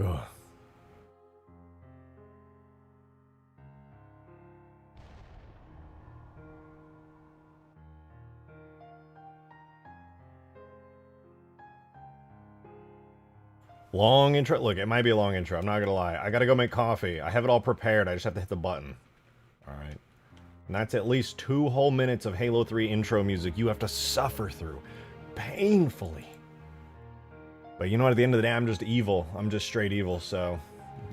Ugh. Long intro. Look, it might be a long intro. I'm not gonna lie. I gotta go make coffee. I have it all prepared. I just have to hit the button. All right. And that's at least 2 whole minutes of Halo 3 intro music you have to suffer through. Painfully. But you know what? At the end of the day, I'm just evil. I'm just straight evil, so...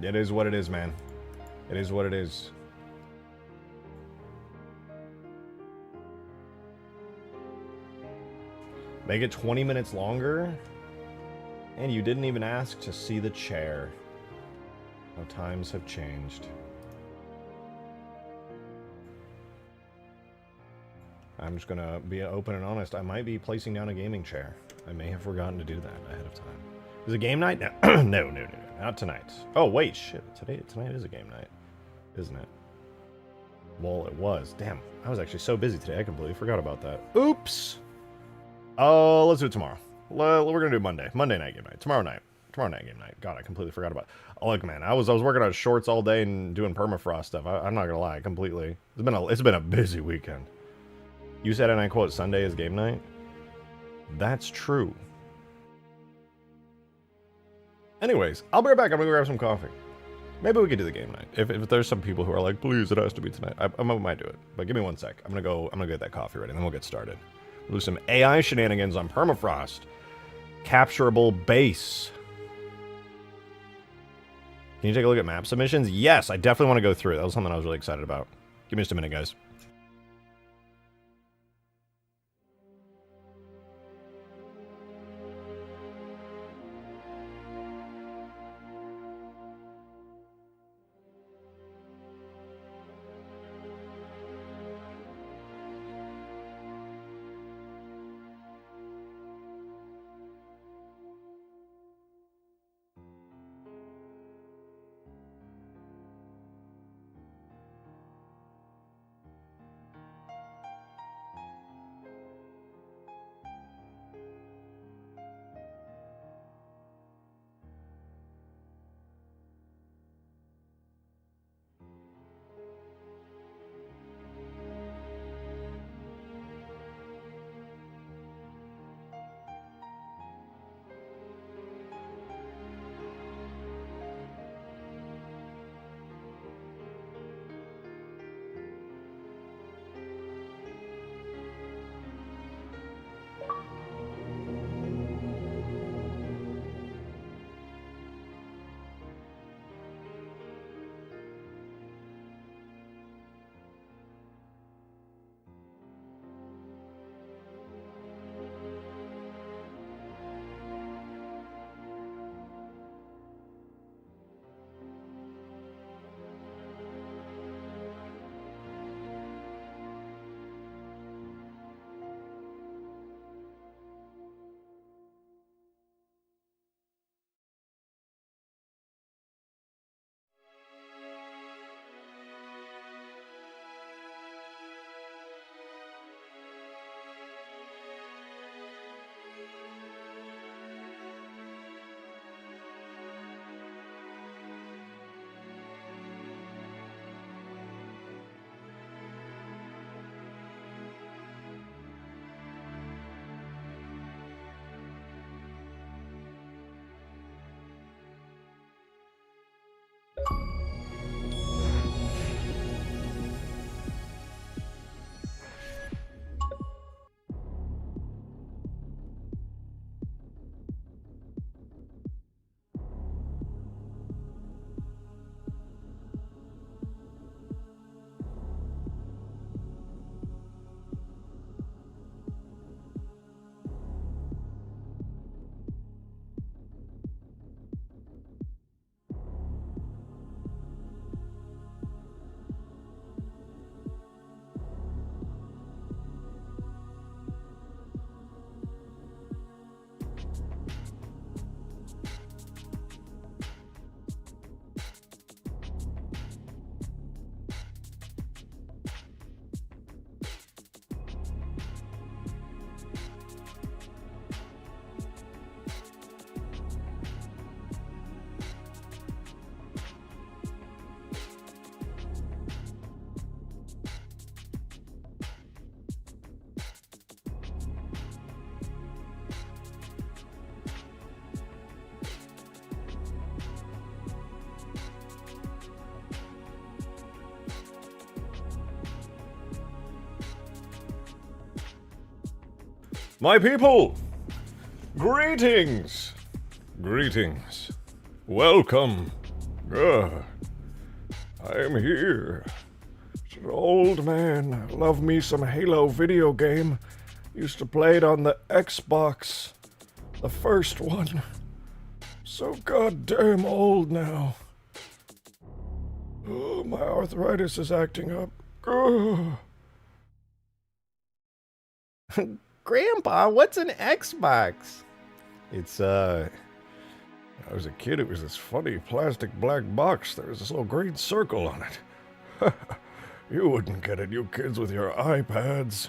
It is what it is, man. It is what it is. Make it 20 minutes longer? And you didn't even ask to see the chair. How times have changed. I'm just gonna be open and honest. I might be placing down a gaming chair. I may have forgotten to do that ahead of time. Is it game night? No, no, not tonight. Oh, wait, shit. Tonight is a game night, isn't it? Well, it was. Damn, I was actually so busy today, I completely forgot about that. Oops! Oh, let's do it tomorrow. We're gonna do Monday. Monday night game night. Tomorrow night game night. God, I completely forgot about it. Oh, look, man, I was working on shorts all day and doing permafrost stuff. I'm not gonna lie, completely. It's been a busy weekend. You said, and I quote, Sunday is game night? That's true. Anyways, I'll be right back. I'm gonna go grab some coffee. Maybe we could do the game night. If there's some people who are like, please, it has to be tonight. I might do it. But give me 1 sec. I'm gonna get that coffee ready, and then we'll get started. We'll do some AI shenanigans on Permafrost. Capturable base. Can you take a look at map submissions? Yes, I definitely want to go through it. That was something I was really excited about. Give me just a minute, guys. My people! Greetings! Greetings. Welcome. I am here. It's an old man. I love me some Halo video game. Used to play it on the Xbox. The first one. So goddamn old now. Oh, my arthritis is acting up. Oh. Grandpa, what's an Xbox? It's, when I was a kid, it was this funny plastic black box. There was this little green circle on it. You wouldn't get it, you kids with your iPads.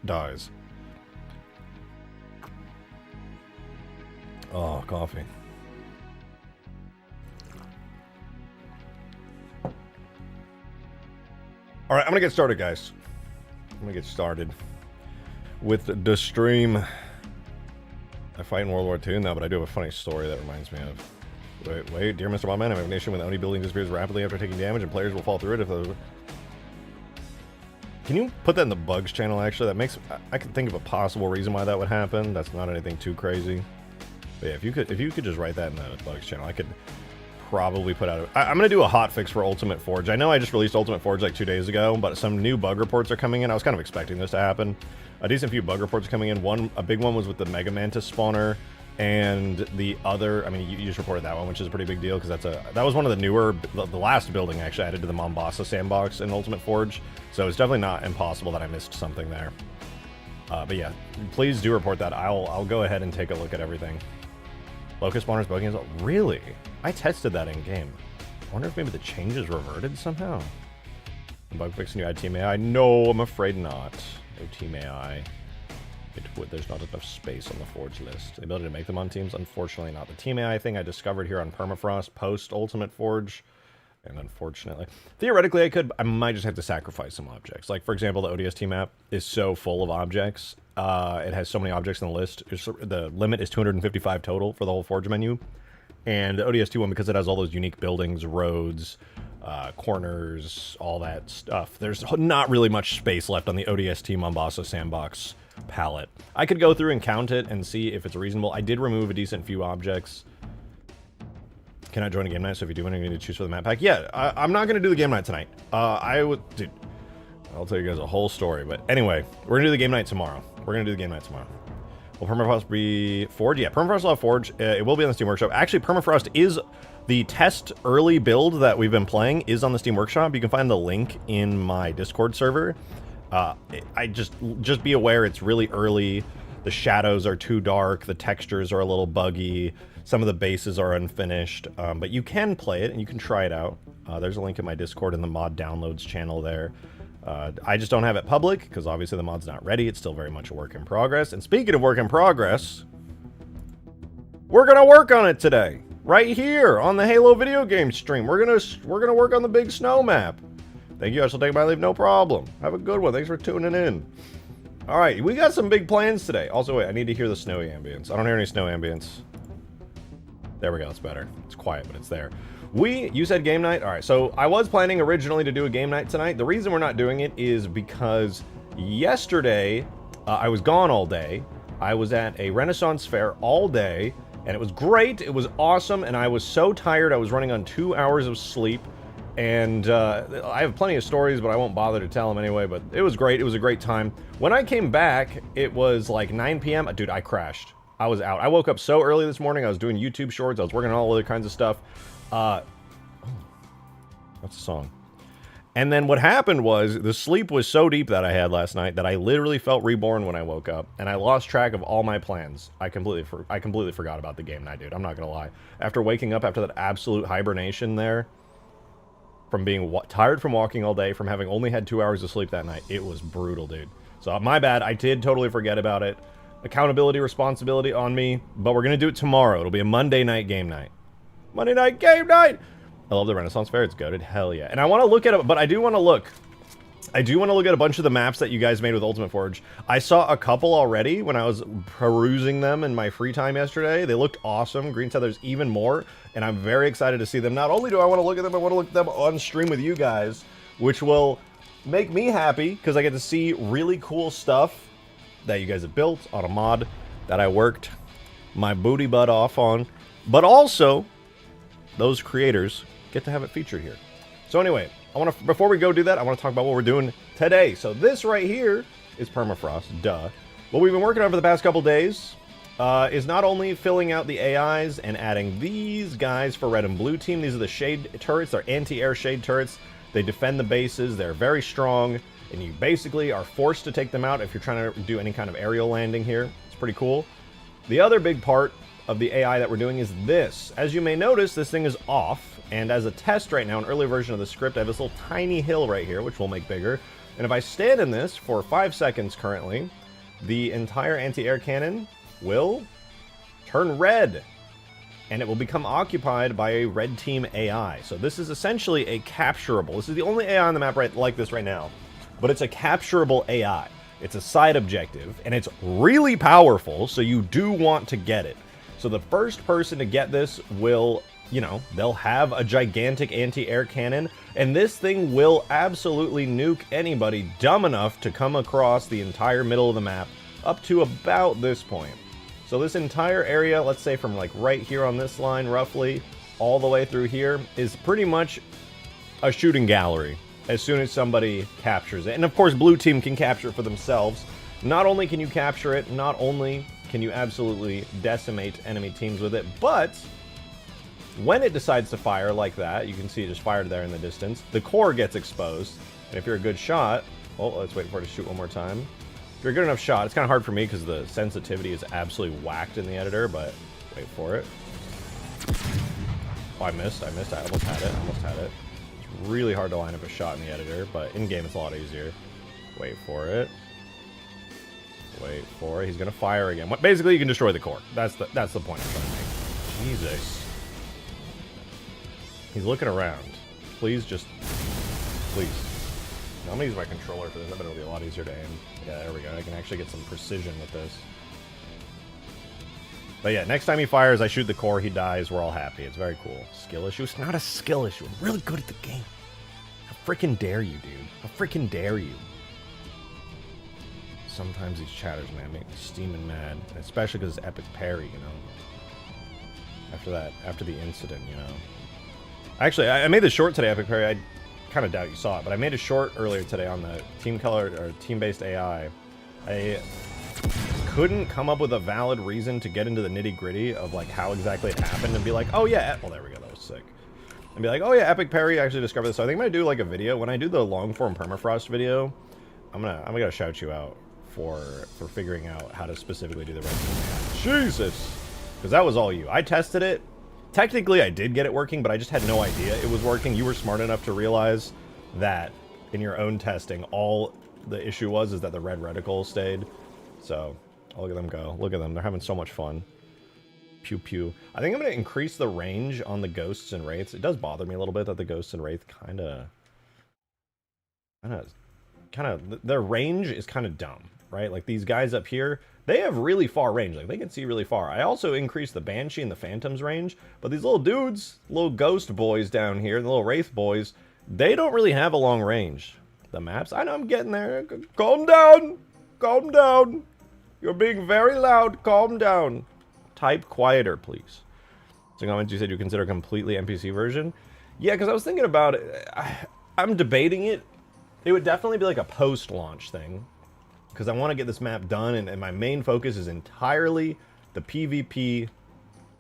Dies. Oh, coffee. All right, I'm gonna get started, guys. I'm gonna get started with the stream. I fight in World War II now, but I do have a funny story that reminds me of. Wait, dear Mr. Bobman, I have a nation when the Oni building disappears rapidly after taking damage, and players will fall through it if the... Can you put that in the bugs channel, actually? That makes... I can think of a possible reason why that would happen. That's not anything too crazy. But yeah, if you could just write that in the bugs channel, I could probably put out... I'm going to do a hotfix for Ultimate Forge. I know I just released Ultimate Forge like 2 days ago, but some new bug reports are coming in. I was kind of expecting this to happen. A decent few bug reports coming in. A big one was with the Mega Mantis spawner, and the other, I mean, you just reported that one, which is a pretty big deal, because that was one of the newer, the last building actually added to the Mombasa sandbox in Ultimate Forge, so it's definitely not impossible that I missed something there. But yeah, please do report that. I'll go ahead and take a look at everything. Locust spawners, bug games, really? I tested that in game. I wonder if maybe the changes reverted somehow. Bug fixing you add team AI? No, I'm afraid not. No team AI. There's not enough space on the Forge list. The ability to make them on teams? Unfortunately not. The team AI thing I discovered here on Permafrost post Ultimate Forge. And unfortunately, theoretically I might just have to sacrifice some objects. Like, for example, the ODST map is so full of objects. It has so many objects on the list. The limit is 255 total for the whole Forge menu. And the ODST one, because it has all those unique buildings, roads, corners, all that stuff, there's not really much space left on the ODST Mombasa sandbox palette. I could go through and count it and see if it's reasonable. I did remove a decent few objects. Can I join a game night? So if you do want to choose for the map pack, yeah, I'm not going to do the game night tonight. Dude, I'll tell you guys a whole story. But anyway, we're going to do the game night tomorrow. Will Permafrost be Forge? Yeah, Permafrost will have Forge. It will be on the Steam Workshop. Actually, Permafrost is the test early build that we've been playing is on the Steam Workshop. You can find the link in my Discord server. I just be aware it's really early. The shadows are too dark. The textures are a little buggy. Some of the bases are unfinished. But you can play it and you can try it out. There's a link in my Discord in the mod downloads channel there. I just don't have it public because obviously the mod's not ready. It's still very much a work in progress. And speaking of work in progress, we're gonna work on it today, right here on the Halo video game stream. We're gonna work on the big snow map. Thank you. I shall take my leave. No problem. Have a good one. Thanks for tuning in. All right, we got some big plans today. Also, wait, I need to hear the snowy ambience. I don't hear any snow ambience. There we go. It's better. It's quiet, but it's there. You said game night? All right, so I was planning originally to do a game night tonight. The reason we're not doing it is because yesterday I was gone all day. I was at a Renaissance fair all day, and it was great. It was awesome, and I was so tired. I was running on 2 hours of sleep, and I have plenty of stories, but I won't bother to tell them anyway, but it was great. It was a great time. When I came back, it was like 9 p.m. Dude, I crashed. I was out. I woke up so early this morning. I was doing YouTube shorts. I was working on all other kinds of stuff. That's a song. And then what happened was the sleep was so deep that I had last night that I literally felt reborn when I woke up, and I lost track of all my plans. I completely forgot about the game night, dude. I'm not gonna lie. After waking up after that absolute hibernation there, from being tired from walking all day, from having only had 2 hours of sleep that night, it was brutal, dude. So my bad. I did totally forget about it. Accountability, responsibility on me, but we're gonna do it tomorrow. It'll be a Monday night game night. Monday night game night! I love the Renaissance Fair. It's goated. Hell yeah. And I want to look at it, but I do want to look at a bunch of the maps that you guys made with Ultimate Forge. I saw a couple already when I was perusing them in my free time yesterday. They looked awesome. Green said there's even more, and I'm very excited to see them. Not only do I want to look at them, I want to look at them on stream with you guys, which will make me happy because I get to see really cool stuff that you guys have built on a mod that I worked my booty butt off on, but also those creators get to have it featured here. So anyway, before we go do that, I want to talk about what we're doing today. So this right here is Permafrost, duh. What we've been working on for the past couple days is not only filling out the AIs and adding these guys for red and blue team. These are the shade turrets. They're anti-air shade turrets. They defend the bases. They're very strong, and you basically are forced to take them out if you're trying to do any kind of aerial landing here. It's pretty cool. The other big part of the AI that we're doing is this. As you may notice, this thing is off, and as a test right now, an early version of the script, I have this little tiny hill right here, which we'll make bigger. And if I stand in this for 5 seconds currently, the entire anti-air cannon will turn red, and it will become occupied by a red team AI. So this is essentially a capturable. This is the only AI on the map like this right now, but it's a capturable AI. It's a side objective, and it's really powerful, so you do want to get it. So the first person to get this will, you know, they'll have a gigantic anti-air cannon, and this thing will absolutely nuke anybody dumb enough to come across the entire middle of the map up to about this point. So this entire area, let's say from like right here on this line roughly, all the way through here, is pretty much a shooting gallery as soon as somebody captures it. And of course, blue team can capture it for themselves. Not only can you capture it, not only can you absolutely decimate enemy teams with it, but when it decides to fire like that, you can see it just fired there in the distance, the core gets exposed. And if you're a good shot, oh, let's wait for it to shoot one more time. If you're a good enough shot, it's kind of hard for me because the sensitivity is absolutely whacked in the editor, but wait for it. Oh, I missed, I almost had it. It's really hard to line up a shot in the editor, but in-game it's a lot easier. Wait for it. Wait for it. He's gonna fire again. Basically, you can destroy the core. That's the point I'm trying to make. Jesus. He's looking around. Please, please. Now, I'm gonna use my controller for this. I bet it'll be a lot easier to aim. Yeah, there we go. I can actually get some precision with this. But yeah, next time he fires, I shoot the core, he dies, we're all happy. It's very cool. Skill issue? It's not a skill issue. I'm really good at the game. How freaking dare you, dude? How freaking dare you? Sometimes these chatters, man, make me steaming mad. Especially because it's epic parry, you know? After the incident, you know? Actually, I made this short today, epic parry. I kind of doubt you saw it, but I made a short earlier today on the team color or team-based AI. I couldn't come up with a valid reason to get into the nitty-gritty of like how exactly it happened and be like, oh yeah, well there we go, that was sick. And be like, oh yeah, epic parry actually discovered this. So I think I'm gonna do like a video when I do the long-form permafrost video. I'm gonna shout you out for figuring out how to specifically do the red team AI. Jesus, because that was all you. I tested it. Technically, I did get it working, but I just had no idea it was working. You were smart enough to realize that in your own testing, all the issue is that the red reticle stayed. So, look at them go. Look at them. They're having so much fun. Pew pew. I think I'm going to increase the range on the ghosts and wraiths. It does bother me a little bit that the ghosts and wraith kind of, their range is kind of dumb, right? Like these guys up here, they have really far range. Like they can see really far. I also increased the Banshee and the Phantom's range, but these little dudes, little ghost boys down here, the little wraith boys, they don't really have a long range. The maps, I know I'm getting there. Calm down. Calm down. You're being very loud. Calm down. Type quieter, please. So comments, you said you consider a completely NPC version? Yeah, because I was thinking about it. I'm debating it. It would definitely be like a post-launch thing, because I want to get this map done, and my main focus is entirely the PvP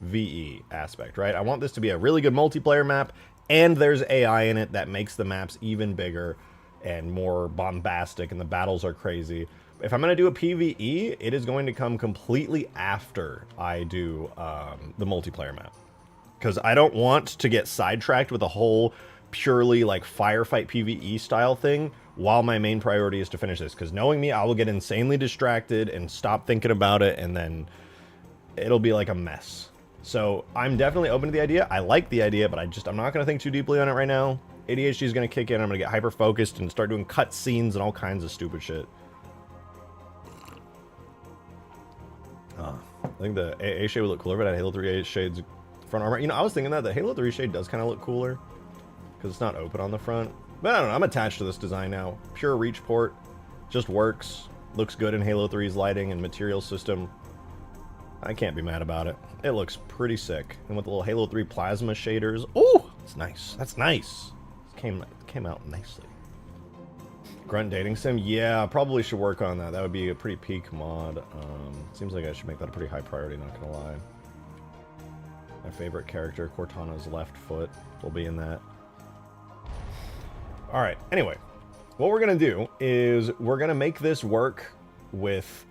VE aspect, right? I want this to be a really good multiplayer map, and there's AI in it that makes the maps even bigger and more bombastic, and the battles are crazy. If I'm going to do a PvE, it is going to come completely after I do the multiplayer map. Because I don't want to get sidetracked with a whole purely like firefight PvE style thing while my main priority is to finish this. Because knowing me, I will get insanely distracted and stop thinking about it, and then it'll be like a mess. So I'm definitely open to the idea. I like the idea, but I'm not going to think too deeply on it right now. ADHD is going to kick in. I'm going to get hyper focused and start doing cut scenes and all kinds of stupid shit. I think the A shade would look cooler, but at Halo 3 A shade's front armor. You know, I was thinking that the Halo 3 shade does kind of look cooler because it's not open on the front. But I don't know. I'm attached to this design now. Pure reach port, just works. Looks good in Halo 3's lighting and material system. I can't be mad about it. It looks pretty sick. And with the little Halo 3 plasma shaders. Oh, it's nice. That's nice. It came out nicely. Grunt dating sim? Yeah, probably should work on that. That would be a pretty peak mod. Seems like I should make that a pretty high priority, not gonna lie. My favorite character, Cortana's left foot, will be in that. Alright, anyway. What we're gonna do is we're gonna make this work with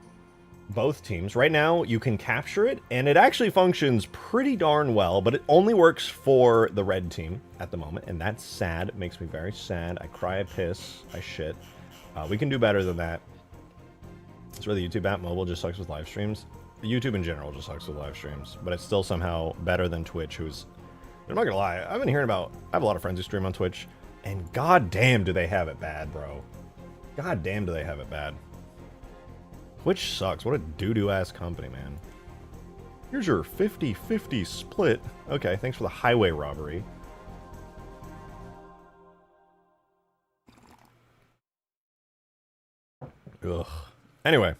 both teams. Right now, you can capture it, and it actually functions pretty darn well, but it only works for the red team at the moment, and that's sad. It makes me very sad. I cry, I piss, I shit. We can do better than that. It's where the YouTube app mobile just sucks with live streams. YouTube in general just sucks with live streams, but it's still somehow better than Twitch, who's... I'm not gonna lie, I've been hearing about... I have a lot of friends who stream on Twitch, and goddamn do they have it bad, bro. Goddamn do they have it bad. Twitch sucks. What a doo-doo ass company, man. Here's your 50-50 split. Okay, thanks for the highway robbery. Ugh. Anyway,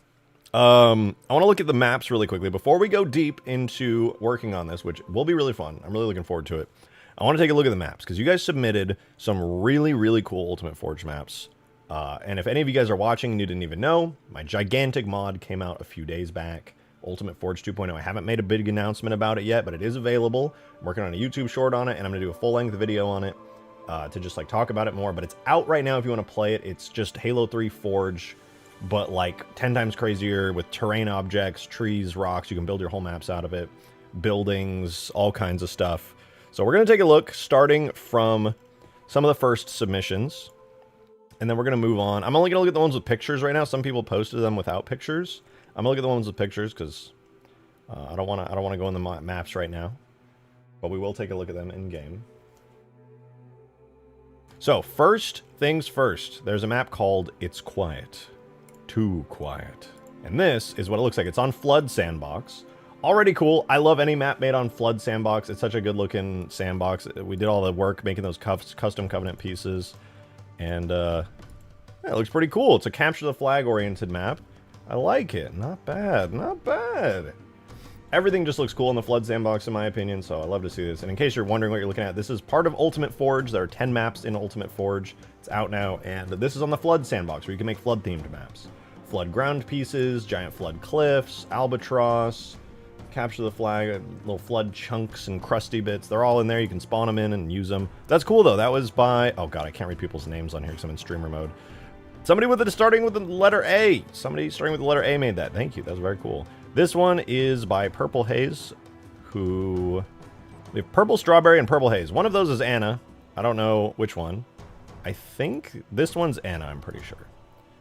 I want to look at the maps really quickly before we go deep into working on this, which will be really fun. I'm really looking forward to it. I want to take a look at the maps because you guys submitted some really, really cool Ultimate Forge maps. And if any of you guys are watching and you didn't even know, my gigantic mod came out a few days back. Ultimate Forge 2.0. I haven't made a big announcement about it yet, but it is available. I'm working on a YouTube short on it, and I'm going to do a full-length video on it to just like talk about it more. But it's out right now if you want to play it. It's just Halo 3 Forge, but like 10 times crazier with terrain objects, trees, rocks. You can build your whole maps out of it. Buildings, all kinds of stuff. So we're going to take a look starting from some of the first submissions. And then we're going to move on. I'm only going to look at the ones with pictures right now. Some people posted them without pictures. I'm going to look at the ones with pictures because I don't want to go in the maps right now. But we will take a look at them in game. So, first things first. There's a map called It's Quiet. Too Quiet. And this is what it looks like. It's on Flood Sandbox. Already cool. I love any map made on Flood Sandbox. It's such a good looking sandbox. We did all the work making those custom Covenant pieces. And, yeah, it looks pretty cool. It's a capture the flag oriented map. I like it. Not bad. Not bad. Everything just looks cool in the Flood Sandbox, in my opinion, so I love to see this. And in case you're wondering what you're looking at, this is part of Ultimate Forge. There are 10 maps in Ultimate Forge. It's out now, and this is on the Flood Sandbox, where you can make Flood-themed maps. Flood ground pieces, giant Flood cliffs, Albatross, capture the flag, little Flood chunks and crusty bits. They're all in there. You can spawn them in and use them. That's cool, though. That was by... Oh, God, I can't read people's names on here because I'm in streamer mode. Somebody with it starting with the letter A. Somebody starting with the letter A made that. Thank you. That was very cool. This one is by Purple Haze, who... We have Purple Strawberry and Purple Haze. One of those is Anna. I don't know which one. I think this one's Anna, I'm pretty sure.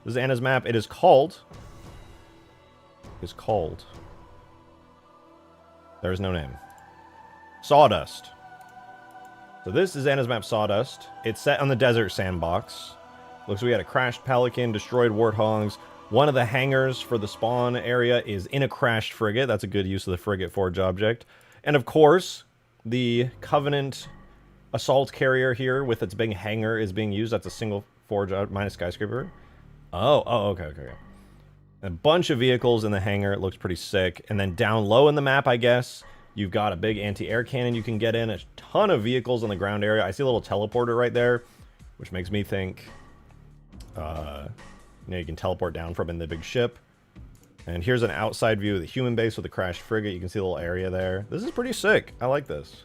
This is Anna's map. It is called... There is no name. Sawdust. So this is Anna's map, Sawdust. It's set on the desert sandbox. Looks like we had a crashed Pelican, destroyed warthogs. One of the hangars for the spawn area is in a crashed frigate. That's a good use of the frigate forge object. And of course, the Covenant assault carrier here with its big hangar is being used. That's a single forge minus skyscraper. Okay. A bunch of vehicles in the hangar. It looks pretty sick. And then down low in the map, I guess, you've got a big anti-air cannon you can get in. A ton of vehicles in the ground area. I see a little teleporter right there, which makes me think... you can teleport down from in the big ship. And here's an outside view of the human base with the crashed frigate. You can see a little area there. This is pretty sick. I like this.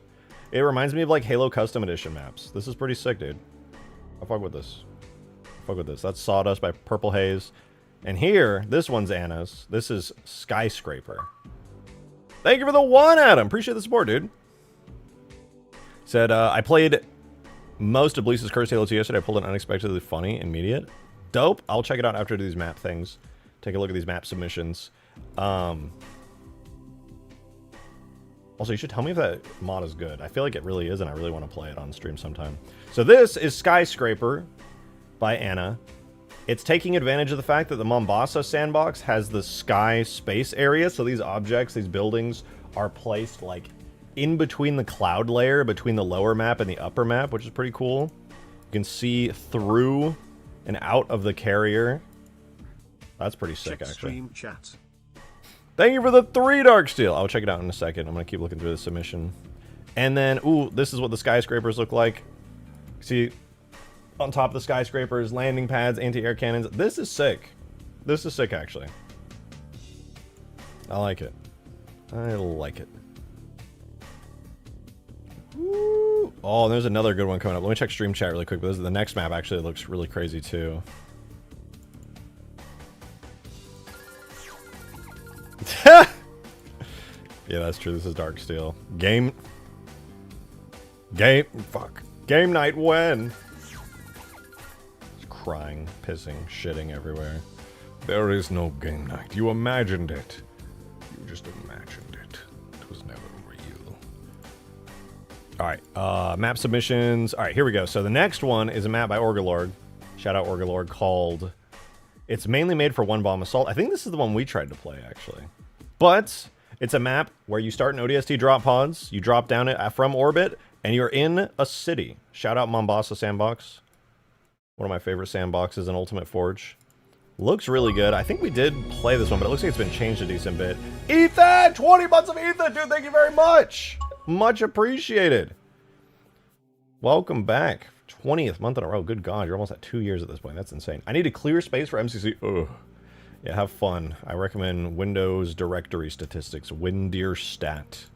It reminds me of like Halo Custom Edition maps. This is pretty sick, dude. I'll fuck with this. That's Sawdust by Purple Haze. And here, this one's Anna's. This is Skyscraper. Thank you for the one, Adam. Appreciate the support, dude. Said, I played most of Blisa's Cursed Halo 2 yesterday. I pulled an unexpectedly funny immediate. Dope. I'll check it out after I do these map things. Take a look at these map submissions. Also, you should tell me if that mod is good. I feel like it really is, and I really want to play it on stream sometime. So this is Skyscraper by Anna. It's taking advantage of the fact that the Mombasa sandbox has the sky space area. So these objects, these buildings, are placed like in between the cloud layer, between the lower map and the upper map, which is pretty cool. You can see through and out of the carrier. That's pretty sick, Check actually. stream chat. Thank you for the 3 Dark Steel. I'll check it out in a second. I'm going to keep looking through the submission. And then, ooh, this is what the skyscrapers look like. See, on top of the skyscrapers, landing pads, anti-air cannons. This is sick. This is sick, actually. I like it. I like it. Ooh. Oh, there's another good one coming up. Let me check stream chat really quick. But this is the next map actually looks really crazy too. Yeah, that's true. This is Dark Steel. Game night when? Just crying, pissing, shitting everywhere. There is no game night. You imagined it. You just imagined it. It was never real. Alright, map submissions. Alright, here we go. So the next one is a map by Orgalord. Shout out Orgalord, called... It's mainly made for one bomb assault. I think this is the one we tried to play, actually. But it's a map where you start in ODST drop pods, you drop down it from orbit, and you're in a city. Shout out Mombasa Sandbox. One of my favorite sandboxes in Ultimate Forge. Looks really good. I think we did play this one, but it looks like it's been changed a decent bit. Ethan! 20 months of Ethan! Dude, thank you very much! Much appreciated. Welcome back. 20th month in a row. Good God, you're almost at 2 years at this point. That's insane. I need to clear space for MCC. Ugh. Yeah, have fun. I recommend Windows Directory Statistics. Windeer Stat.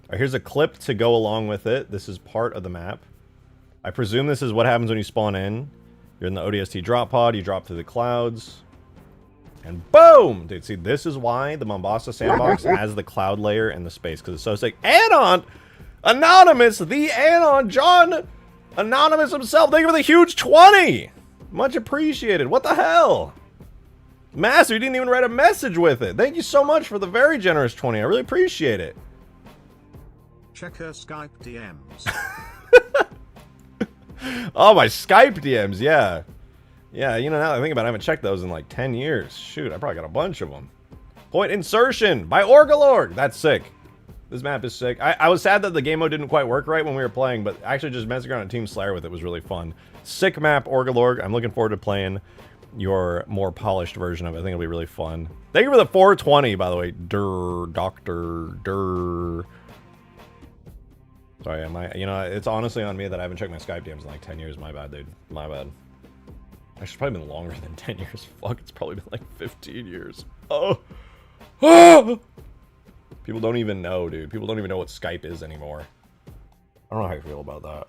All right, here's a clip to go along with it. This is part of the map. I presume this is what happens when you spawn in. You're in the ODST drop pod. You drop through the clouds. And boom! Dude, see, this is why the Mombasa Sandbox has the cloud layer and the space. Because it's so sick. Anon! Anonymous! The Anon! John! Anonymous himself! Thank you for the huge 20! Much appreciated. What the hell? Master, you didn't even write a message with it. Thank you so much for the very generous 20. I really appreciate it. Check her Skype DMs. Oh, my Skype DMs, yeah. Yeah, you know, now that I think about it, I haven't checked those in like 10 years. Shoot, I probably got a bunch of them. Point insertion by Orgalord. That's sick. This map is sick. I was sad that the game mode didn't quite work right when we were playing, but actually just messing around on Team Slayer with it was really fun. Sick map, Orgalord. I'm looking forward to playing your more polished version of it. I think it'll be really fun. Thank you for the 420, by the way. Doctor. Sorry, you know, it's honestly on me that I haven't checked my Skype DMs in like 10 years. My bad, dude. My bad. Actually, it's probably been longer than 10 years. Fuck, it's probably been like 15 years. Oh. People don't even know, dude. People don't even know what Skype is anymore. I don't know how you feel about that.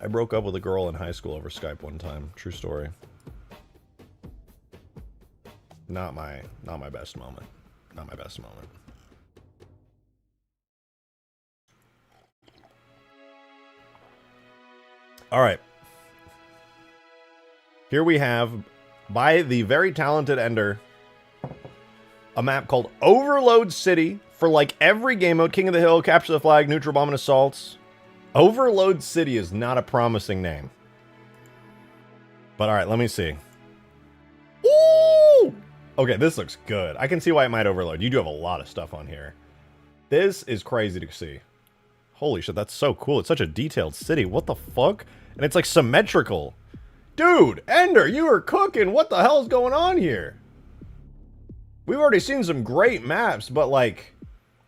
I broke up with a girl in high school over Skype one time. True story. Not my best moment. Not my best moment. All right. Here we have, by the very talented Ender, a map called Overload City for like every game mode. King of the Hill, Capture the Flag, Neutral Bomb and Assaults. Overload City is not a promising name. But all right, let me see. Ooh! Okay, this looks good. I can see why it might overload. You do have a lot of stuff on here. This is crazy to see. Holy shit, that's so cool. It's such a detailed city. What the fuck? And it's like symmetrical. Dude, Ender, you are cooking. What the hell is going on here? We've already seen some great maps, but like,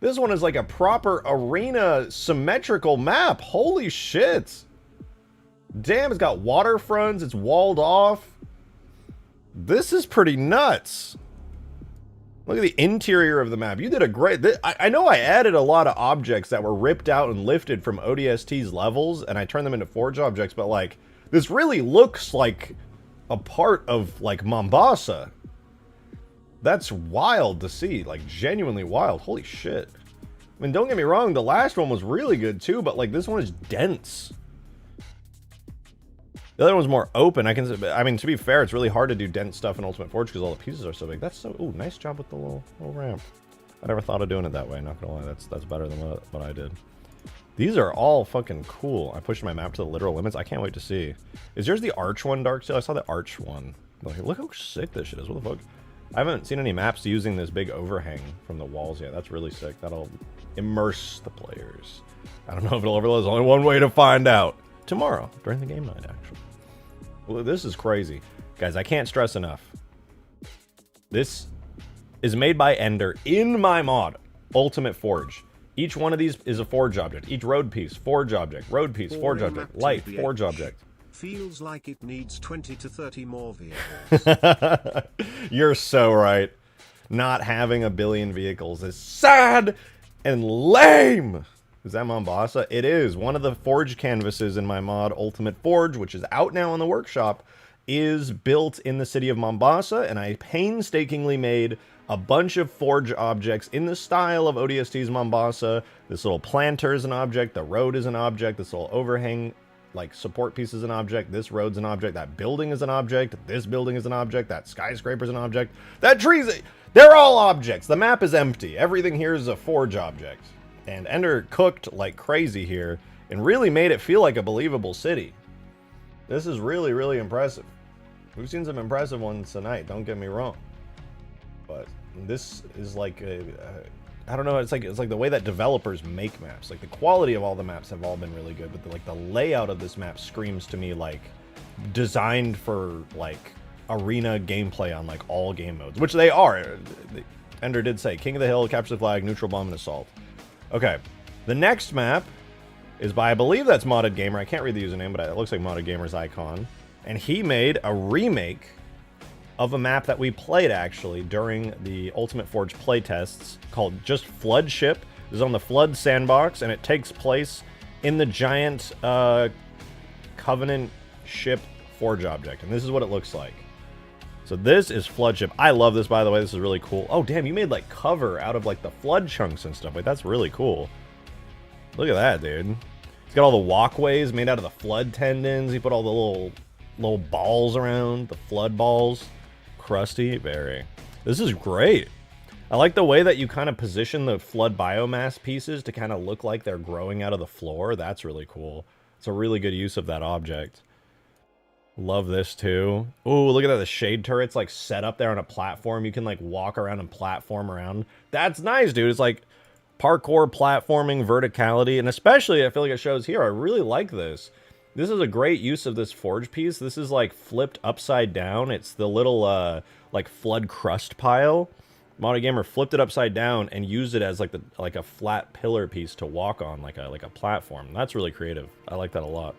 this one is like a proper arena symmetrical map. Holy shit. Damn, it's got waterfronts. It's walled off. This is pretty nuts. Look at the interior of the map. You did a great... I know I added a lot of objects that were ripped out and lifted from ODST's levels, and I turned them into Forge objects, but like, this really looks like a part of like Mombasa. That's wild to see, like genuinely wild. Holy shit. I mean, don't get me wrong, the last one was really good too, but like this one is dense. The other one's more open. I mean, to be fair, it's really hard to do dense stuff in Ultimate Forge because all the pieces are so big. That's so... Ooh, nice job with the little ramp. I never thought of doing it that way, not gonna lie. That's better than what I did. These are all fucking cool. I pushed my map to the literal limits. I can't wait to see. Is yours the arch one, Dark Steel? I saw the arch one. Like, look how sick this shit is. What the fuck? I haven't seen any maps using this big overhang from the walls yet. That's really sick. That'll immerse the players. I don't know if it'll overload. There's only one way to find out. Tomorrow, during the game night, actually. Well, this is crazy. Guys, I can't stress enough. This is made by Ender in my mod, Ultimate Forge. Each one of these is a forge object. Each road piece, forge object, road piece, forge object, light, forge object. Feels like it needs 20 to 30 more vehicles. You're so right. Not having a billion vehicles is sad and lame. Is that Mombasa? It is. One of the forge canvases in my mod, Ultimate Forge, which is out now in the workshop, is built in the city of Mombasa, and I painstakingly made a bunch of forge objects in the style of ODST's Mombasa. This little planter is an object, the road is an object, this little overhang, like support piece is an object, this road's an object, that building is an object, this building is an object, that skyscraper's an object, that tree's... They're all objects. The map is empty. Everything here is a forge object. And Ender cooked like crazy here and really made it feel like a believable city. This is really, really impressive. We've seen some impressive ones tonight, don't get me wrong. But this is like I don't know, it's like the way that developers make maps. Like the quality of all the maps have all been really good, but the layout of this map screams to me like designed for like arena gameplay on like all game modes, which they are. Ender did say King of the Hill, Capture the Flag, Neutral Bomb, and Assault. Okay, the next map is by, I believe that's Modded Gamer. I can't read the username, but it looks like Modded Gamer's icon. And he made a remake of a map that we played, actually, during the Ultimate Forge playtests called just Flood Ship. This is on the Flood sandbox, and it takes place in the giant Covenant ship forge object. And this is what it looks like. So this is Flood Ship. I love this, by the way. This is really cool. Oh, damn, you made, like, cover out of, like, the flood chunks and stuff. Like, that's really cool. Look at that, dude. He's got all the walkways made out of the flood tendons. He put all the little balls around, the flood balls. Crusty, very. This is great. I like the way that you kind of position the flood biomass pieces to kind of look like they're growing out of the floor. That's really cool. It's a really good use of that object. Love this too. Ooh, look at that. The shade turret's like set up there on a platform. You can like walk around and platform around. That's nice, dude. It's like parkour, platforming, verticality, and especially I feel like it shows here. I really like this. This is a great use of this forge piece. This is like flipped upside down. It's the little like flood crust pile. Modded Gamer flipped it upside down and used it as like a flat pillar piece to walk on, like a platform. That's really creative. I like that a lot.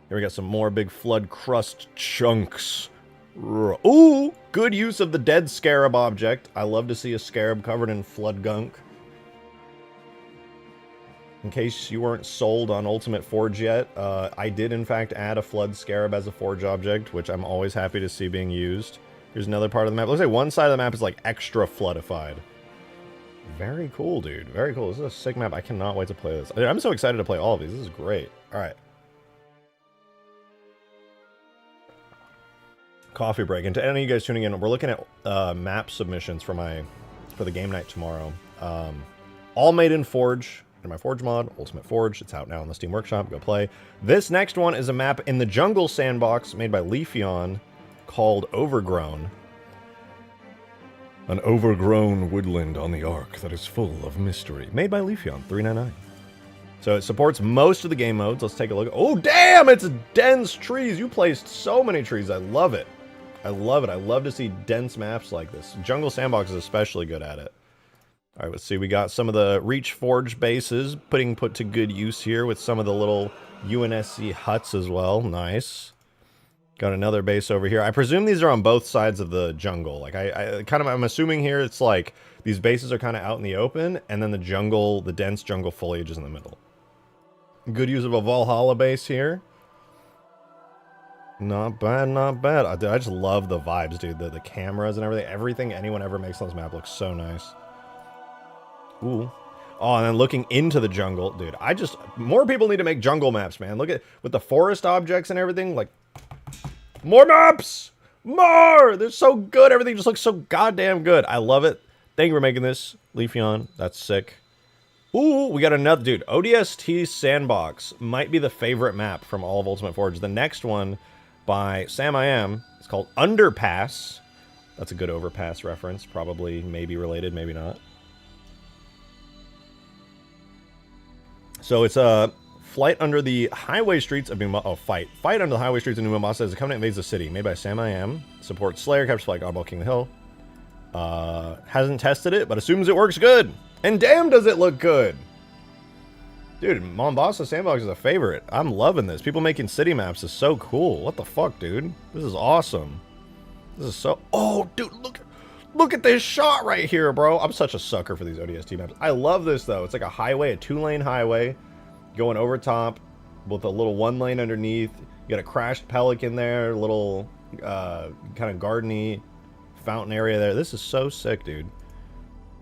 Here we got some more big flood crust chunks. Ooh, good use of the dead scarab object. I love to see a scarab covered in flood gunk. In case you weren't sold on Ultimate Forge yet, I did in fact add a flood scarab as a forge object, which I'm always happy to see being used. Here's another part of the map. Looks like one side of the map is like extra floodified. Very cool, dude. Very cool. This is a sick map. I cannot wait to play this. I'm so excited to play all of these. This is great. All right. Coffee break. And to any of you guys tuning in, we're looking at map submissions for the game night tomorrow. All made in Forge. In my Forge mod, Ultimate Forge. It's out now in the Steam Workshop. Go play. This next one is a map in the jungle sandbox made by Leafeon called Overgrown. An overgrown woodland on the Ark that is full of mystery. Made by Leafeon, $3.99. So it supports most of the game modes. Let's take a look. Oh, damn! It's dense trees. You placed so many trees. I love it. I love it. I love to see dense maps like this. Jungle Sandbox is especially good at it. All right, let's see. We got some of the Reach Forge bases put to good use here with some of the little UNSC huts as well. Nice. Got another base over here. I presume these are on both sides of the jungle. Like I'm assuming here it's like these bases are kind of out in the open, and then the dense jungle foliage is in the middle. Good use of a Valhalla base here. Not bad, not bad. I just love the vibes, dude. The cameras and everything. Everything anyone ever makes on this map looks so nice. Ooh. Oh, and then looking into the jungle. Dude, more people need to make jungle maps, man. Look at, with the forest objects and everything, like, more maps! More! They're so good. Everything just looks so goddamn good. I love it. Thank you for making this, Leafeon. That's sick. Ooh, we got another, dude. ODST Sandbox might be the favorite map from all of Ultimate Forge. The next one by Sam I Am is called Underpass. That's a good overpass reference. Probably, maybe related, maybe not. So it's a Flight under the highway streets of Fight under the highway streets of New Mombasa as the Covenant invades the city. Made by Sam I Am. Supports Slayer, captures flag, Oddball King of the Hill. Hasn't tested it, but assumes it works good. And damn, does it look good! Dude, Mombasa Sandbox is a favorite. I'm loving this. People making city maps is so cool. What the fuck, dude? This is awesome. This is so... Oh, dude, look at this shot right here, bro. I'm such a sucker for these ODST maps. I love this, though. It's like a highway, a 2-lane highway, going over top with a little 1 lane underneath. You got a crashed Pelican there, little kind of gardeny fountain area there. This is so sick, dude.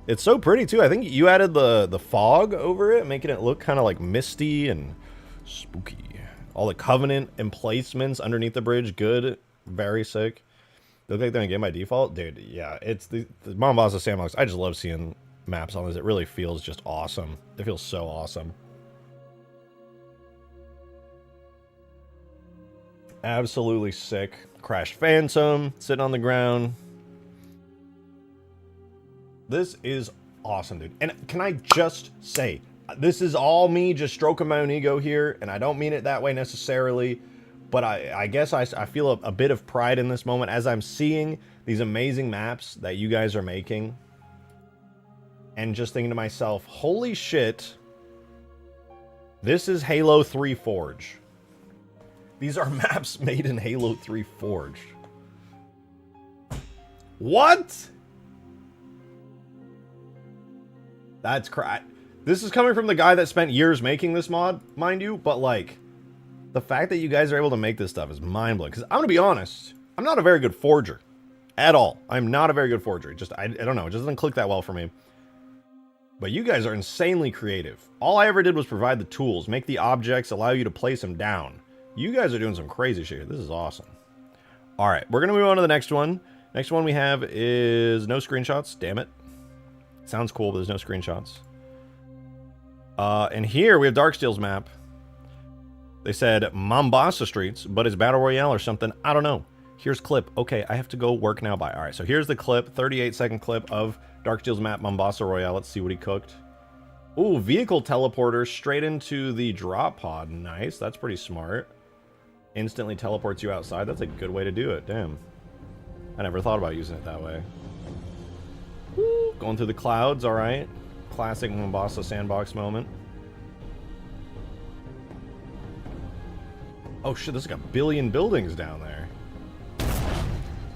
It's so pretty, too. I think you added the fog over it, making it look kind of like misty and spooky. All the Covenant emplacements underneath the bridge, good. Very sick. They look like they're in game by default. Dude, yeah. It's the Mombasa Sandbox. I just love seeing maps on this. It really feels just awesome. It feels so awesome. Absolutely sick. Crash Phantom, sitting on the ground. This is awesome, dude. And can I just say, this is all me just stroking my own ego here, and I don't mean it that way necessarily, but I guess I feel a bit of pride in this moment as I'm seeing these amazing maps that you guys are making, and just thinking to myself, holy shit, this is Halo 3 Forge. These are maps made in Halo 3 Forge. What? That's this is coming from the guy that spent years making this mod, mind you, but like, the fact that you guys are able to make this stuff is mind-blowing. Because I'm gonna be honest, I'm not a very good forger. At all. I'm not a very good forger. I don't know, it just doesn't click that well for me. But you guys are insanely creative. All I ever did was provide the tools, make the objects, allow you to place them down. You guys are doing some crazy shit here. This is awesome. Alright, we're gonna move on to the next one. Next one we have is no screenshots, damn it. Sounds cool, but there's no screenshots. And here we have Darksteel's map. They said Mombasa Streets, but it's Battle Royale or something. I don't know. Here's clip. Okay, I have to go work now. Bye. All right, so here's the clip, 38-second clip of Darksteel's map, Mombasa Royale. Let's see what he cooked. Ooh, vehicle teleporter straight into the drop pod. Nice. That's pretty smart. Instantly teleports you outside. That's a good way to do it. Damn. I never thought about using it that way. Woo, going through the clouds. All right. Classic Mombasa sandbox moment. Oh shit, there's like a billion buildings down there.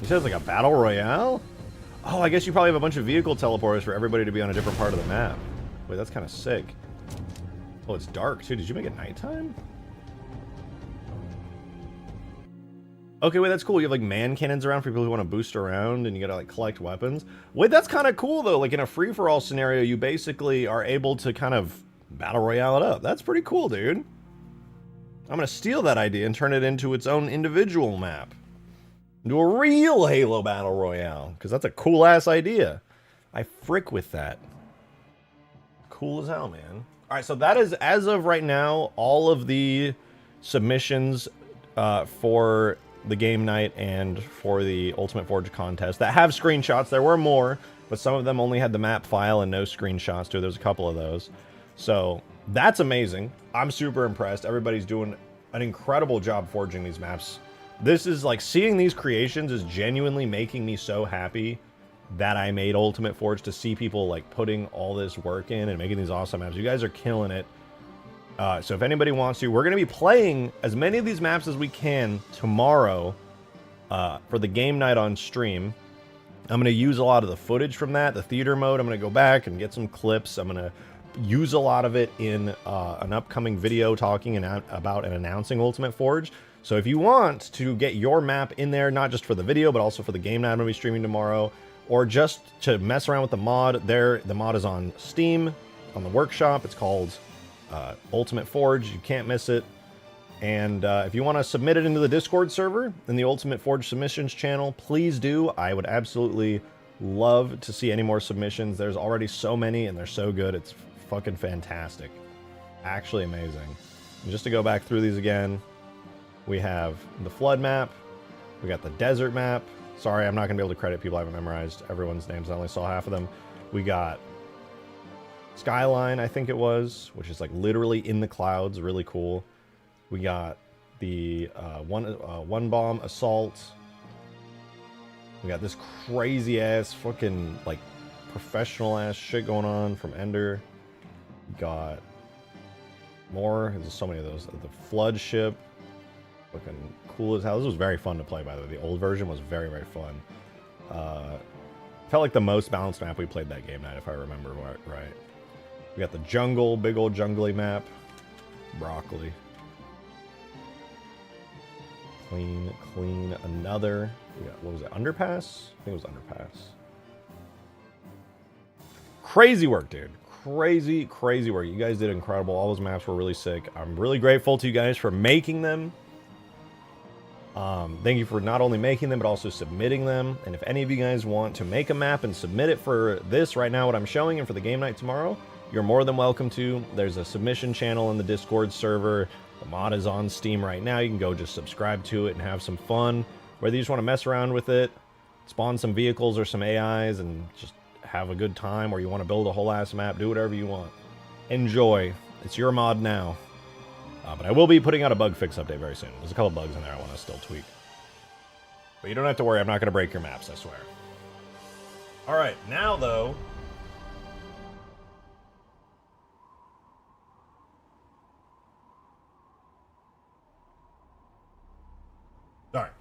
You said it's like a battle royale? Oh, I guess you probably have a bunch of vehicle teleporters for everybody to be on a different part of the map. Wait, that's kind of sick. Oh, it's dark too. Did you make it nighttime? Okay, wait, that's cool. You have like man cannons around for people who want to boost around and you gotta like collect weapons. Wait, that's kind of cool though. Like in a free-for-all scenario, you basically are able to kind of battle royale it up. That's pretty cool, dude. I'm going to steal that idea and turn it into its own individual map. Into a real Halo Battle Royale. Because that's a cool-ass idea. I frick with that. Cool as hell, man. Alright, so that is, as of right now, all of the submissions for the game night and for the Ultimate Forge contest that have screenshots. There were more, but some of them only had the map file and no screenshots too. There's a couple of those. So that's amazing. I'm super impressed. Everybody's doing an incredible job forging these maps. This is like, seeing these creations is genuinely making me so happy that I made Ultimate Forge, to see people like putting all this work in and making these awesome maps. You guys are killing it. So if anybody wants to, we're going to be playing as many of these maps as we can tomorrow for the game night on stream. I'm going to use a lot of the footage from that, the theater mode. I'm going to go back and get some clips. I'm going to use a lot of it in an upcoming video talking about and announcing Ultimate Forge. So if you want to get your map in there, not just for the video, but also for the game night I'm going to be streaming tomorrow, or just to mess around with the mod, the mod is on Steam, on the workshop. It's called Ultimate Forge. You can't miss it. And if you want to submit it into the Discord server in the Ultimate Forge submissions channel, please do. I would absolutely love to see any more submissions. There's already so many and they're so good. It's fucking fantastic. Actually amazing. And just to go back through these again, we have the flood map. We got the desert map. Sorry, I'm not going to be able to credit people I haven't memorized everyone's names. I only saw half of them. We got Skyline, I think it was, which is like literally in the clouds, really cool. We got the one bomb assault. We got this crazy ass fucking like professional ass shit going on from Ender. We got more. There's so many of those. The flood ship, looking cool as hell. This was very fun to play, by the way. The old version was very, very fun. Felt like the most balanced map we played that game night, if I remember right. We got the jungle, big old jungly map. Broccoli. Clean. Another. We got, what was it? Underpass? I think it was Underpass. Crazy work, dude. Crazy work. You guys did incredible. All those maps were really sick. I'm really grateful to you guys for making them. Thank you for not only making them, but also submitting them. And if any of you guys want to make a map and submit it for this right now, what I'm showing, and for the game night tomorrow, you're more than welcome to. There's a submission channel in the Discord server. The mod is on Steam right now. You can go just subscribe to it and have some fun. Whether you just want to mess around with it, spawn some vehicles or some AIs, and just have a good time, or you want to build a whole ass map, do whatever you want. Enjoy. It's your mod now. But I will be putting out a bug fix update very soon. There's a couple bugs in there I want to still tweak. But you don't have to worry, I'm not going to break your maps, I swear. Alright, now though... Alright.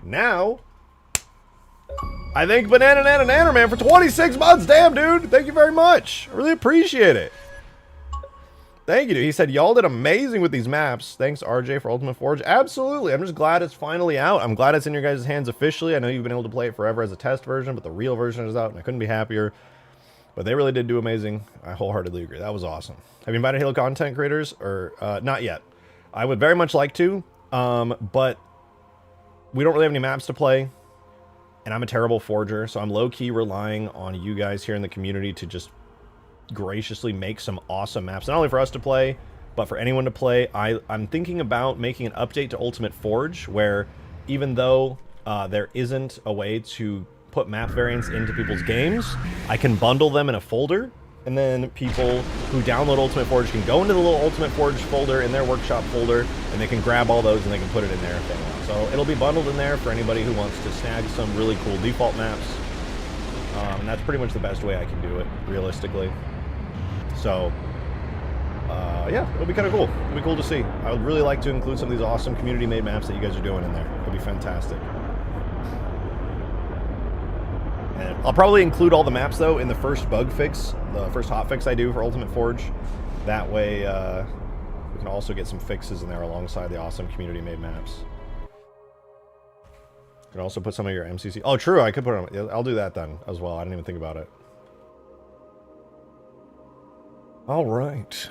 Now... I thank Banana Man for 26 months! Damn, dude! Thank you very much! I really appreciate it! Thank you, dude. He said, y'all did amazing with these maps. Thanks, RJ, for Ultimate Forge. Absolutely. I'm just glad it's finally out. I'm glad it's in your guys' hands officially. I know you've been able to play it forever as a test version, but the real version is out, and I couldn't be happier. But they really did do amazing. I wholeheartedly agree. That was awesome. Have you invited Halo content creators? Or, not yet. I would very much like to, but we don't really have any maps to play, and I'm a terrible forger, so I'm low-key relying on you guys here in the community to just graciously make some awesome maps, not only for us to play, but for anyone to play. I'm thinking about making an update to Ultimate Forge, where even though there isn't a way to put map variants into people's games, I can bundle them in a folder, and then people who download Ultimate Forge can go into the little Ultimate Forge folder in their workshop folder, and they can grab all those and they can put it in there if they want. So it'll be bundled in there for anybody who wants to snag some really cool default maps. And that's pretty much the best way I can do it, realistically. So, yeah, it'll be kind of cool. It'll be cool to see. I would really like to include some of these awesome community-made maps that you guys are doing in there. It'll be fantastic. And I'll probably include all the maps, though, in the first bug fix, the first hot fix I do for Ultimate Forge. That way, we can also get some fixes in there alongside the awesome community-made maps. You can also put some of your MCC... Oh, true, I could put it on... I'll do that then, as well. I didn't even think about it. All right.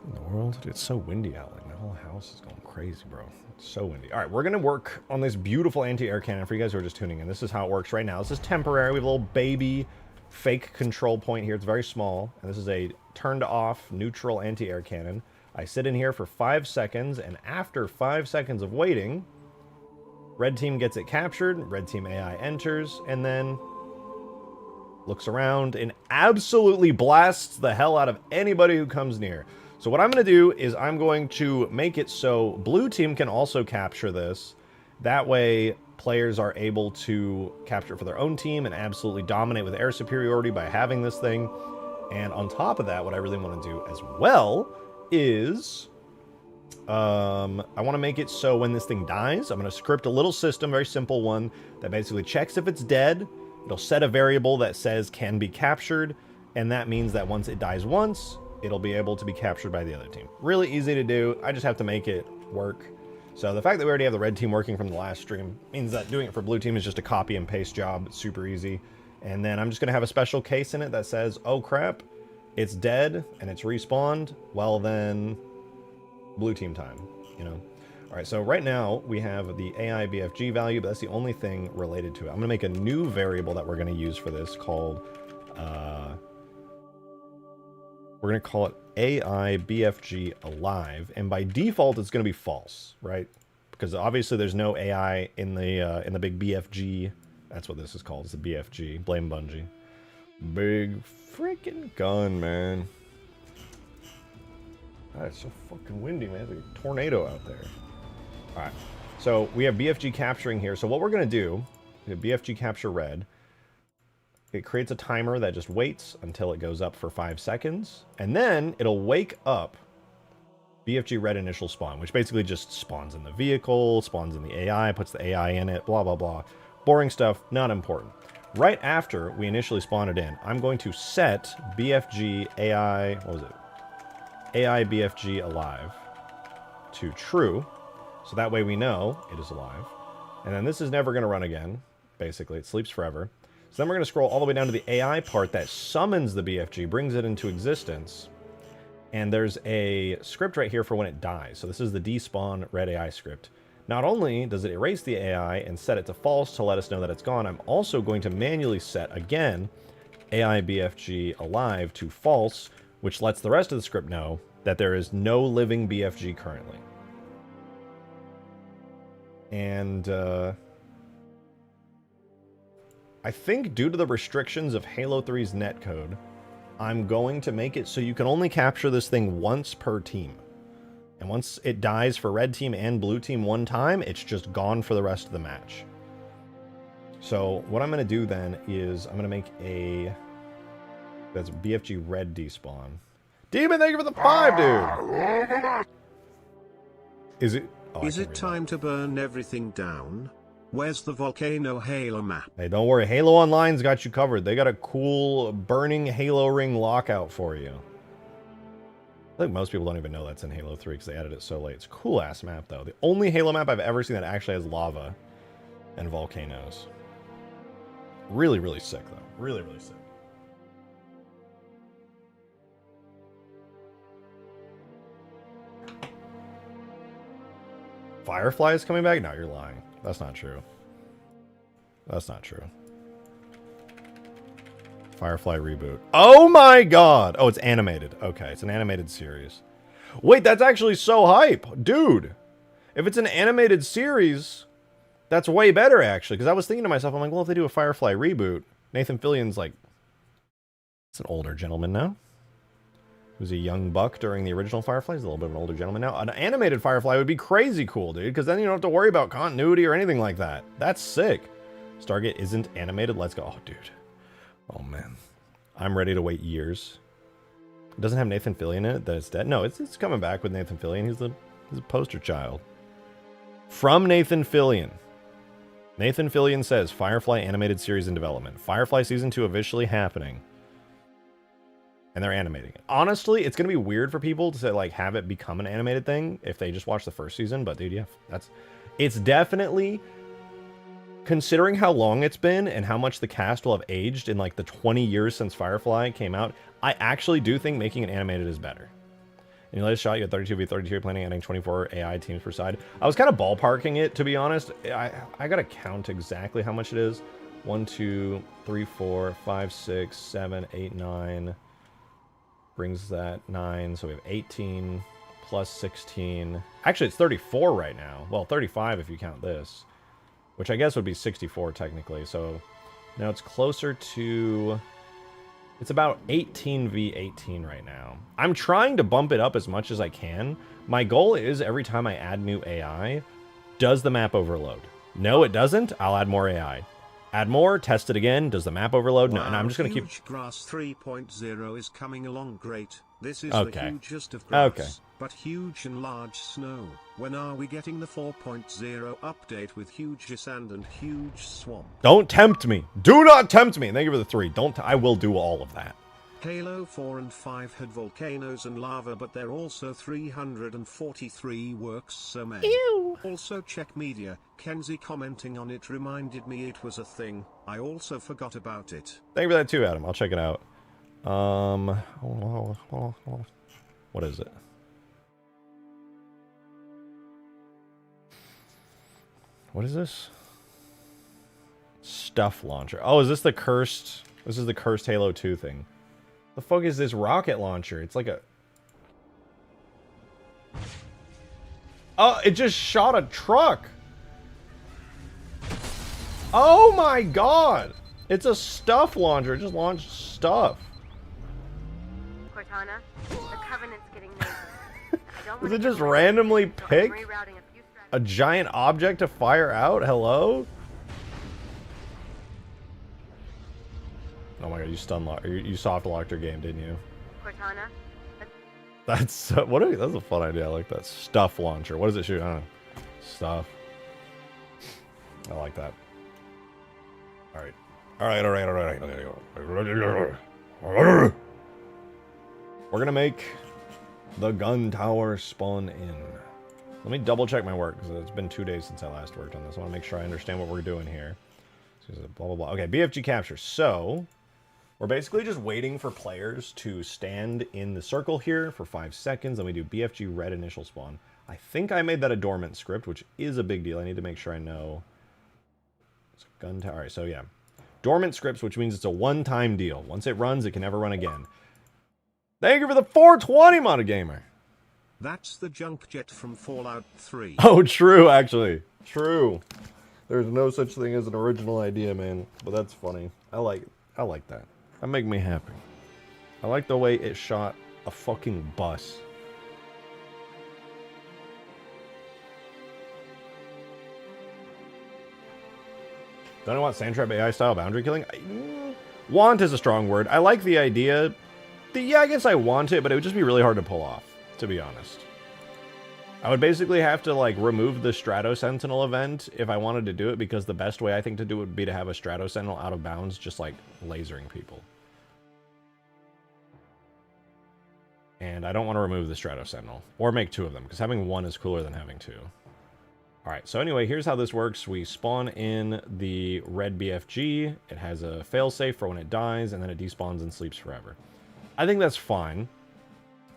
In the world, it's so windy out. Like, my whole house is going crazy, bro. It's so windy. All right, we're going to work on this beautiful anti-air cannon for you guys who are just tuning in. This is how it works right now. This is temporary. We have a little baby fake control point here. It's very small. And this is a turned off neutral anti-air cannon. I sit in here for 5 seconds, and after 5 seconds of waiting, red team gets it captured, red team AI enters, and then looks around and absolutely blasts the hell out of anybody who comes near. So what I'm going to do is I'm going to make it so blue team can also capture this. That way players are able to capture it for their own team and absolutely dominate with air superiority by having this thing. And on top of that, what I really want to do as well is I want to make it so when this thing dies, I'm going to script a little system, very simple one, that basically checks if it's dead. It'll set a variable that says can be captured, and that means that once it dies once, it'll be able to be captured by the other team. Really easy to do. I just have to make it work. So the fact that we already have the red team working from the last stream means that doing it for blue team is just a copy and paste job. It's super easy. And then I'm just going to have a special case in it that says, oh crap, it's dead and it's respawned. Well then, blue team time, you know? All right, so right now we have the AI BFG value, but that's the only thing related to it. I'm going to make a new variable that we're going to use for this called, we're going to call it AI BFG alive, and by default it's going to be false, right? Because obviously there's no AI in the big BFG. That's what this is called. It's a BFG. Blame Bungie. Big freaking gun, man. God, it's so fucking windy, man. There's like a tornado out there. Alright. So we have BFG capturing here. So what we're going to do, we have BFG capture red. It creates a timer that just waits until it goes up for 5 seconds. And then it'll wake up BFG red initial spawn, which basically just spawns in the vehicle, spawns in the AI, puts the AI in it, blah, blah, blah. Boring stuff, not important. Right after we initially spawn it in, I'm going to set BFG AI, what was it? AI BFG alive to true. So that way we know it is alive. And then this is never going to run again. Basically, it sleeps forever. So then we're going to scroll all the way down to the AI part that summons the BFG, brings it into existence. And there's a script right here for when it dies. So this is the despawn red AI script. Not only does it erase the AI and set it to false to let us know that it's gone, I'm also going to manually set, again, AI BFG alive to false, which lets the rest of the script know that there is no living BFG currently. And I think due to the restrictions of Halo 3's netcode, I'm going to make it so you can only capture this thing once per team. And once it dies for red team and blue team one time, it's just gone for the rest of the match. So what I'm going to do then is I'm going to make a... That's BFG red despawn. Demon, thank you for the 5, dude! Is it... Oh, is it time to burn everything down? Where's the volcano Halo map? Hey, don't worry. Halo Online's got you covered. They got a cool burning Halo ring lockout for you. I think most people don't even know that's in Halo 3 because they added it so late. It's a cool-ass map, though. The only Halo map I've ever seen that actually has lava and volcanoes. Really, really sick, though. Really, really sick. Firefly is coming back? No, you're lying. That's not true. That's not true. Firefly reboot. Oh my god! Oh, it's animated. Okay, it's an animated series. Wait, that's actually so hype! Dude! If it's an animated series, that's way better, actually. Because I was thinking to myself, I'm like, well, if they do a Firefly reboot, Nathan Fillion's like... It's an older gentleman now. He was a young buck during the original Firefly. He's a little bit of an older gentleman now. An animated Firefly would be crazy cool, dude. Because then you don't have to worry about continuity or anything like that. That's sick. Stargate isn't animated. Let's go. Oh, dude. Oh, man. I'm ready to wait years. It doesn't have Nathan Fillion in it, that it's dead. No, it's coming back with Nathan Fillion. He's a poster child. From Nathan Fillion. Nathan Fillion says, Firefly animated series in development. Firefly Season 2 officially happening. And they're animating it. Honestly, it's going to be weird for people to say, like, have it become an animated thing if they just watch the first season. But, dude, yeah, it's definitely... Considering how long it's been and how much the cast will have aged in like the 20 years since Firefly came out, I actually do think making it animated is better. In your latest shot, you had 32v32, planning on adding 24 AI teams per side. I was kind of ballparking it, to be honest. I gotta count exactly how much it is. 1, 2, 3, 4, 5, 6, 7, 8, 9. Brings that 9, so we have 18 plus 16. Actually, it's 34 right now. Well, 35 if you count this. Which I guess would be 64 technically, so now it's closer to... It's about 18v18 right now. I'm trying to bump it up as much as I can. My goal is every time I add new AI, does the map overload? No, it doesn't. I'll add more AI. Add more, test it again. Does the map overload? No, and I'm just going to keep... Huge Grass 3.0 is coming along great. This is okay. The hugest of grass, okay. But huge and large snow. When are we getting the 4.0 update with huge sand and huge swamp? Don't tempt me. Do not tempt me. Thank you for the 3. I will do all of that. Halo 4 and 5 had volcanoes and lava, but there also 343 works so many. Ew. Also check media. Kenzie commenting on it reminded me it was a thing. I also forgot about it. Thank you for that too, Adam. I'll check it out. What is it? What is this? Stuff launcher. Oh, is this the cursed... This is the cursed Halo 2 thing. The fuck is this rocket launcher? It's like a... Oh, it just shot a truck! Oh my god! It's a stuff launcher. It just launched stuff? Cortana, the Covenant's getting nervous. I don't Does want it to just get worried, randomly so I'm pick rerouting a few a giant object to fire out? Hello? Oh my god, you stun locked, you soft locked your game, didn't you? Cortana, That's that's a fun idea. I like that. Stuff launcher. What does it shoot? I don't know. Stuff. I like that. All right. All right. All right. All right. We're gonna make the gun tower spawn in. Let me double check my work because it's been 2 days since I last worked on this. I want to make sure I understand what we're doing here. Blah blah blah. Okay, BFG capture. So we're basically just waiting for players to stand in the circle here for 5 seconds. Then we do BFG red initial spawn. I think I made that a dormant script, which is a big deal. I need to make sure I know. It's a gun tower. All right, so yeah. Dormant scripts, which means it's a one-time deal. Once it runs, it can never run again. Thank you for the 420, Modded Gamer. That's the junk jet from Fallout 3. Oh, true, actually. True. There's no such thing as an original idea, man. But that's funny. I like that. That makes me happy. I like the way it shot a fucking bus. Don't I want Sandtrap AI style boundary killing? Want is a strong word. I like the idea. Yeah, I guess I want it, but it would just be really hard to pull off, to be honest. I would basically have to, like, remove the Strato Sentinel event if I wanted to do it, because the best way I think to do it would be to have a Strato Sentinel out of bounds, just, like, lasering people. And I don't want to remove the Strato Sentinel, or make 2 of them, because having 1 is cooler than having 2. Alright, so anyway, here's how this works. We spawn in the red BFG. It has a failsafe for when it dies, and then it despawns and sleeps forever. I think that's fine.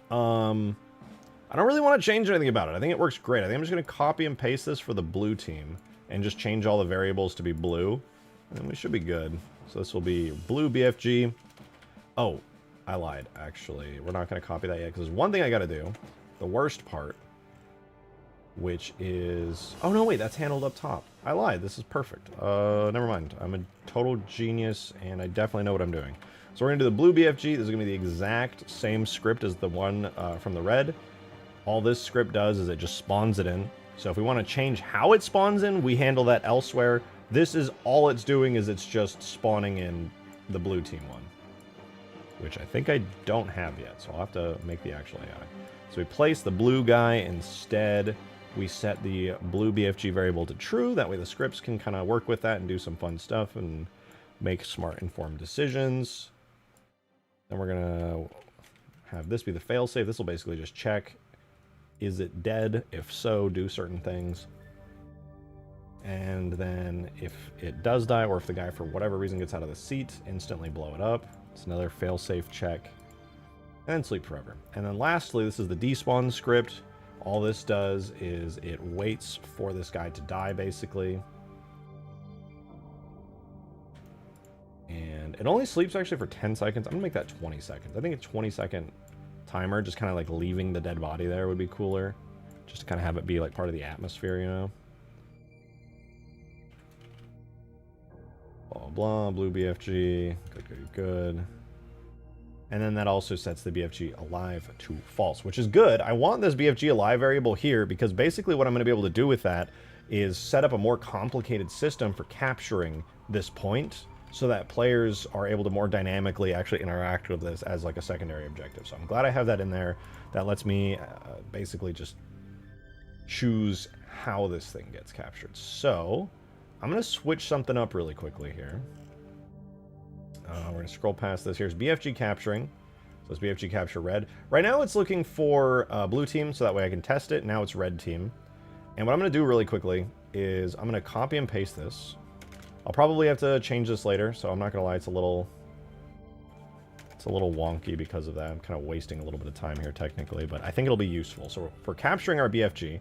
I don't really want to change anything about it. I think it works great. I think I'm just going to copy and paste this for the blue team, and just change all the variables to be blue. And we should be good. So this will be blue BFG. Oh, I lied, actually. We're not going to copy that yet, because there's one thing I got to do. The worst part. Which is... Oh, no, wait, that's handled up top. I lied. This is perfect. Never mind. I'm a total genius, and I definitely know what I'm doing. So we're going to do the blue BFG. This is going to be the exact same script as the one from the red. All this script does is it just spawns it in. So if we want to change how it spawns in, we handle that elsewhere. This is all it's doing is it's just spawning in the blue team one. Which I think I don't have yet, so I'll have to make the actual AI. So we place the blue guy instead. We set the blue BFG variable to true. That way the scripts can kind of work with that and do some fun stuff and make smart, informed decisions. Then we're going to have this be the failsafe. This will basically just check, is it dead? If so, do certain things. And then if it does die, or if the guy for whatever reason gets out of the seat, instantly blow it up. It's another failsafe check. And then sleep forever. And then lastly, this is the despawn script. All this does is it waits for this guy to die, basically. And it only sleeps actually for 10 seconds. I'm going to make that 20 seconds. I think a 20-second timer, just kind of like leaving the dead body there would be cooler. Just to kind of have it be like part of the atmosphere, you know? Blah, blah, blue BFG. Good, good, good. And then that also sets the BFG alive to false, which is good. I want this BFG alive variable here because basically what I'm going to be able to do with that is set up a more complicated system for capturing this point so that players are able to more dynamically actually interact with this as like a secondary objective. So I'm glad I have that in there. That lets me basically just choose how this thing gets captured. So I'm going to switch something up really quickly here. We're going to scroll past this. Here's BFG capturing. So it's BFG capture red. Right now it's looking for blue team, so that way I can test it. Now it's red team. And what I'm going to do really quickly is I'm going to copy and paste this. I'll probably have to change this later, so I'm not going to lie, it's a little wonky because of that. I'm kind of wasting a little bit of time here technically, but I think it'll be useful. So for capturing our BFG,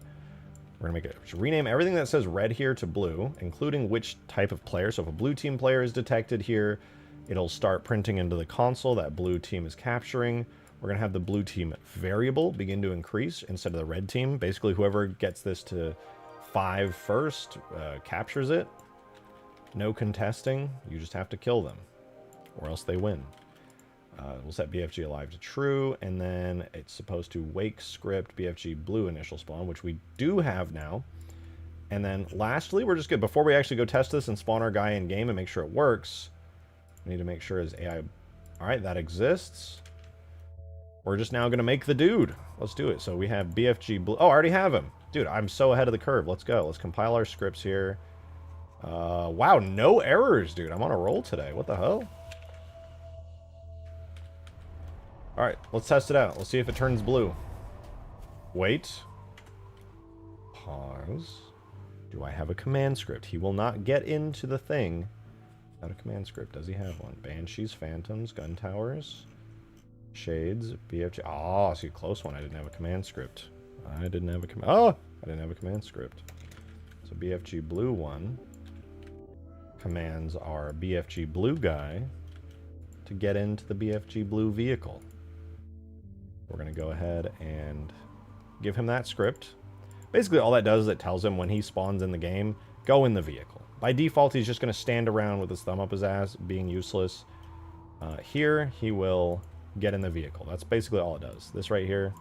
we're going to make it rename everything that says red here to blue, including which type of player. So if a blue team player is detected here, it'll start printing into the console that blue team is capturing. We're going to have the blue team variable begin to increase instead of the red team. Basically, whoever gets this to 5 first captures it. No contesting. You just have to kill them, or else they win. We'll set BFG alive to true, and then it's supposed to wake script BFG blue initial spawn, which we do have now. And then lastly, we're just good. Before we actually go test this and spawn our guy in game and make sure it works, we need to make sure his AI... All right, that exists. We're just now going to make the dude. Let's do it. So we have BFG blue. Oh, I already have him. Dude, I'm so ahead of the curve. Let's go. Let's compile our scripts here. Wow, no errors, dude. I'm on a roll today. What the hell? All right, let's test it out. Let's see if it turns blue. Wait. Pause. Do I have a command script? He will not get into the thing without a command script. Does he have one? Banshees, Phantoms, Gun Towers, Shades, BFG. Oh, see, close one. I didn't have a command script. I didn't have a command script. So BFG blue one commands our BFG blue guy to get into the BFG blue vehicle. We're going to go ahead and give him that script. Basically, all that does is it tells him when he spawns in the game, go in the vehicle. By default, he's just going to stand around with his thumb up his ass, being useless. Here, he will get in the vehicle. That's basically all it does. This right here,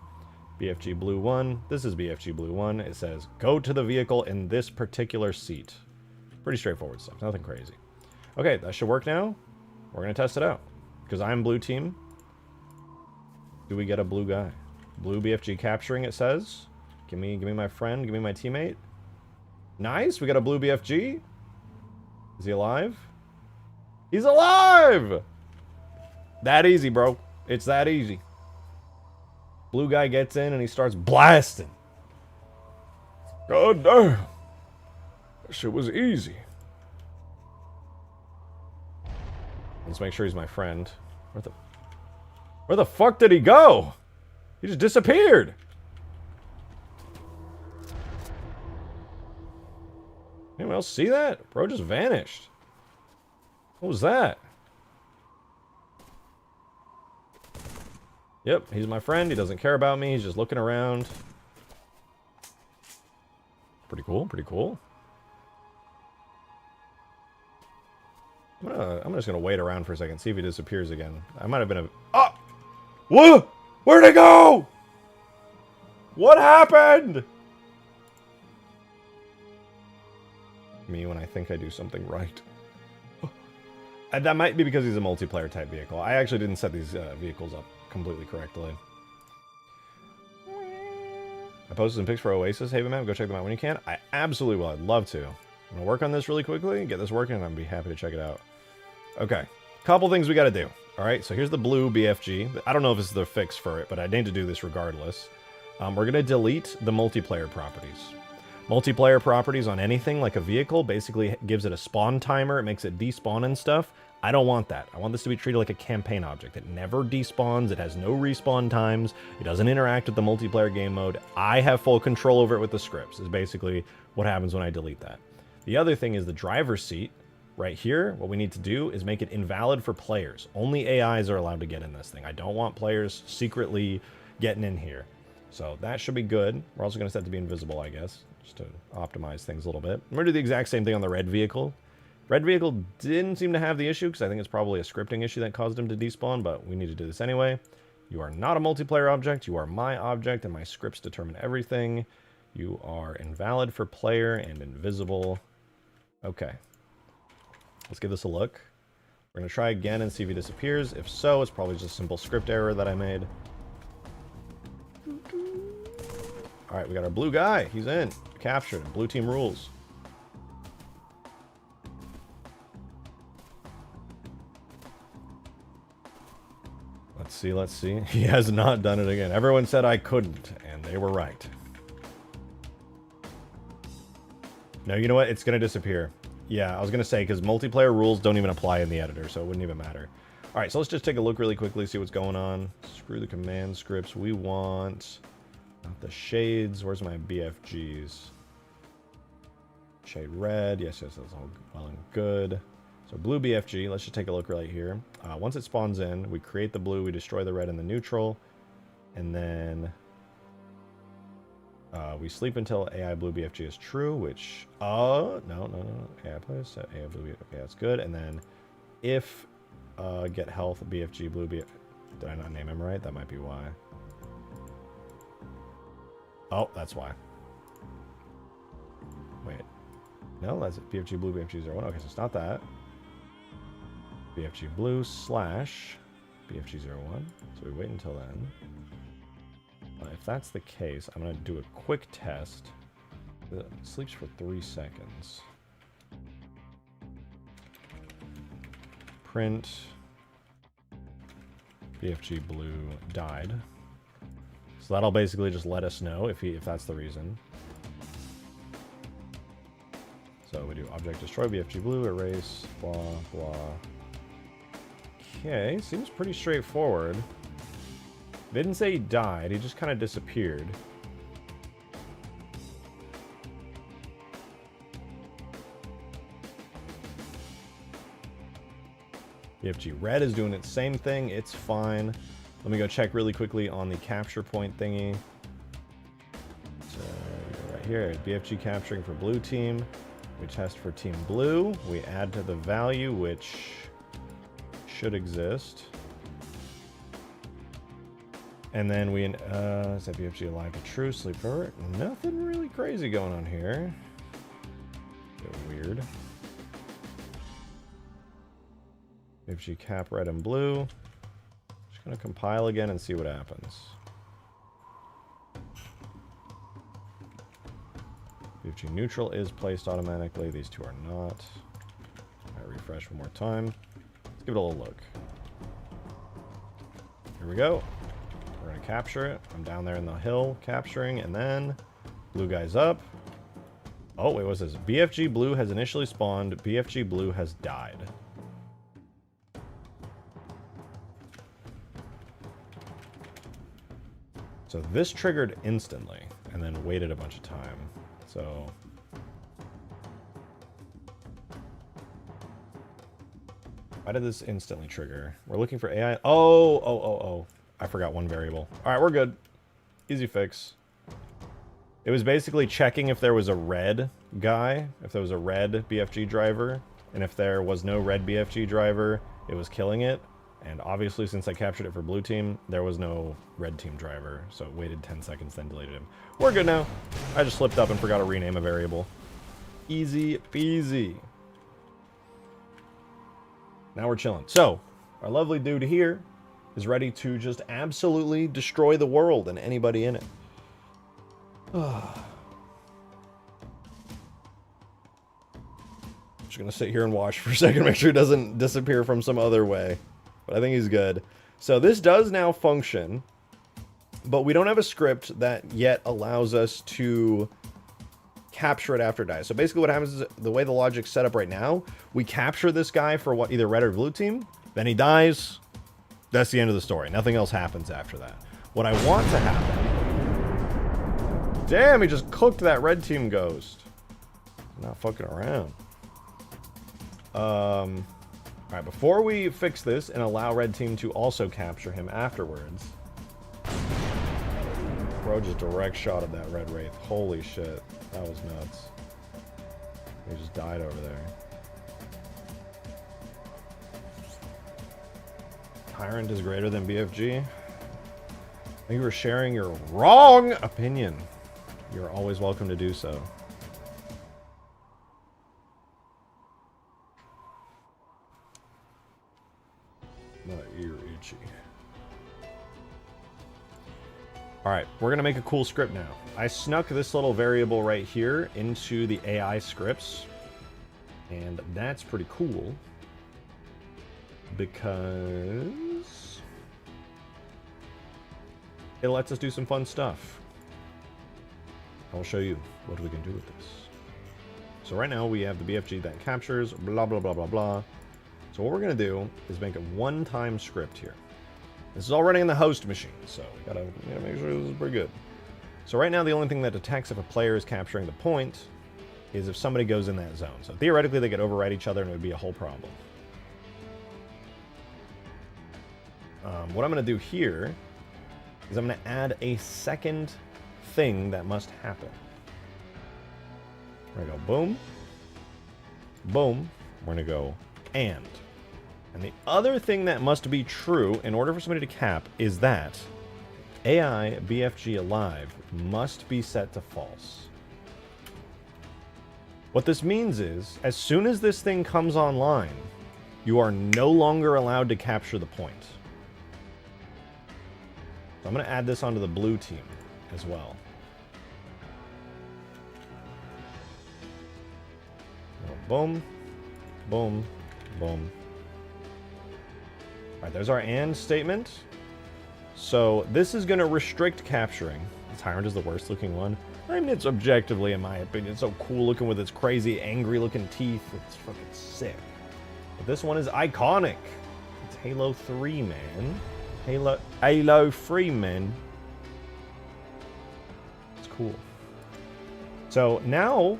BFG Blue 1. This is BFG Blue 1. It says, go to the vehicle in this particular seat. Pretty straightforward stuff. Nothing crazy. Okay, that should work now. We're going to test it out. Because I'm blue team. Do we get a blue guy? Blue BFG capturing, it says. Give me my friend. Give me my teammate. Nice. We got a blue BFG. Is he alive? He's alive! That easy, bro. It's that easy. Blue guy gets in and he starts blasting. God damn. That shit was easy. Let's make sure he's my friend. Where the fuck did he go? He just disappeared. Anyone else see that? Bro just vanished. What was that? Yep, he's my friend. He doesn't care about me. He's just looking around. Pretty cool, pretty cool. I'm just gonna wait around for a second, see if he disappears again. I might have been a... Oh! What? Where'd he go? What happened? Me when I think I do something right. That might be because he's a multiplayer type vehicle. I actually didn't set these vehicles up completely correctly. I posted some pics for Oasis Haven map. Go check them out when you can. I absolutely will. I'd love to. I'm gonna work on this really quickly, get this working, and I'd be happy to check it out. Okay, couple things we gotta do. All right, so here's the blue BFG. I don't know if this is the fix for it, but I need to do this regardless. We're gonna delete the multiplayer properties. Multiplayer properties on anything like a vehicle basically gives it a spawn timer. It makes it despawn and stuff. I don't want that. I want this to be treated like a campaign object. It never despawns. It has no respawn times. It doesn't interact with the multiplayer game mode. I have full control over it with the scripts is basically what happens when I delete that. The other thing is the driver's seat right here. What we need to do is make it invalid for players. Only AIs are allowed to get in this thing. I don't want players secretly getting in here. So that should be good. We're also going to set it to be invisible, I guess, just to optimize things a little bit. I'm going to do the exact same thing on the red vehicle. Red vehicle didn't seem to have the issue because I think it's probably a scripting issue that caused him to despawn, but we need to do this anyway. You are not a multiplayer object. You are my object, and my scripts determine everything. You are invalid for player and invisible. Okay. Let's give this a look. We're going to try again and see if he disappears. If so, it's probably just a simple script error that I made. All right, we got our blue guy. He's in. Captured. Blue team rules. Let's see, let's see. He has not done it again. Everyone said I couldn't, and they were right. No, you know what? It's going to disappear. Yeah, I was going to say, because multiplayer rules don't even apply in the editor, so it wouldn't even matter. All right, so let's just take a look really quickly, see what's going on. Screw the command scripts. We want... not the shades. Where's my BFGs? Shade red. Yes, yes, that's all well and good. So blue BFG. Let's just take a look right here. Once it spawns in, we create the blue, we destroy the red and the neutral, and then we sleep until AI blue BFG is true, which no. AI plays set AI blue BFG. Okay, that's good. And then if get health BFG blue BFG. Did I not name him right? That might be why. Oh, that's why. Wait. No, that's it. BFG Blue, BFG 01. Okay, so it's not that. BFG Blue / BFG 01. So we wait until then. If that's the case, I'm going to do a quick test. It sleeps for 3 seconds. Print. BFG Blue died. So that'll basically just let us know if that's the reason. So we do object destroy BFG Blue, erase, blah, blah. Okay, seems pretty straightforward. Didn't say he died, he just kind of disappeared. BFG Red is doing its same thing, it's fine. Let me go check really quickly on the capture point thingy. So right here, BFG capturing for blue team. We test for team blue. We add to the value, which should exist. And then we, is that BFG alive or true? Sleep forever? Nothing really crazy going on here. Bit weird. BFG cap red and blue. Just gonna compile again and see what happens. BFG neutral is placed automatically. These two are not. I refresh one more time. Let's give it a little look. Here we go. We're gonna capture it. I'm down there in the hill capturing, and then blue guy's up. Oh, wait, what's this? BFG blue has initially spawned. BFG blue has died. So this triggered instantly, and then waited a bunch of time. So why did this instantly trigger? We're looking for AI. Oh. I forgot one variable. All right, we're good. Easy fix. It was basically checking if there was a red guy, if there was a red BFG driver, and if there was no red BFG driver, it was killing it. And obviously, since I captured it for blue team, there was no red team driver, so it waited 10 seconds, then deleted him. We're good now. I just slipped up and forgot to rename a variable. Easy peasy. Now we're chilling. So, our lovely dude here is ready to just absolutely destroy the world and anybody in it. Just gonna sit here and watch for a second, make sure he doesn't disappear from some other way. But I think he's good. So this does now function, but we don't have a script that yet allows us to capture it after it dies. So basically what happens is, the way the logic's set up right now, we capture this guy for what, either red or blue team, then he dies, that's the end of the story. Nothing else happens after that. What I want to happen... Damn, he just cooked that red team ghost. Not fucking around. Alright, before we fix this and allow red team to also capture him afterwards... Bro just direct shot at that red wraith. Holy shit. That was nuts. He just died over there. Tyrant is greater than BFG. I think you were sharing your wrong opinion. You're always welcome to do so. My ear itchy. Alright, we're going to make a cool script now. I snuck this little variable right here into the AI scripts. And that's pretty cool. Because it lets us do some fun stuff. I'll show you what we can do with this. So right now we have the BFG that captures, blah, blah, blah, blah, blah. So what we're going to do is make a one-time script here. This is all running in the host machine, so we gotta make sure this is pretty good. So right now the only thing that detects if a player is capturing the point is if somebody goes in that zone. So theoretically they could override each other and it would be a whole problem. What I'm going to do here is I'm going to add a second thing that must happen. We're going to go boom, boom. We're going to go and. And the other thing that must be true in order for somebody to cap is that AI BFG alive must be set to false. What this means is, as soon as this thing comes online, you are no longer allowed to capture the point. So I'm going to add this onto the blue team as well. Boom, boom, boom. All right, there's our and statement. So this is going to restrict capturing. The Tyrant is the worst looking one. I mean, it's objectively, in my opinion, so cool looking with its crazy, angry looking teeth. It's fucking sick. But this one is iconic. It's Halo 3, man. Halo 3, man. It's cool. So now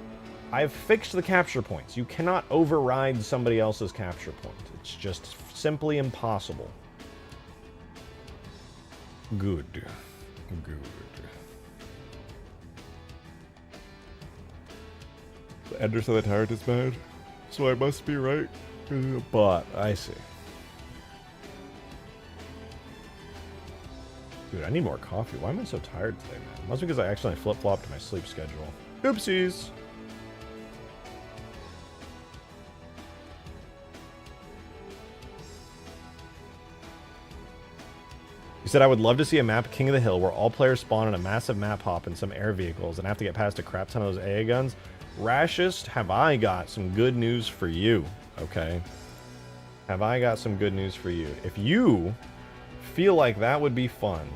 I've fixed the capture points. You cannot override somebody else's capture point. It's just simply impossible. Good. Good. The Enders of the Tyrant is bad, so I must be right. But I see. Dude, I need more coffee. Why am I so tired today, man? Must be because I accidentally flip-flopped my sleep schedule. Oopsies! He said, I would love to see a map, King of the Hill, where all players spawn in a massive map hop in some air vehicles and have to get past a crap ton of those AA guns. Rashist, have I got some good news for you, okay? Have I got some good news for you? If you feel like that would be fun,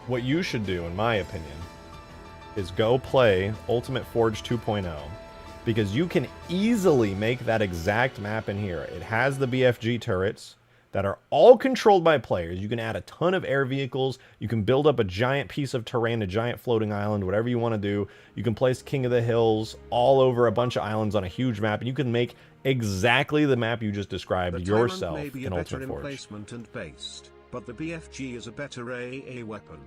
what you should do, in my opinion, is go play Ultimate Forge 2.0, because you can easily make that exact map in here. It has the BFG turrets that are all controlled by players. You can add a ton of air vehicles. You can build up a giant piece of terrain, a giant floating island, whatever you want to do. You can place King of the Hills all over a bunch of islands on a huge map, and you can make exactly the map you just described yourself may be in a better Ultimate Forge. emplacement and based, but the BFG is a better AA weapon.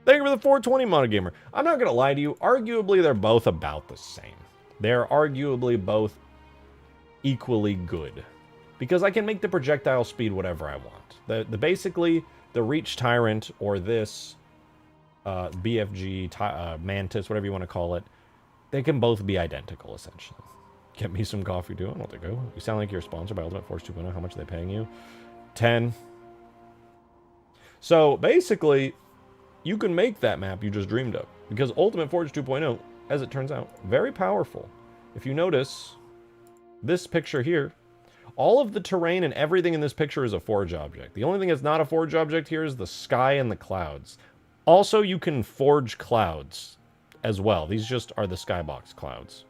Thank you for the 420 Mono Gamer. I'm not going to lie to you. Arguably, they're both about the same. They're arguably both equally good, because I can make the projectile speed whatever I want. Basically, the Reach Tyrant or this BFG Mantis, whatever you want to call it, they can both be identical, essentially. Get me some coffee, too. I don't want to go. You sound like you're sponsored by Ultimate Force 2.0. How much are they paying you? 10. So, basically, you can make that map you just dreamed of. Because Ultimate Forge 2.0, as it turns out, very powerful. If you notice this picture here, all of the terrain and everything in this picture is a forge object. The only thing that's not a forge object here is the sky and the clouds. Also, you can forge clouds as well. These just are the skybox clouds.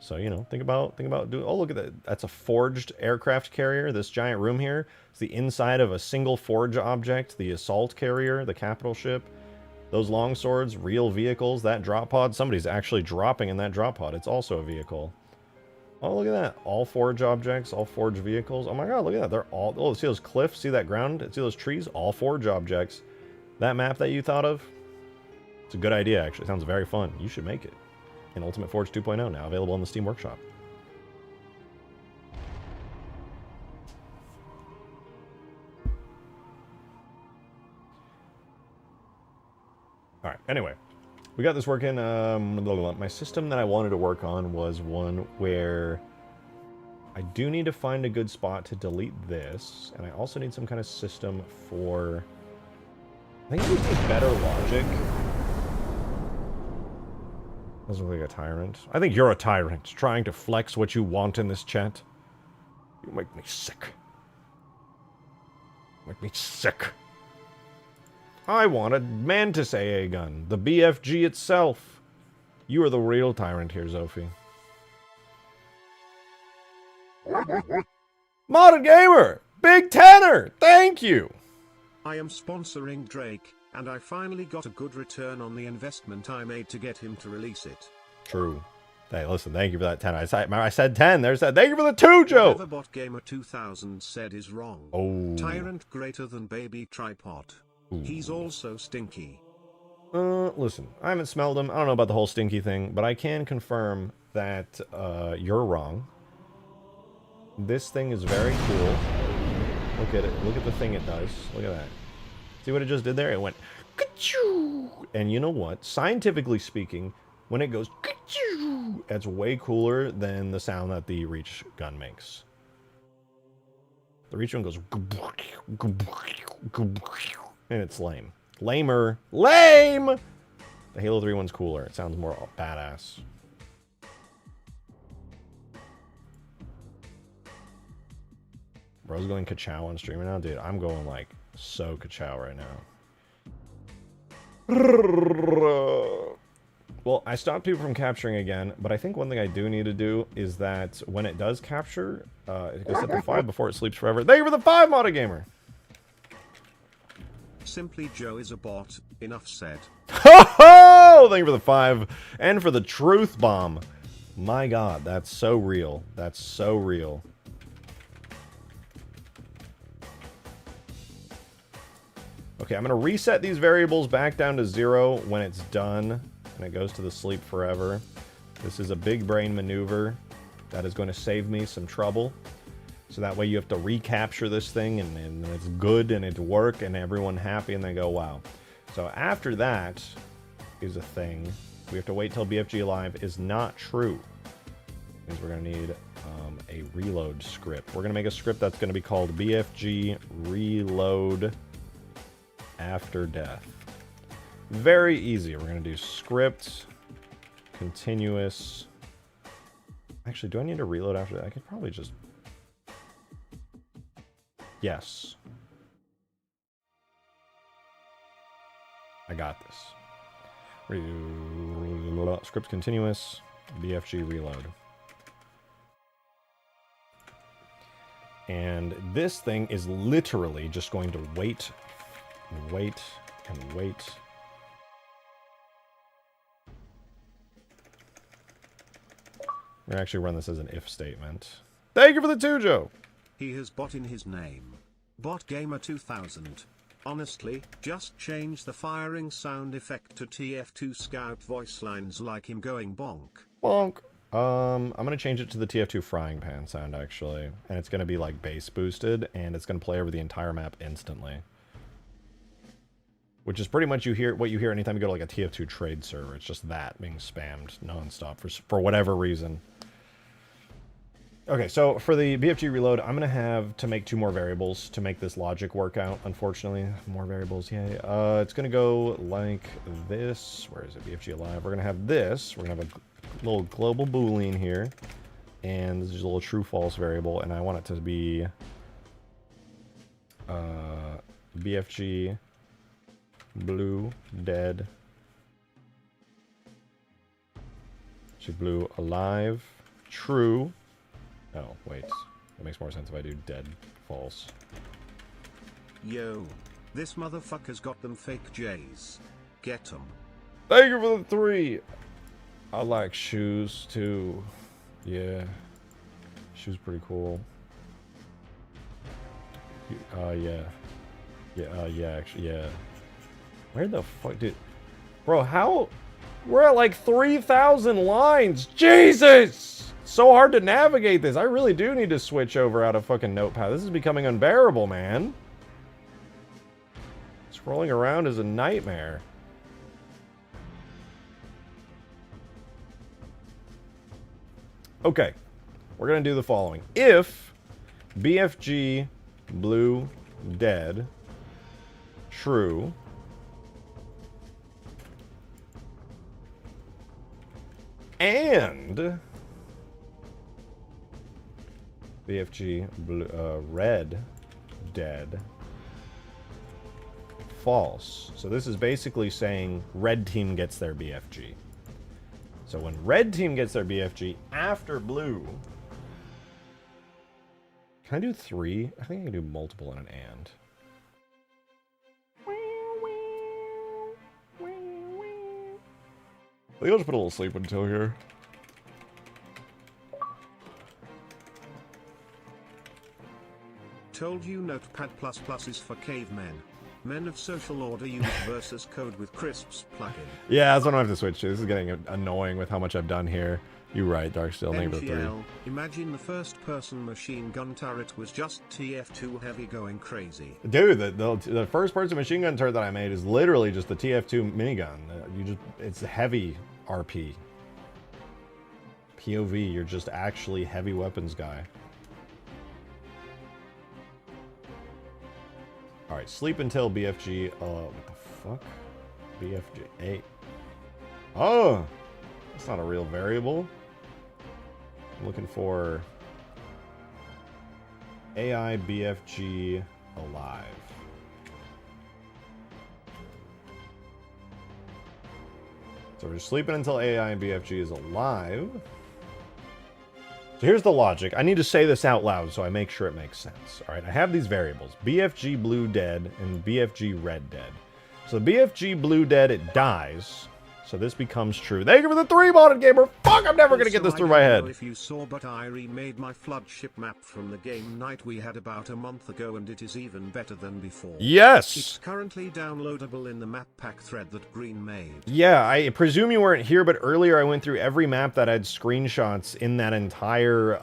So, you know, think about doing... Oh, look at that. That's a forged aircraft carrier. This giant room here is the inside of a single forge object. The assault carrier, the capital ship. Those long swords, real vehicles. That drop pod, somebody's actually dropping in that drop pod. It's also a vehicle. Oh, look at that. All forge objects, all forge vehicles. Oh my god, look at that. They're all... Oh, see those cliffs? See that ground? See those trees? All forge objects. That map that you thought of? It's a good idea, actually. It sounds very fun. You should make it. In Ultimate Forge 2.0, now available in the Steam Workshop. Alright, anyway. We got this working. My system that I wanted to work on was one where I do need to find a good spot to delete this, and I also need some kind of system for... I think it would be better logic. Doesn't look like a tyrant. I think you're a tyrant, trying to flex what you want in this chat. You make me sick. Make me sick. I want a Mantis AA gun. The BFG itself. You are the real tyrant here, Zophie. Modded Gamer! Big Tanner! Thank you! I am sponsoring Drake, and I finally got a good return on the investment I made to get him to release it. True. Hey, listen, thank you for that 10. I said 10. There's that. Thank you for the 2, Joe! Everbot Gamer 2000 said is wrong. Oh. Tyrant greater than baby tripod. Ooh. He's also stinky. Listen, I haven't smelled them. I don't know about the whole stinky thing, but I can confirm that you're wrong. This thing is very cool. Look at it. Look at the thing it does. Look at that. See what it just did there? It went ka-choo! And you know what? Scientifically speaking, when it goes ka-choo, that's way cooler than the sound that the reach gun makes. The reach gun goes and it's lame. Lamer. Lame! The Halo 3 one's cooler. It sounds more badass. Bro's going ka-chow on stream right now? Dude, I'm going like so ka-chow right now. Well, I stopped people from capturing again, but I think one thing I do need to do is that when it does capture, it goes set to 5 before it sleeps forever. Thank you for the 5, Moda Gamer! Simply Joe is a bot. Enough said. Ho ho! Thank you for the 5 and for the truth bomb. My god, that's so real. That's so real. Okay, I'm going to reset these variables back down to 0 when it's done, and it goes to the sleep forever. This is a big brain maneuver that is going to save me some trouble. So that way you have to recapture this thing, and it's good, and it's work, and everyone happy, and they go, wow. So after that is a thing. We have to wait till BFG Live is not true. Means we're going to need a reload script. We're going to make a script that's going to be called BFG Reload After Death. Very easy. We're going to do script, continuous. Actually, do I need to reload after that? I could probably just... Yes. I got this. Script continuous, BFG reload. And this thing is literally just going to wait and wait and wait. We're gonna actually run this as an if statement. Thank you for the 2, Joe! He has bot in his name. Bot Gamer 2000. Honestly, just change the firing sound effect to TF2 Scout voice lines like him going bonk. Bonk. I'm gonna change it to the TF2 frying pan sound actually, and it's gonna be like bass boosted, and it's gonna play over the entire map instantly. Which is pretty much what you hear anytime you go to like a TF2 trade server. It's just that being spammed nonstop for whatever reason. Okay, so for the BFG reload, I'm gonna have to make 2 more variables to make this logic work out. Unfortunately, more variables, yay. It's gonna go like this. Where is it? BFG alive. We're gonna have this. We're gonna have a little global boolean here, and this is a little true/false variable, and I want it to be BFG blue dead. Blue alive true. Oh, wait. That makes more sense if I do dead, false. Yo, this motherfucker's got them fake J's. Get 'em. Thank you for the 3! I like shoes, too. Yeah. Shoes pretty cool. Yeah. Yeah, actually, yeah. Where the fuck did... Bro, how... We're at like 3,000 lines! Jesus! So hard to navigate this. I really do need to switch over out of fucking Notepad. This is becoming unbearable, man. Scrolling around is a nightmare. Okay. We're going to do the following. If BFG blue dead true and BFG blue, red dead false. So this is basically saying red team gets their BFG. So when red team gets their BFG after blue... Can I do 3? I think I can do multiple and an and. I think I'll just put a little sleep until here. Told you Notepad++ is for cavemen. Men of Social Order use versus code with Crisps plugin. Yeah, that's what I have to switch to. This is getting annoying with how much I've done here. You're right, Darksteel, negative 3. NGL, imagine the first-person machine gun turret was just TF2 heavy going crazy. Dude, the first-person machine gun turret that I made is literally just the TF2 minigun. It's heavy RP. POV, you're just actually heavy weapons guy. Alright, sleep until BFG, what the fuck? BFG 8. Oh! That's not a real variable. I'm looking for AI BFG alive. So we're sleeping until AI BFG is alive. So here's the logic. I need to say this out loud so I make sure it makes sense. All right, I have these variables, BFG blue dead and BFG red dead. So the BFG blue dead, it dies. So this becomes true. Thank you for the 3-modded gamer. Fuck, I'm never gonna get this through my head. If you saw, but I remade my floodship map from the game night we had about a month ago, and it is even better than before. Yes. It's currently downloadable in the map pack thread that Green made. Yeah, I presume you weren't here, but earlier I went through every map that had screenshots in that entire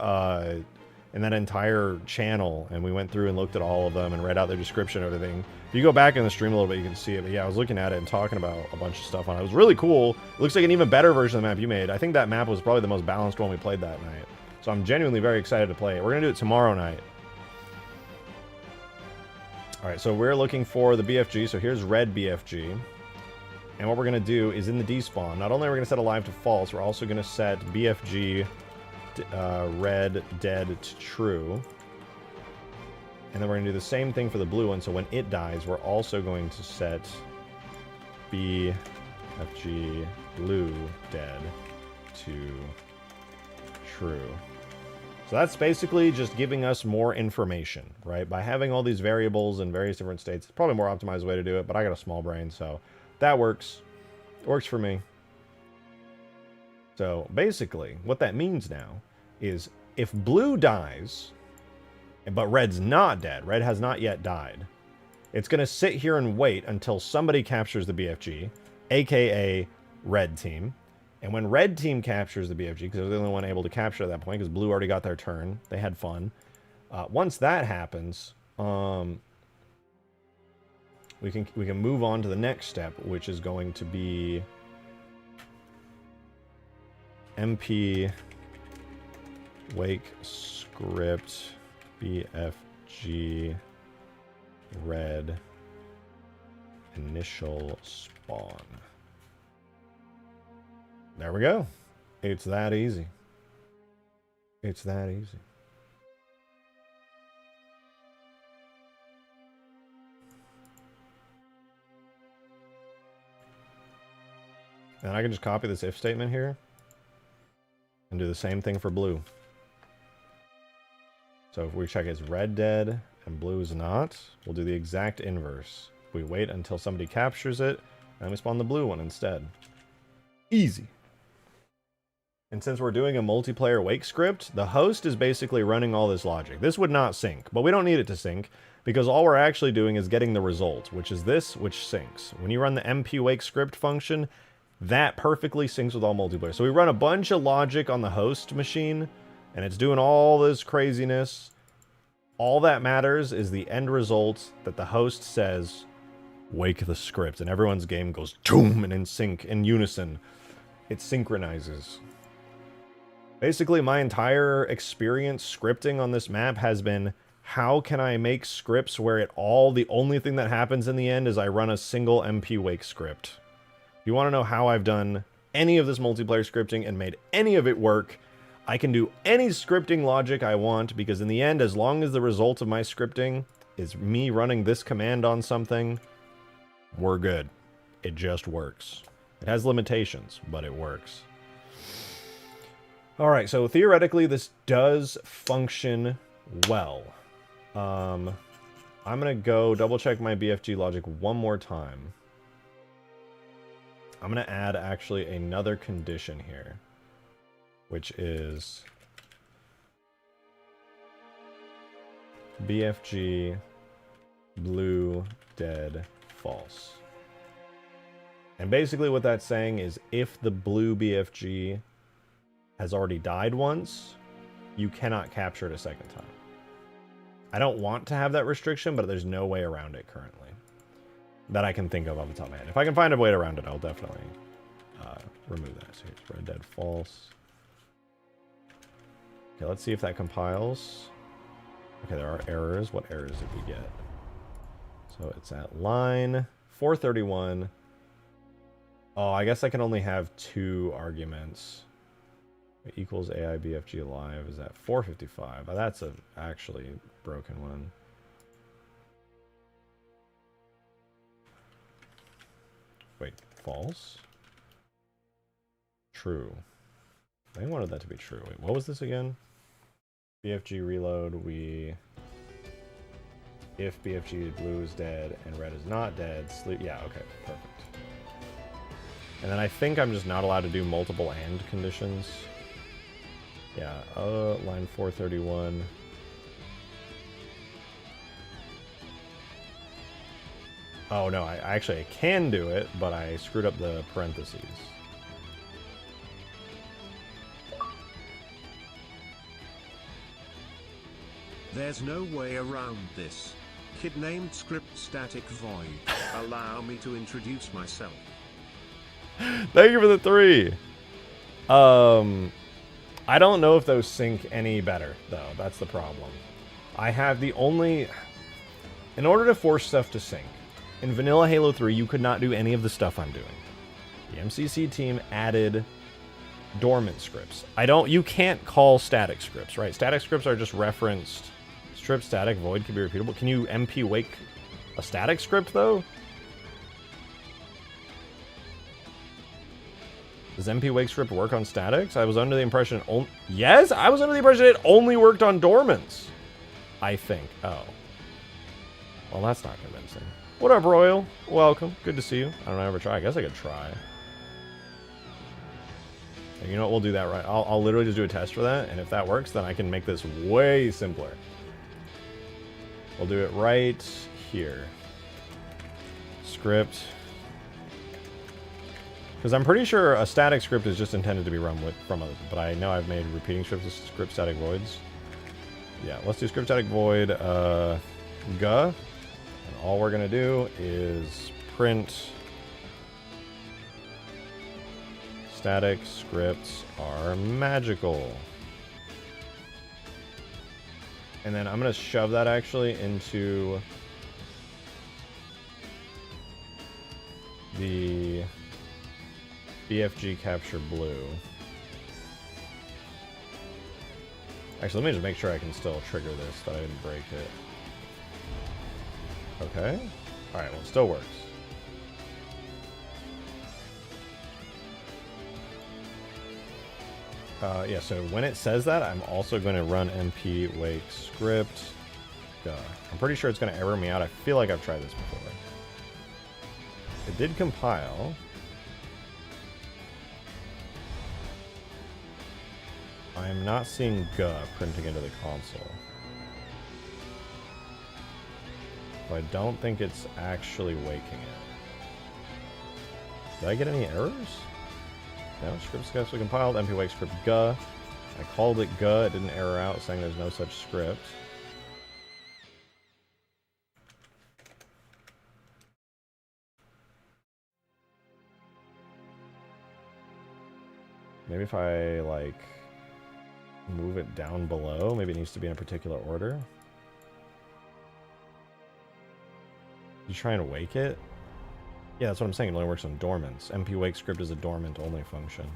channel, and we went through and looked at all of them and read out their description and everything. If you go back in the stream a little bit, you can see it. But yeah, I was looking at it and talking about a bunch of stuff on it. It was really cool. It looks like an even better version of the map you made. I think that map was probably the most balanced one we played that night. So I'm genuinely very excited to play it. We're going to do it tomorrow night. Alright, so we're looking for the BFG. So here's red BFG. And what we're going to do is in the despawn, not only are we going to set alive to false, we're also going to set BFG red dead to true. And then we're going to do the same thing for the blue one. So when it dies, we're also going to set BFG blue dead to true. So that's basically just giving us more information, right? By having all these variables in various different states, it's probably a more optimized way to do it, but I got a small brain, so that works. It works for me. So basically, what that means now is if blue dies, but red's not dead, red has not yet died, it's going to sit here and wait until somebody captures the BFG, aka red team. And when red team captures the BFG, because they're the only one able to capture at that point, because blue already got their turn, they had fun. Once that happens, we can move on to the next step, which is going to be MP wake script BFG red initial spawn. There we go. It's that easy. It's that easy. And I can just copy this if statement here and do the same thing for blue. So if we check it's red dead and blue is not, we'll do the exact inverse. We wait until somebody captures it, and we spawn the blue one instead. Easy. And since we're doing a multiplayer wake script, the host is basically running all this logic. This would not sync, but we don't need it to sync, because all we're actually doing is getting the result, which is this, which syncs. When you run the MP wake script function, that perfectly syncs with all multiplayer. So we run a bunch of logic on the host machine, and it's doing all this craziness. All that matters is the end result that the host says, wake the script, and everyone's game goes boom and in sync, in unison. It synchronizes. Basically, my entire experience scripting on this map has been, how can I make scripts where the only thing that happens in the end is I run a single MP wake script. If you want to know how I've done any of this multiplayer scripting and made any of it work, I can do any scripting logic I want, because in the end, as long as the result of my scripting is me running this command on something, we're good. It just works. It has limitations, but it works. Alright, so theoretically this does function well. I'm going to go double check my BFG logic one more time. I'm going to add actually another condition here, which is BFG blue dead false. And basically what that's saying is if the blue BFG has already died once, you cannot capture it a second time. I don't want to have that restriction, but there's no way around it currently that I can think of off the top of my head. If I can find a way around it, I'll definitely remove that. So here's red dead false. Okay, let's see if that compiles. Okay, there are errors. What errors did we get? So it's at line 431. Oh, I guess I can only have 2 arguments. Equals AI BFG alive is at 455. Oh, that's a actually broken one. Wait, false? True. I wanted that to be true. Wait, what was this again? BFG reload, if BFG blue is dead and red is not dead, sleep. Yeah, okay, perfect. And then I think I'm just not allowed to do multiple AND conditions. Yeah, line 431. Oh no, I can do it, but I screwed up the parentheses. There's no way around this. Kid named Script Static Void. Allow me to introduce myself. Thank you for the 3. I don't know if those sync any better, though. That's the problem. I have the only... In order to force stuff to sync, in vanilla Halo 3, you could not do any of the stuff I'm doing. The MCC team added dormant scripts. You can't call static scripts, right? Static scripts are just referenced. Strip static, void can be repeatable. Can you MP wake a static script, though? Does MP wake script work on statics? I was under the impression... Yes? I was under the impression it only worked on dormants. I think. Oh. Well, that's not convincing. What up, Royal? Welcome. Good to see you. I don't ever try. I guess I could try. You know what? We'll do that right. I'll literally just do a test for that, and if that works, then I can make this way simpler. We'll do it right here. Script. Because I'm pretty sure a static script is just intended to be run from others, but I know I've made repeating scripts as script static voids. Yeah, let's do script static void G. And all we're gonna do is print static scripts are magical. And then I'm gonna shove that actually into the BFG capture blue. Actually, let me just make sure I can still trigger this, that I didn't break it. Okay. Alright, well, it still works. Yeah, so when it says that, I'm also going to run np wake script. I'm pretty sure it's going to error me out. I feel like I've tried this before. It did compile. I'm not seeing G printing into the console. So I don't think it's actually waking it. Did I get any errors? No, script successfully compiled, np wake script G. I called it G, it didn't error out saying there's no such script. Maybe if I, like, move it down below, maybe it needs to be in a particular order. You trying to wake it? Yeah, that's what I'm saying. It only works on dormants. np wake script is a dormant only function.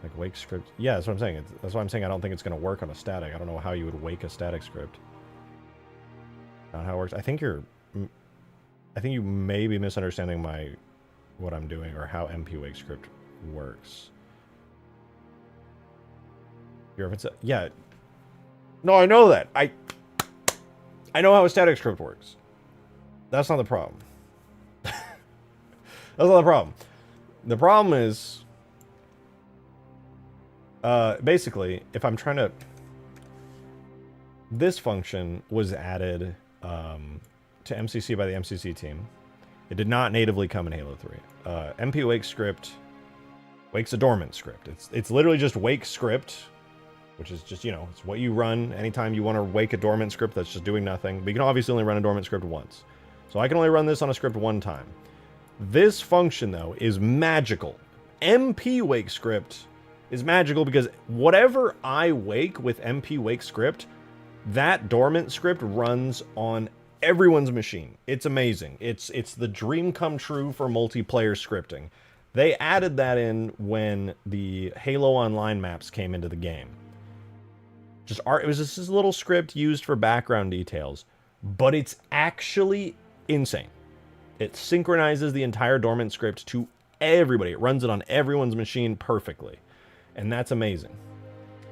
Like wake script. Yeah, that's what I'm saying. That's why I'm saying I don't think it's going to work on a static. I don't know how you would wake a static script. Not how it works. I think you may be misunderstanding what I'm doing or how np wake script works. Yeah. No, I know that. I know how a static script works. That's not the problem. That's not the problem. The problem is, basically, if I'm trying to... This function was added to MCC by the MCC team. It did not natively come in Halo 3. MP Wake script. Wake's a dormant script. It's literally just Wake script, which is just, you know, it's what you run anytime you want to wake a dormant script that's just doing nothing. But you can obviously only run a dormant script once. So I can only run this on a script one time. This function, though, is magical. MP Wake script is magical because whatever I wake with MP Wake script, that dormant script runs on everyone's machine. It's amazing. It's the dream come true for multiplayer scripting. They added that in when the Halo Online maps came into the game. It was just this little script used for background details, but it's actually insane. It synchronizes the entire dormant script to everybody. It runs it on everyone's machine perfectly, and that's amazing.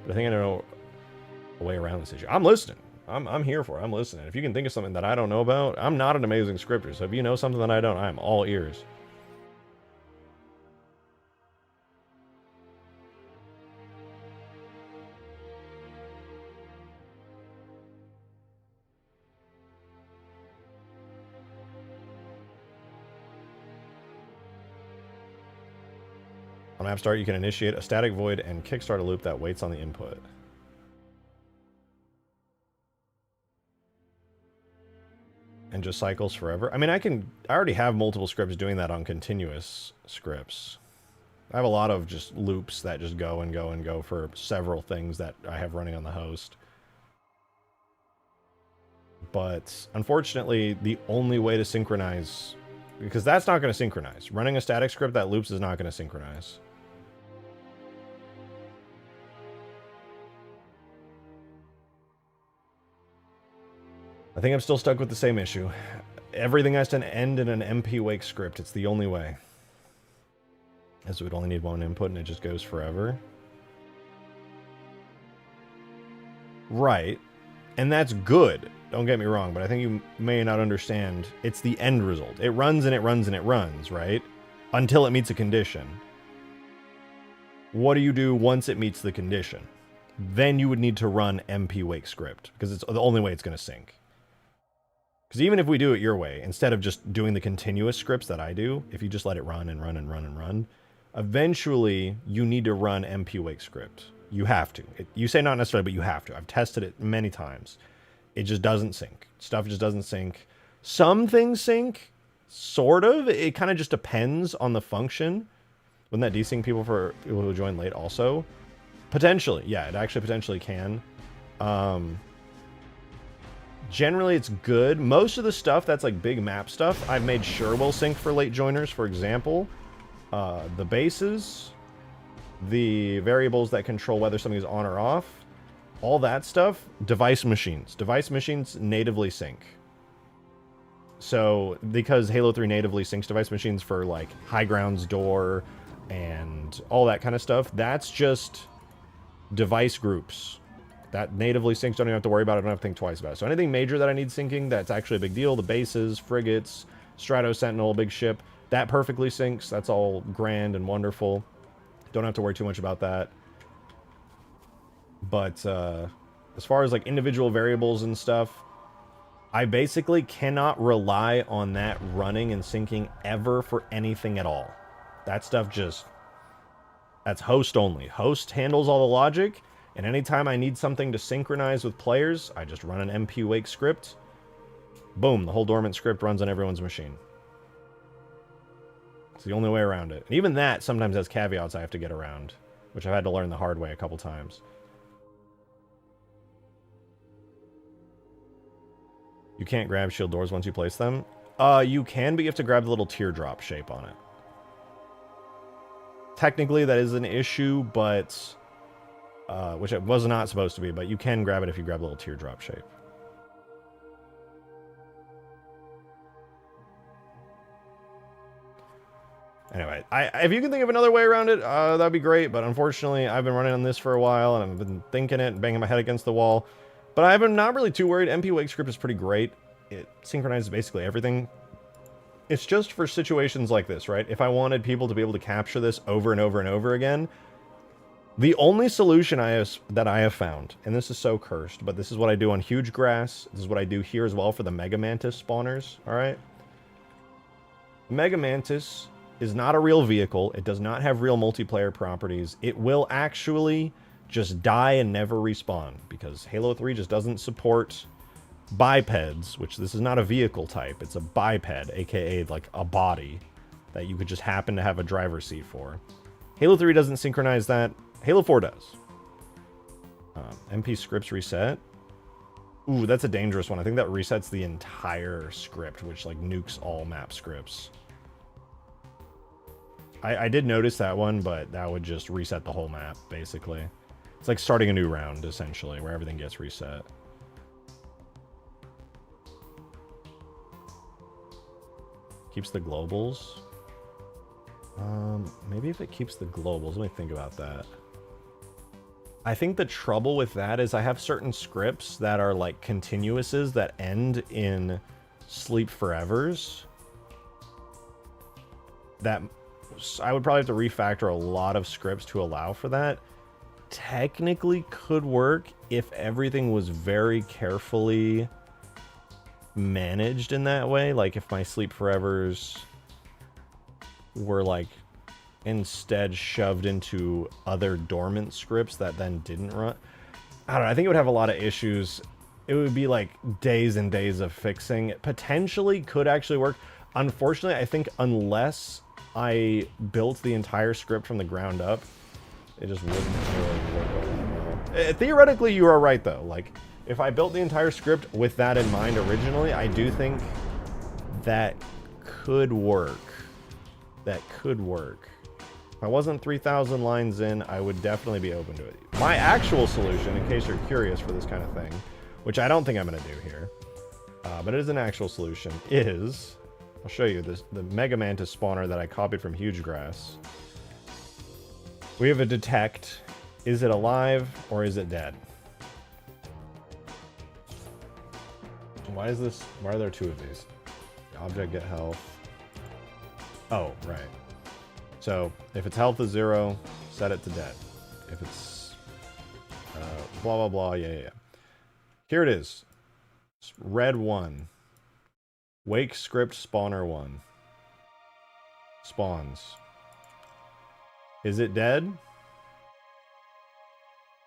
But I think I know a way around this issue. I'm listening. I'm here for it. I'm listening. If you can think of something that I don't know about, I'm not an amazing scripter, so if you know something that I don't, I'm all ears. On map start, you can initiate a static void and kickstart a loop that waits on the input. And just cycles forever. I mean, I already have multiple scripts doing that on continuous scripts. I have a lot of just loops that just go and go and go for several things that I have running on the host. But unfortunately, the only way to synchronize, because that's not going to synchronize. Running a static script that loops is not going to synchronize. I think I'm still stuck with the same issue. Everything has to end in an MP Wake script. It's the only way. As we'd only need one input and it just goes forever. Right. And that's good. Don't get me wrong, but I think you may not understand. It's the end result. It runs and it runs and it runs, right? Until it meets a condition. What do you do once it meets the condition? Then you would need to run MP Wake script, because it's the only way it's going to sync. Because even if we do it your way, instead of just doing the continuous scripts that I do, if you just let it run and run and run and run, eventually you need to run MP Wake script. You have to. You say not necessarily, but you have to. I've tested it many times. It just doesn't sync. Stuff just doesn't sync. Some things sync, sort of. It kind of just depends on the function. Wouldn't that desync people for people who join late also? Potentially. Yeah, it actually potentially can. Generally, it's good. Most of the stuff that's like big map stuff, I've made sure will sync for late joiners. For example, the bases, the variables that control whether something is on or off, all that stuff, device machines. Device machines natively sync. So, because Halo 3 natively syncs device machines for like high grounds door and all that kind of stuff, that's just device groups. That natively syncs, don't even have to worry about it, don't have to think twice about it. So anything major that I need syncing, that's actually a big deal. The bases, frigates, Strato Sentinel, big ship, that perfectly syncs. That's all grand and wonderful. Don't have to worry too much about that. But as far as like individual variables and stuff, I basically cannot rely on that running and syncing ever for anything at all. That stuff just, that's host only. Host handles all the logic. And anytime I need something to synchronize with players, I just run an MP Wake script. Boom, the whole dormant script runs on everyone's machine. It's the only way around it. And even that sometimes has caveats I have to get around, which I've had to learn the hard way a couple times. You can't grab shield doors once you place them. You can, but you have to grab the little teardrop shape on it. Technically, that is an issue, but... which it was not supposed to be, but you can grab it if you grab a little teardrop shape. Anyway, if you can think of another way around it, that'd be great, but unfortunately, I've been running on this for a while, and I've been thinking it and banging my head against the wall. But I'm not really too worried. MP Wake script is pretty great. It synchronizes basically everything. It's just for situations like this, right? If I wanted people to be able to capture this over and over and over again, The only solution that I have found, and this is so cursed, but this is what I do on Huge Grass. This is what I do here as well for the Mega Mantis spawners, alright? Mega Mantis is not a real vehicle. It does not have real multiplayer properties. It will actually just die and never respawn, because Halo 3 just doesn't support bipeds, which this is not a vehicle type. It's a biped, aka like a body that you could just happen to have a driver's seat for. Halo 3 doesn't synchronize that. Halo 4 does. MP scripts reset. Ooh, that's a dangerous one. I think that resets the entire script, which like nukes all map scripts. I did notice that one, but that would just reset the whole map, basically. It's like starting a new round, essentially, where everything gets reset. Keeps the globals. Maybe if it keeps the globals, let me think about that. I think the trouble with that is I have certain scripts that are like continuouses that end in sleep forevers. That I would probably have to refactor a lot of scripts to allow for that. Technically could work if everything was very carefully managed in that way. Like if my sleep forevers were like instead shoved into other dormant scripts that then didn't run. I don't know, I think it would have a lot of issues. It would be like days and days of fixing. It potentially could actually work. Unfortunately, I think unless I built the entire script from the ground up, it just wouldn't really work all that well. Theoretically, you are right though. Like, if I built the entire script with that in mind originally, I do think that could work. That could work. If I wasn't 3,000 lines in, I would definitely be open to it. My actual solution, in case you're curious for this kind of thing, which I don't think I'm going to do here, but it is an actual solution, is, I'll show you this, the Mega Mantis spawner that I copied from Huge Grass. We have a detect. Is it alive or is it dead? Why are there two of these? Object get health. Oh, right. So, if its health is 0, set it to dead. If it's blah, blah, blah, yeah. Here it is. Red 1. Wake script spawner 1. Spawns. Is it dead?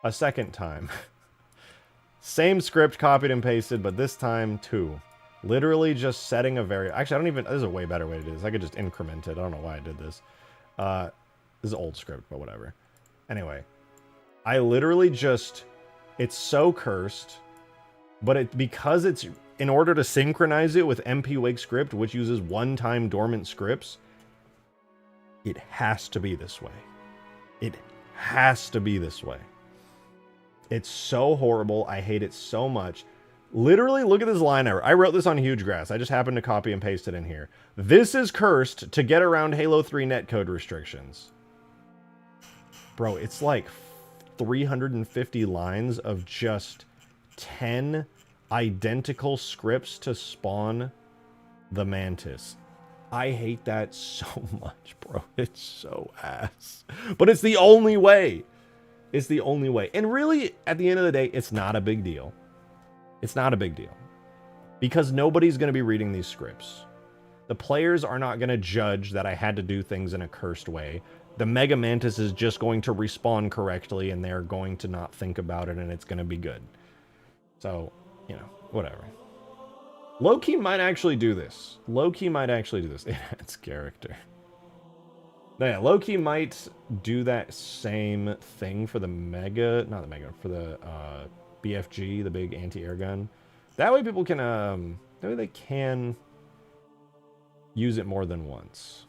A second time. Same script copied and pasted, but this time 2. Literally just setting a variable. Actually, I don't even... This is a way better way to do this. I could just increment it. I don't know why I did this. This is an old script, but whatever. Anyway. I literally just... It's so cursed. But because it's... In order to synchronize it with MP Wake script, which uses one-time dormant scripts, it has to be this way. It has to be this way. It's so horrible. I hate it so much. Literally, look at this line. I wrote this on Huge Grass. I just happened to copy and paste it in here. This is cursed to get around Halo 3 netcode restrictions. Bro, it's like 350 lines of just 10 identical scripts to spawn the Mantis. I hate that so much, bro. It's so ass. But it's the only way. It's the only way. And really, at the end of the day, it's not a big deal. It's not a big deal. Because nobody's going to be reading these scripts. The players are not going to judge that I had to do things in a cursed way. The Mega Mantis is just going to respawn correctly, and they're going to not think about it, and it's going to be good. So, you know, whatever. Low-key might actually do this. Low-key might actually do this. It adds character. Yeah, Low-key might do that same thing for the Mega... Not the Mega, for the BFG, the big anti-air gun. That way people can... that way they can use it more than once.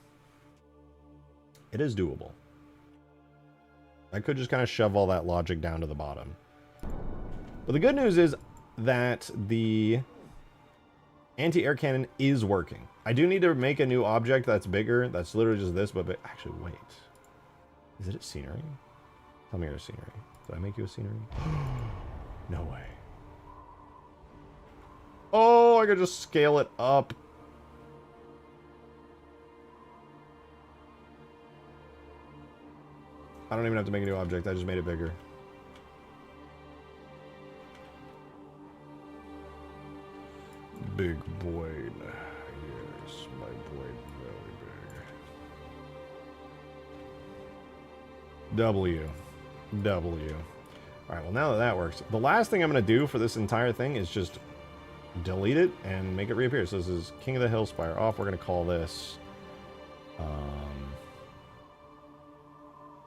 It is doable. I could just kind of shove all that logic down to the bottom. But the good news is that the anti-air cannon is working. I do need to make a new object that's bigger. That's literally just this, but actually, wait. Is it a scenery? Tell me you're a scenery. Did I make you a scenery? No way. Oh, I could just scale it up. I don't even have to make a new object. I just made it bigger. Big Boyd. Yes, my Boyd, very big. W. W. Alright, well now that that works, the last thing I'm going to do for this entire thing is just delete it and make it reappear. So this is King of the Hill Spire off. We're going to call this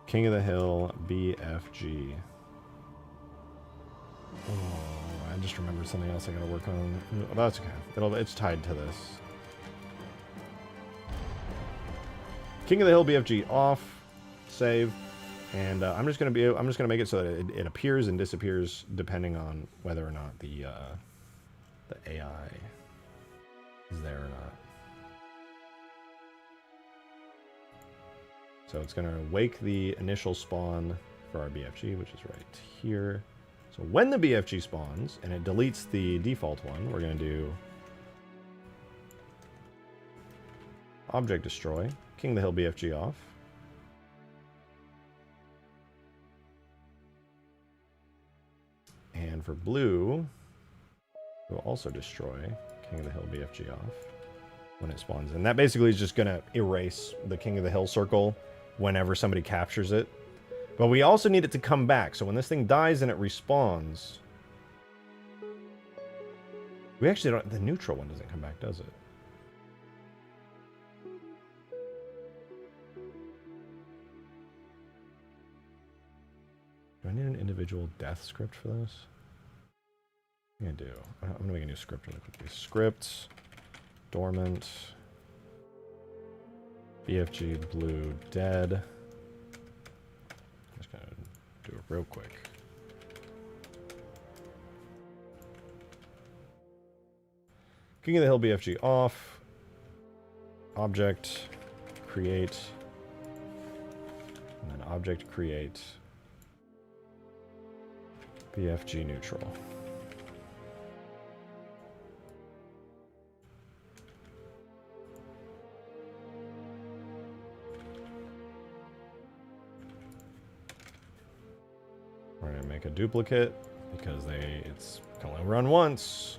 King of the Hill BFG. Oh, I just remembered something else I gotta work on. Oh, that's okay. It's tied to this. King of the Hill BFG off. Save. And I'm just gonna make it so that it appears and disappears depending on whether or not the AI is there or not. So it's going to wake the initial spawn for our BFG, which is right here. So when the BFG spawns and it deletes the default one, we're going to do object destroy, King of the Hill BFG off. And for blue, we'll also destroy King of the Hill BFG off when it spawns. And that basically is just going to erase the King of the Hill circle whenever somebody captures it. But we also need it to come back. So when this thing dies and it respawns, we actually don't, the neutral one doesn't come back, does it? Do I need an individual death script for this? I think I do. I'm going to make a new script really quickly. Script, dormant, BFG blue dead. I'm just going to do it real quick. King of the Hill BFG off. Object create. And then object create. BFG neutral. We're going to make a duplicate because it's can only run once.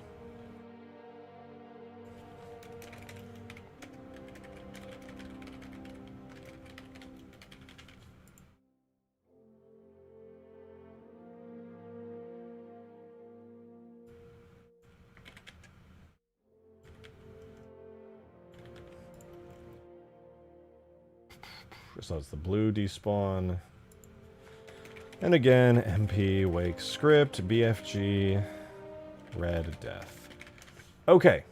So it's the blue despawn. And again, MP wake script, BFG, red death. Okay.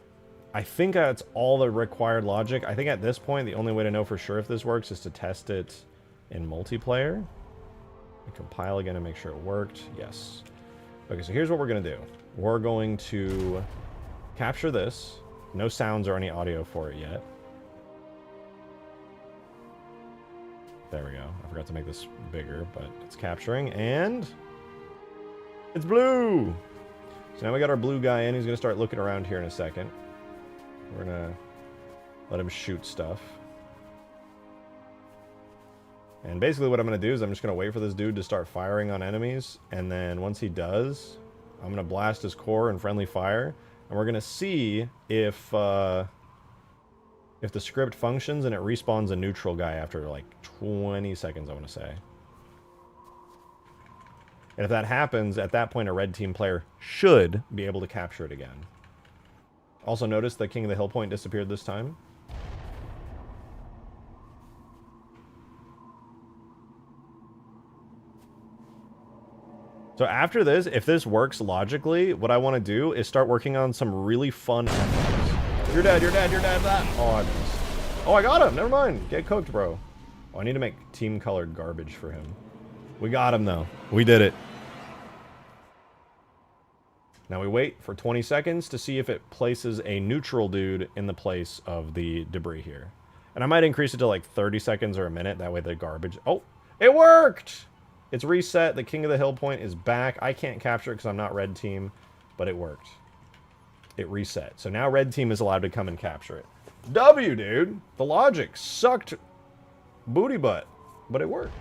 I think that's all the required logic. I think at this point, the only way to know for sure if this works is to test it in multiplayer. I compile again and make sure it worked. Yes. Okay, so here's what we're going to do. We're going to capture this. No sounds or any audio for it yet. There we go. I forgot to make this bigger, but it's capturing, and it's blue! So now we got our blue guy in. He's going to start looking around here in a second. We're going to let him shoot stuff. And basically what I'm going to do is I'm just going to wait for this dude to start firing on enemies, and then once he does, I'm going to blast his core and friendly fire, and we're going to see if the script functions and it respawns a neutral guy after like 20 seconds, I want to say. And if that happens, at that point a red team player should be able to capture it again. Also notice the King of the Hill point disappeared this time. So after this, if this works logically, what I want to do is start working on some really fun efforts. You're dead, you're dead, you're dead. Oh, I missed. Oh, I got him. Never mind. Get cooked, bro. Oh, I need to make team-colored garbage for him. We got him, though. We did it. Now we wait for 20 seconds to see if it places a neutral dude in the place of the debris here. And I might increase it to like 30 seconds or a minute. That way the garbage... Oh, it worked! It's reset. The King of the Hill point is back. I can't capture it because I'm not red team, but it worked. It reset. So now red team is allowed to come and capture it. W, dude. The logic sucked booty butt, but it worked.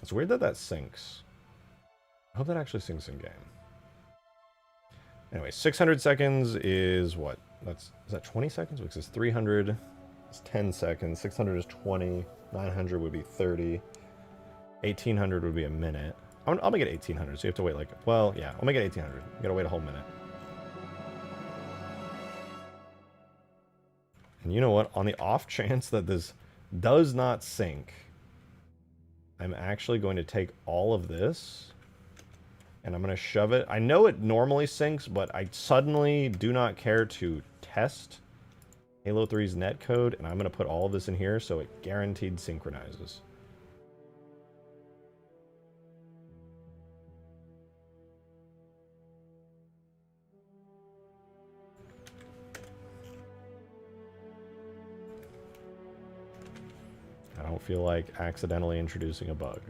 It's weird that that syncs. I hope that actually syncs in game. Anyway, 600 seconds is what? Is that 20 seconds? Because it's 300 is 10 seconds. 600 is 20. 900 would be 30. 1800 would be a minute. I'll make it 1800, so you have to wait like... Well, yeah, I'll make it 1800. You gotta wait a whole minute. And you know what? On the off chance that this does not sync, I'm actually going to take all of this and I'm going to shove it. I know it normally syncs, but I suddenly do not care to test Halo 3's netcode, and I'm going to put all of this in here so it guaranteed synchronizes. I don't feel like accidentally introducing a bug.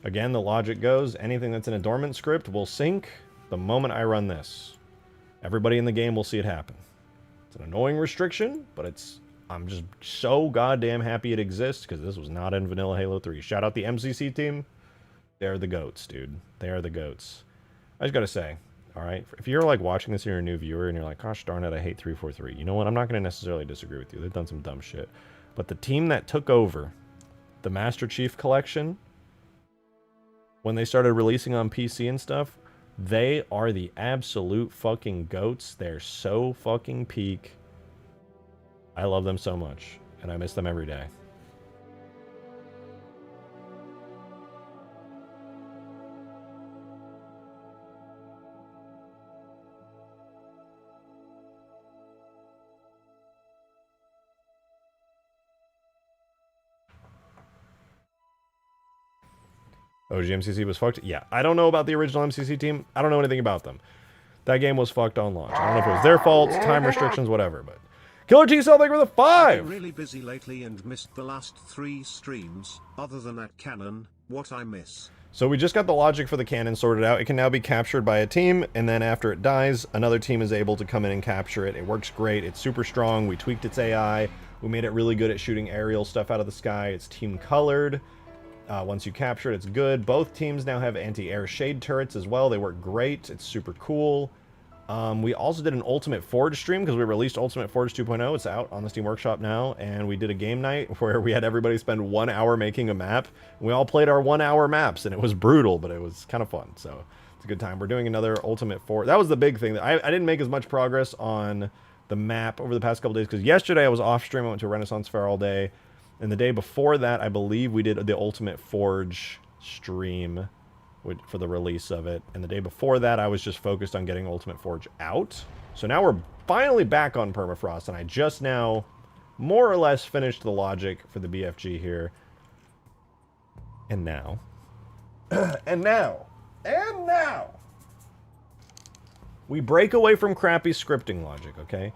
Again, the logic goes, anything that's in a dormant script will sync the moment I run this. Everybody in the game will see it happen. It's an annoying restriction, but I'm just so goddamn happy it exists, because this was not in vanilla Halo 3. Shout out the MCC team. They're the goats, dude. They are the goats. I just gotta say, alright, if you're like watching this and you're a new viewer and you're like, gosh darn it, I hate 343. You know what? I'm not gonna necessarily disagree with you. They've done some dumb shit. But the team that took over the Master Chief Collection, when they started releasing on PC and stuff, they are the absolute fucking goats. They're so fucking peak. I love them so much, and I miss them every day. OG MCC was fucked? Yeah, I don't know about the original MCC team. I don't know anything about them. That game was fucked on launch. I don't know if it was their fault, time restrictions, whatever, but... Killer T-Cell, thank you for the 5! I've been really busy lately and missed the last 3 streams. Other than that cannon, what I miss. So we just got the logic for the cannon sorted out. It can now be captured by a team, and then after it dies, another team is able to come in and capture it. It works great. It's super strong. We tweaked its AI. We made it really good at shooting aerial stuff out of the sky. It's team colored. Once you capture it, it's good. Both teams now have anti-air shade turrets as well. They work great. It's super cool. We also did an Ultimate Forge stream because we released Ultimate Forge 2.0. It's out on the Steam Workshop now. And we did a game night where we had everybody spend 1 hour making a map. We all played our 1 hour maps, and it was brutal, but it was kind of fun. So it's a good time. We're doing another Ultimate Forge. That was the big thing. I didn't make as much progress on the map over the past couple days because yesterday I was off stream. I went to a Renaissance Fair all day. And the day before that, I believe we did the Ultimate Forge stream for the release of it. And the day before that, I was just focused on getting Ultimate Forge out. So now we're finally back on Permafrost, and I just now more or less finished the logic for the BFG here. And now... and now... we break away from crappy scripting logic, okay?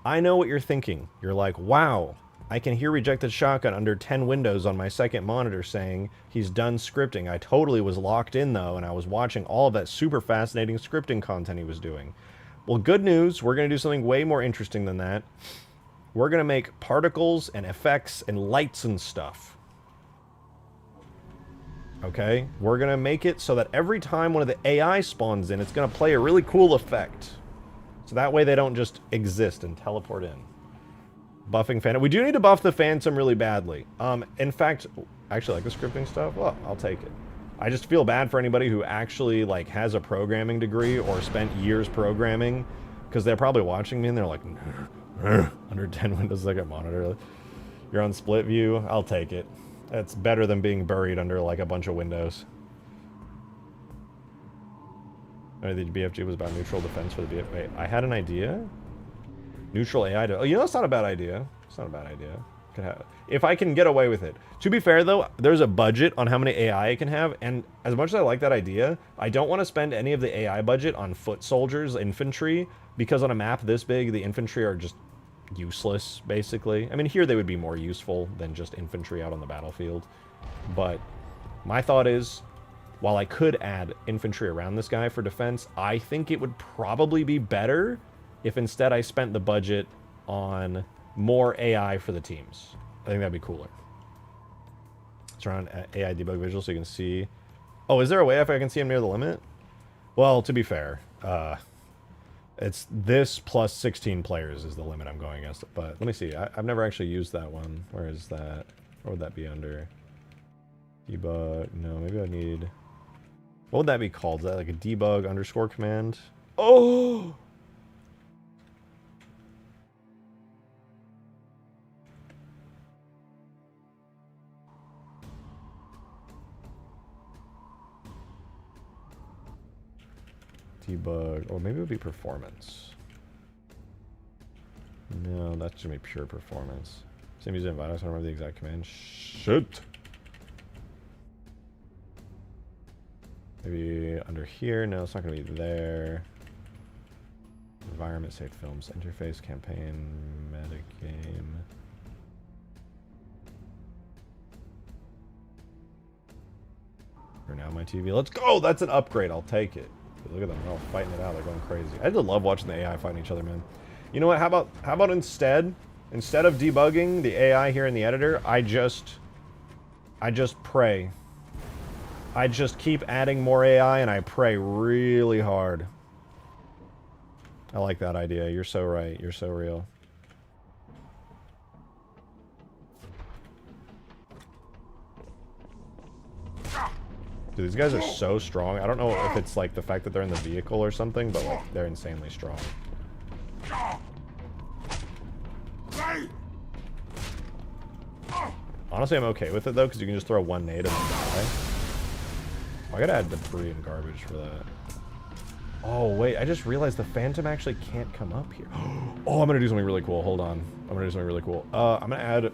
I know what you're thinking. You're like, wow... I can hear Rejected Shotgun under 10 windows on my second monitor saying he's done scripting. I totally was locked in, though, and I was watching all of that super fascinating scripting content he was doing. Well, good news. We're going to do something way more interesting than that. We're going to make particles and effects and lights and stuff. Okay? We're going to make it so that every time one of the AI spawns in, it's going to play a really cool effect. So that way they don't just exist and teleport in. Buffing Phantom. We do need to buff the Phantom really badly. In fact, actually like the scripting stuff. Well, I'll take it. I just feel bad for anybody who actually like has a programming degree or spent years programming, because they're probably watching me and they're like, under 10 windows like a monitor. You're on split view. I'll take it. That's better than being buried under like a bunch of windows. The BFG was about neutral defense for the BFG. I had an idea. Neutral AI. Oh, you know, it's not a bad idea. It's not a bad idea. Could have, if I can get away with it. To be fair, though, there's a budget on how many AI it can have, and as much as I like that idea, I don't want to spend any of the AI budget on foot soldiers, infantry, because on a map this big, the infantry are just useless, basically. I mean, here they would be more useful than just infantry out on the battlefield. But my thought is, while I could add infantry around this guy for defense, I think it would probably be better if instead I spent the budget on more AI for the teams. I think that'd be cooler. turn on AI debug visual so you can see. Oh, is there a way if I can see him near the limit? Well, to be fair, it's this plus 16 players is the limit I'm going against. But let me see. I've never actually used that one. Where is that? What would that be under? Debug. No, maybe I need... What would that be called? Is that like a debug underscore command? Oh! Debug, or maybe it would be performance. No, that's gonna be pure performance. Same using Vitus, I don't remember the exact command. Shit! Maybe under here, no, it's not gonna be there. Environment, save films, interface, campaign, metagame. For now, my TV. Let's go! That's an upgrade, I'll take it. Look at them, they're all fighting it out. They're going crazy. I just love watching the AI fighting each other, man. You know what? How about instead of debugging the AI here in the editor, I just pray. I just keep adding more AI and I pray really hard. I like that idea. You're so right. You're so real. Dude, these guys are so strong. I don't know if it's like the fact that they're in the vehicle or something, but like they're insanely strong. Honestly, I'm okay with it though, because you can just throw one nade and then die. Oh, I gotta add debris and garbage for that. Oh wait, I just realized the Phantom actually can't come up here. Oh, I'm gonna do something really cool. Hold on, I'm gonna do something really cool. I'm gonna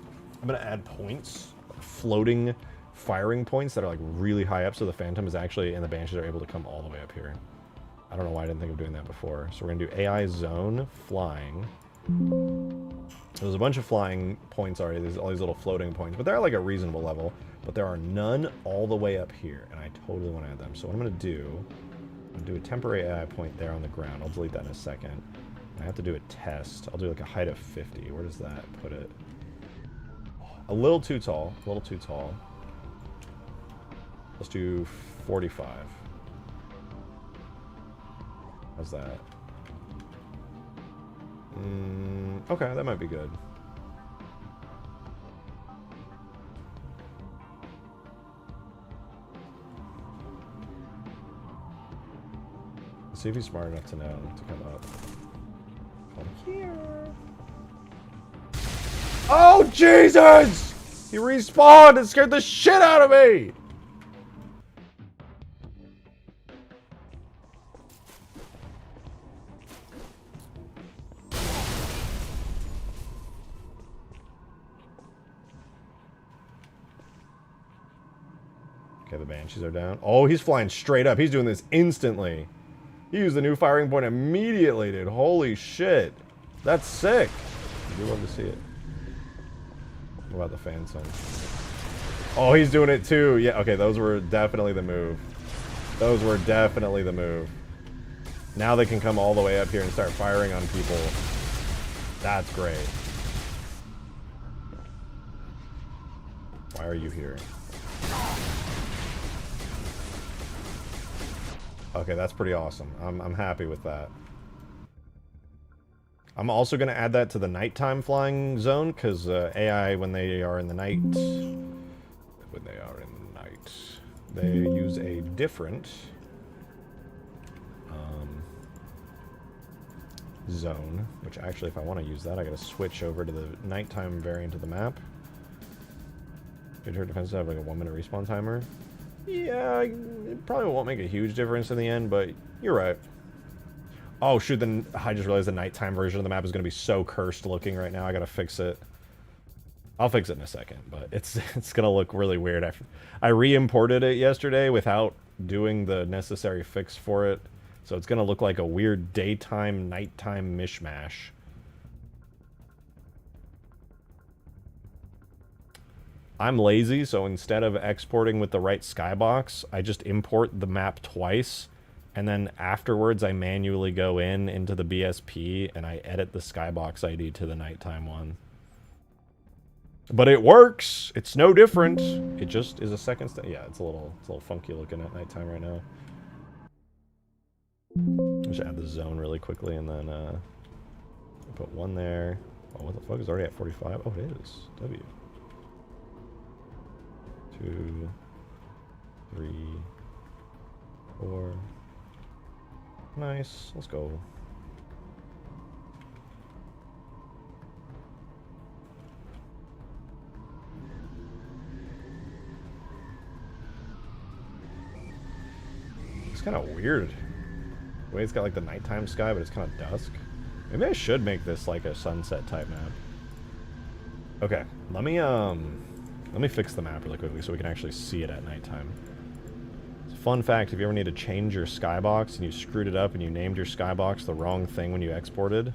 add points, floating firing points that are like really high up, so the Phantom is actually and the Banshees are able to come all the way up here. I don't know why I didn't think of doing that before. So we're gonna do AI zone flying. There's a bunch of flying points already. There's all these little floating points, but they're like a reasonable level. But there are none all the way up here, and I totally want to add them. So what I'm gonna do a temporary AI point there on the ground. I'll delete that in a second. I have to do a test. I'll do like a height of 50. Where does that put it? A little too tall. A little too tall. Let's do 45. How's that? Okay, that might be good. Let's see if he's smart enough to know to come up. Come here. Oh, Jesus! He respawned and scared the shit out of me! Okay, the Banshees are down. Oh, he's flying straight up. He's doing this instantly. He used the new firing point immediately, dude. Holy shit. That's sick. I do love to see it. What about the Phantom? Oh, he's doing it too. Yeah, okay, those were definitely the move. Those were definitely the move. Now they can come all the way up here and start firing on people. That's great. Why are you here? Okay, that's pretty awesome. I'm happy with that. I'm also going to add that to the nighttime flying zone, because AI, when they are in the night, they use a different zone, which actually, if I want to use that, I got to switch over to the nighttime variant of the map. Did her defenses have like a 1-minute respawn timer? Yeah, it probably won't make a huge difference in the end, but you're right. Oh shoot, then I just realized the nighttime version of the map is going to be so cursed looking right now. I gotta fix it. I'll fix it in a second, but it's going to look really weird. I re-imported it yesterday without doing the necessary fix for it, so it's going to look like a weird daytime, nighttime mishmash. I'm lazy, so instead of exporting with the right skybox, I just import the map twice, and then afterwards I manually go into the BSP and I edit the skybox ID to the nighttime one. But it works. It's no different. It just is a second step. Yeah, it's a little funky looking at nighttime right now. Just add the zone really quickly and then put one there. Oh, what the fuck is already at 45? Oh, it is. W. 2, 3, 4. Nice. Let's go. It's kind of weird. The way it's got like the nighttime sky, but it's kind of dusk. Maybe I should make this like a sunset type map. Okay, let me fix the map really quickly so we can actually see it at nighttime. Fun fact, if you ever need to change your skybox and you screwed it up and you named your skybox the wrong thing when you exported,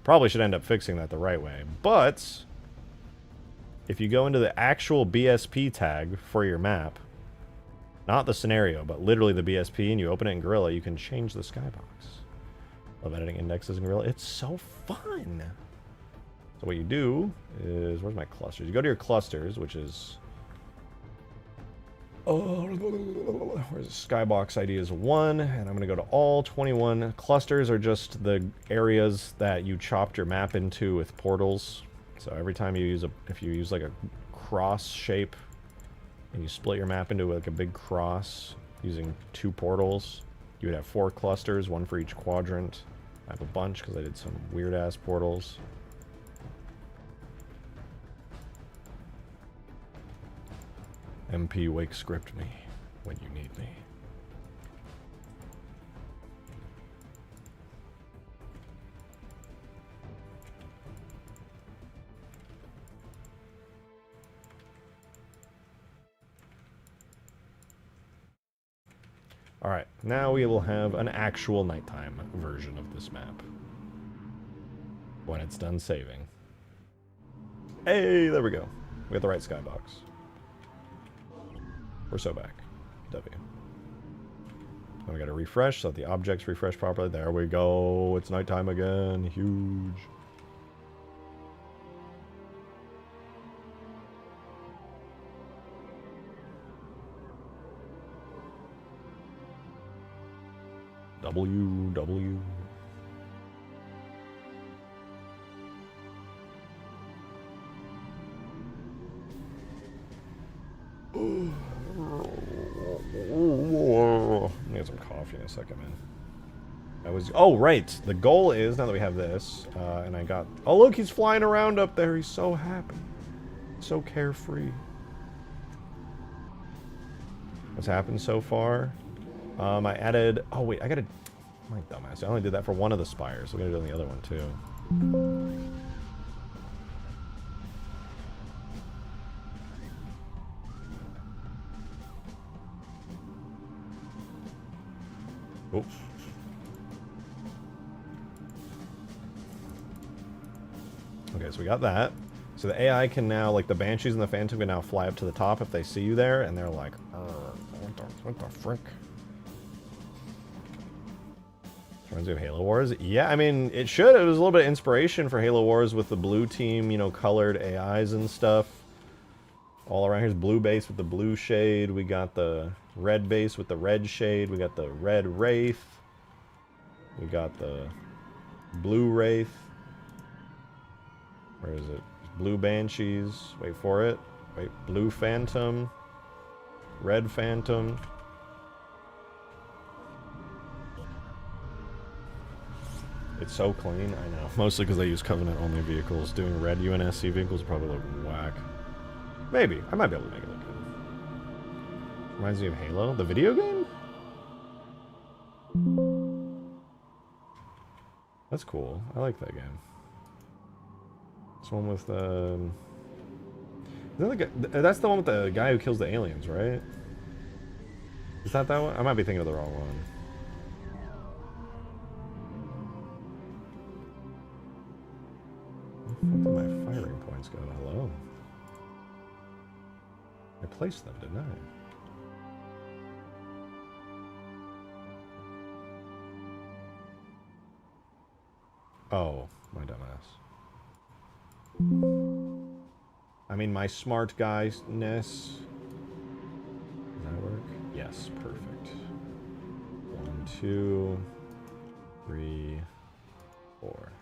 probably should end up fixing that the right way. But if you go into the actual BSP tag for your map, not the scenario, but literally the BSP, and you open it in Gorilla, you can change the skybox. Love editing indexes in Gorilla. It's so fun. So what you do is, where's my clusters? You go to your clusters, which is, where's the skybox ID is 1, and I'm gonna go to all 21. Clusters are just the areas that you chopped your map into with portals. So every time you use if you use like a cross shape, and you split your map into like a big cross using 2 portals, you would have 4 clusters, 1 for each quadrant. I have a bunch because I did some weird ass portals. MP wake script me when you need me. Alright, now we will have an actual nighttime version of this map. When it's done saving. Hey, there we go. We got the right skybox. We're so back. W. Now we gotta refresh so that the objects refresh properly. There we go. It's nighttime again. Huge. W. Get some coffee in a second, man. Oh, right. The goal is, now that we have this, and I got... Oh, look, he's flying around up there. He's so happy. So carefree. What's happened so far? I added... Oh, wait, I gotta... My dumbass. I only did that for one of the spires. We're gonna do it on the other one, too. Oops. Okay, so we got that. So the AI can now, like the Banshees and the Phantom can now fly up to the top if they see you there, and they're like, what the frick? Reminds me of Halo Wars? Yeah, I mean, it should. It was a little bit of inspiration for Halo Wars with the blue team, you know, colored AIs and stuff. All around. Here's blue base with the blue shade. We got the red base with the red shade. We got the red Wraith. We got the blue Wraith. Where is it? Blue Banshees. Wait for it. Wait, blue Phantom. Red Phantom. It's so clean, I know. Mostly because they use Covenant-only vehicles. Doing red UNSC vehicles probably look whack. Maybe. I might be able to make it look good. Reminds me of Halo. The video game? That's cool. I like that game. This one with that's the one with the guy who kills the aliens, right? Is that one? I might be thinking of the wrong one. Where did my firing points go? Hello? I placed them, didn't I? Oh, my dumbass. I mean, my smart guyness. Does that work? Yes, perfect. 1, 2, 3, 4.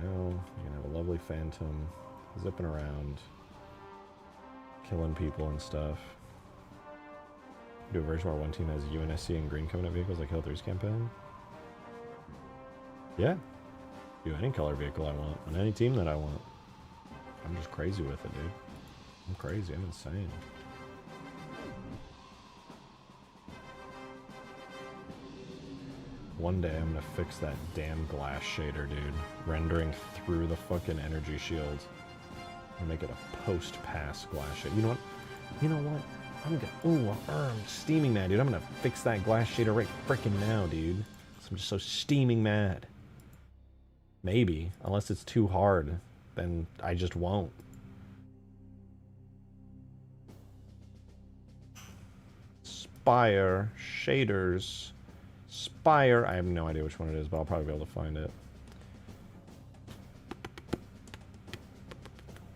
Now, you're gonna have a lovely phantom zipping around, killing people and stuff. Do a version where one team has UNSC and Green Covenant vehicles like Halo 3's campaign? Yeah. Do any color vehicle I want, on any team that I want. I'm just crazy with it, dude. I'm crazy, I'm insane. One day I'm gonna fix that damn glass shader, dude. Rendering through the fucking energy shield. And make it a post-pass glass shader. You know what? You know what? I'm gonna, I'm steaming mad, dude. I'm gonna fix that glass shader right frickin' now, dude. I'm just so steaming mad. Maybe, unless it's too hard, then I just won't. Spire, shaders, Spire. I have no idea which one it is, but I'll probably be able to find it.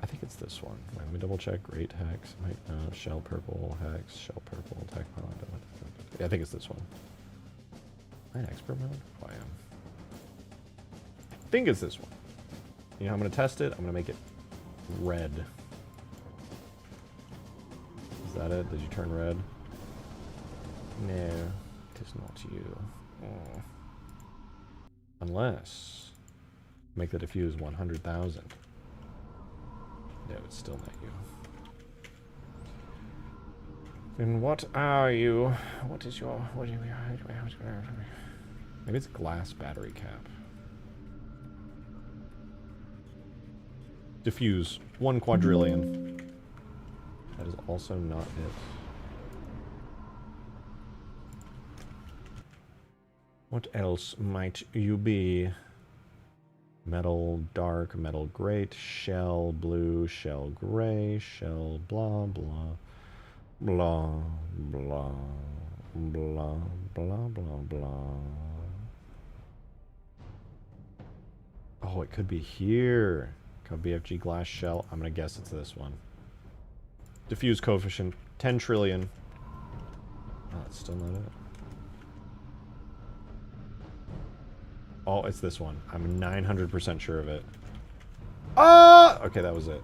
I think it's this one. Wait, let me double check. Great hex. Shell purple, hex, shell purple, tech mod. Yeah, I think it's this one. Am I an expert mode? Oh, I am. I think it's this one. You know how I'm going to test it? I'm going to make it red. Is that it? Did you turn red? No, it is not you. Oh. Unless make the diffuse 100,000. No, it's still not you. Then what are you? What is your... What do you... Maybe it's glass battery cap. Diffuse. 1 quadrillion. That is also not it. What else might you be? Metal dark, metal great, shell blue, shell gray, shell blah blah blah blah blah blah blah blah. Oh, it could be here. Could BFG glass shell. I'm gonna guess it's this one. Diffuse coefficient 10 trillion. Oh, it's still not it. Oh, it's this one. I'm 900% sure of it. Ah! Okay, that was it.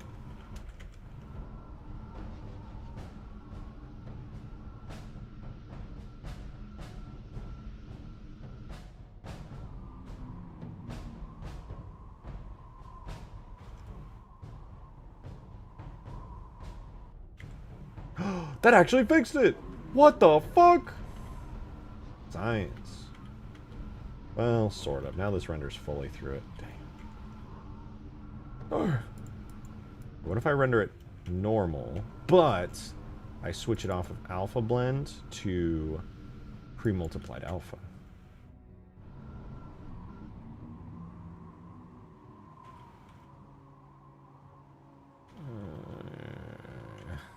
That actually fixed it! What the fuck? Science. Well, sort of. Now this renders fully through it. Dang. What if I render it normal, but I switch it off of alpha blend to pre-multiplied alpha?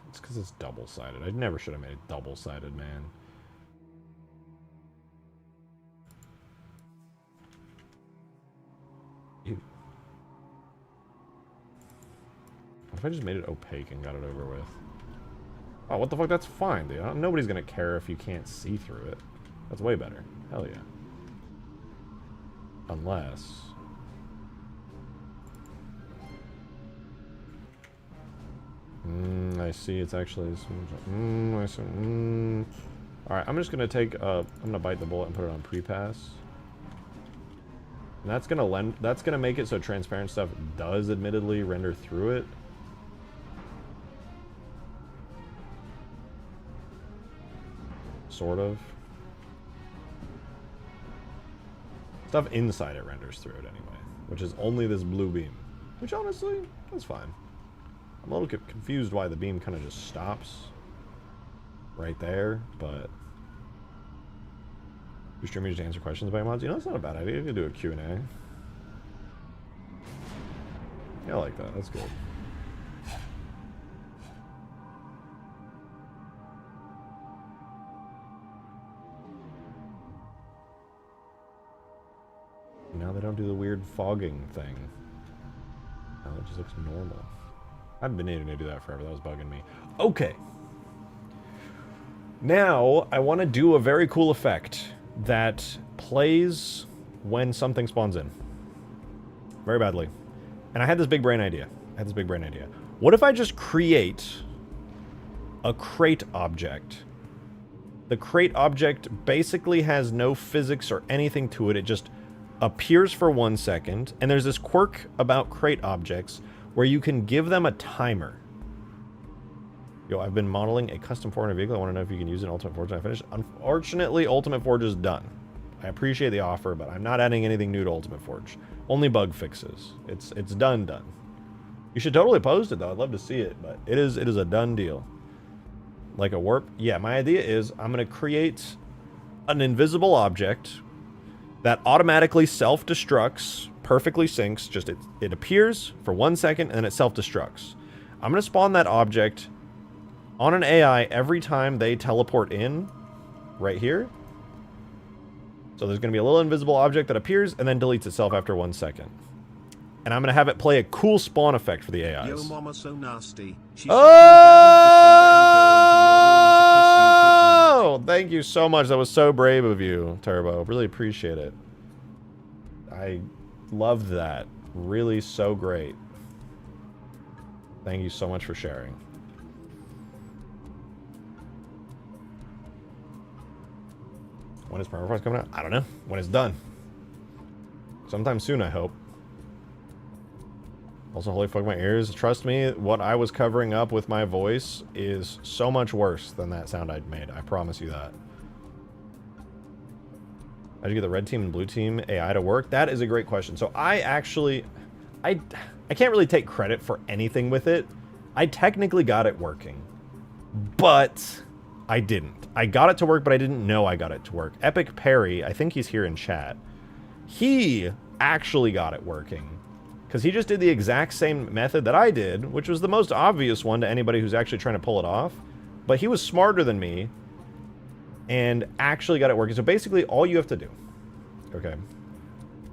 It's because it's double-sided. I never should have made it double-sided, man. What if I just made it opaque and got it over with? Oh, what the fuck? That's fine, dude. Nobody's gonna care if you can't see through it. That's way better. Hell yeah. Unless... I see. It's actually... I see. Alright, I'm just gonna take... I'm gonna bite the bullet and put it on pre-pass. And that's gonna make it so transparent stuff does admittedly render through it. Sort of. Stuff inside it renders through it anyway, which is only this blue beam. Which honestly, that's fine. I'm a little confused why the beam kind of just stops right there, but... Do streamers to answer questions about mods? You know, it's not a bad idea. You could do a Q&A. Yeah, I like that. That's good. Now they don't do the weird fogging thing. Now it just looks normal. I've been needing to do that forever. That was bugging me. Okay. Now, I want to do a very cool effect that plays when something spawns in. Very badly. And I had this big brain idea. What if I just create a crate object? The crate object basically has no physics or anything to it. It just appears for 1 second. And there's this quirk about crate objects where you can give them a timer. Yo, I've been modeling a custom 400 vehicle. I want to know if you can use it in Ultimate Forge when I finish. Unfortunately, Ultimate Forge is done. I appreciate the offer, but I'm not adding anything new to Ultimate Forge. Only bug fixes. It's done. You should totally post it, though. I'd love to see it, but it is a done deal. Like a warp? Yeah, my idea is I'm going to create an invisible object that automatically self-destructs, perfectly syncs. Just it appears for 1 second, and then it self-destructs. I'm going to spawn that object on an AI every time they teleport in, right here. So there's going to be a little invisible object that appears and then deletes itself after 1 second. And I'm going to have it play a cool spawn effect for the AIs. Yo, mama so nasty. Oh! Thank you so much. That was so brave of you, Turbo. Really appreciate it. I loved that. Really so great. Thank you so much for sharing. When is Permafrost coming out? I don't know. When it's done. Sometime soon, I hope. Also, holy fuck my ears. Trust me, what I was covering up with my voice is so much worse than that sound I'd made. I promise you that. How'd you get the red team and blue team AI to work? That is a great question. So I actually... I can't really take credit for anything with it. I technically got it working. But I didn't. I got it to work, but I didn't know I got it to work. Epic Perry, I think he's here in chat. He actually got it working. Because he just did the exact same method that I did, which was the most obvious one to anybody who's actually trying to pull it off. But he was smarter than me and actually got it working. So basically, all you have to do, okay,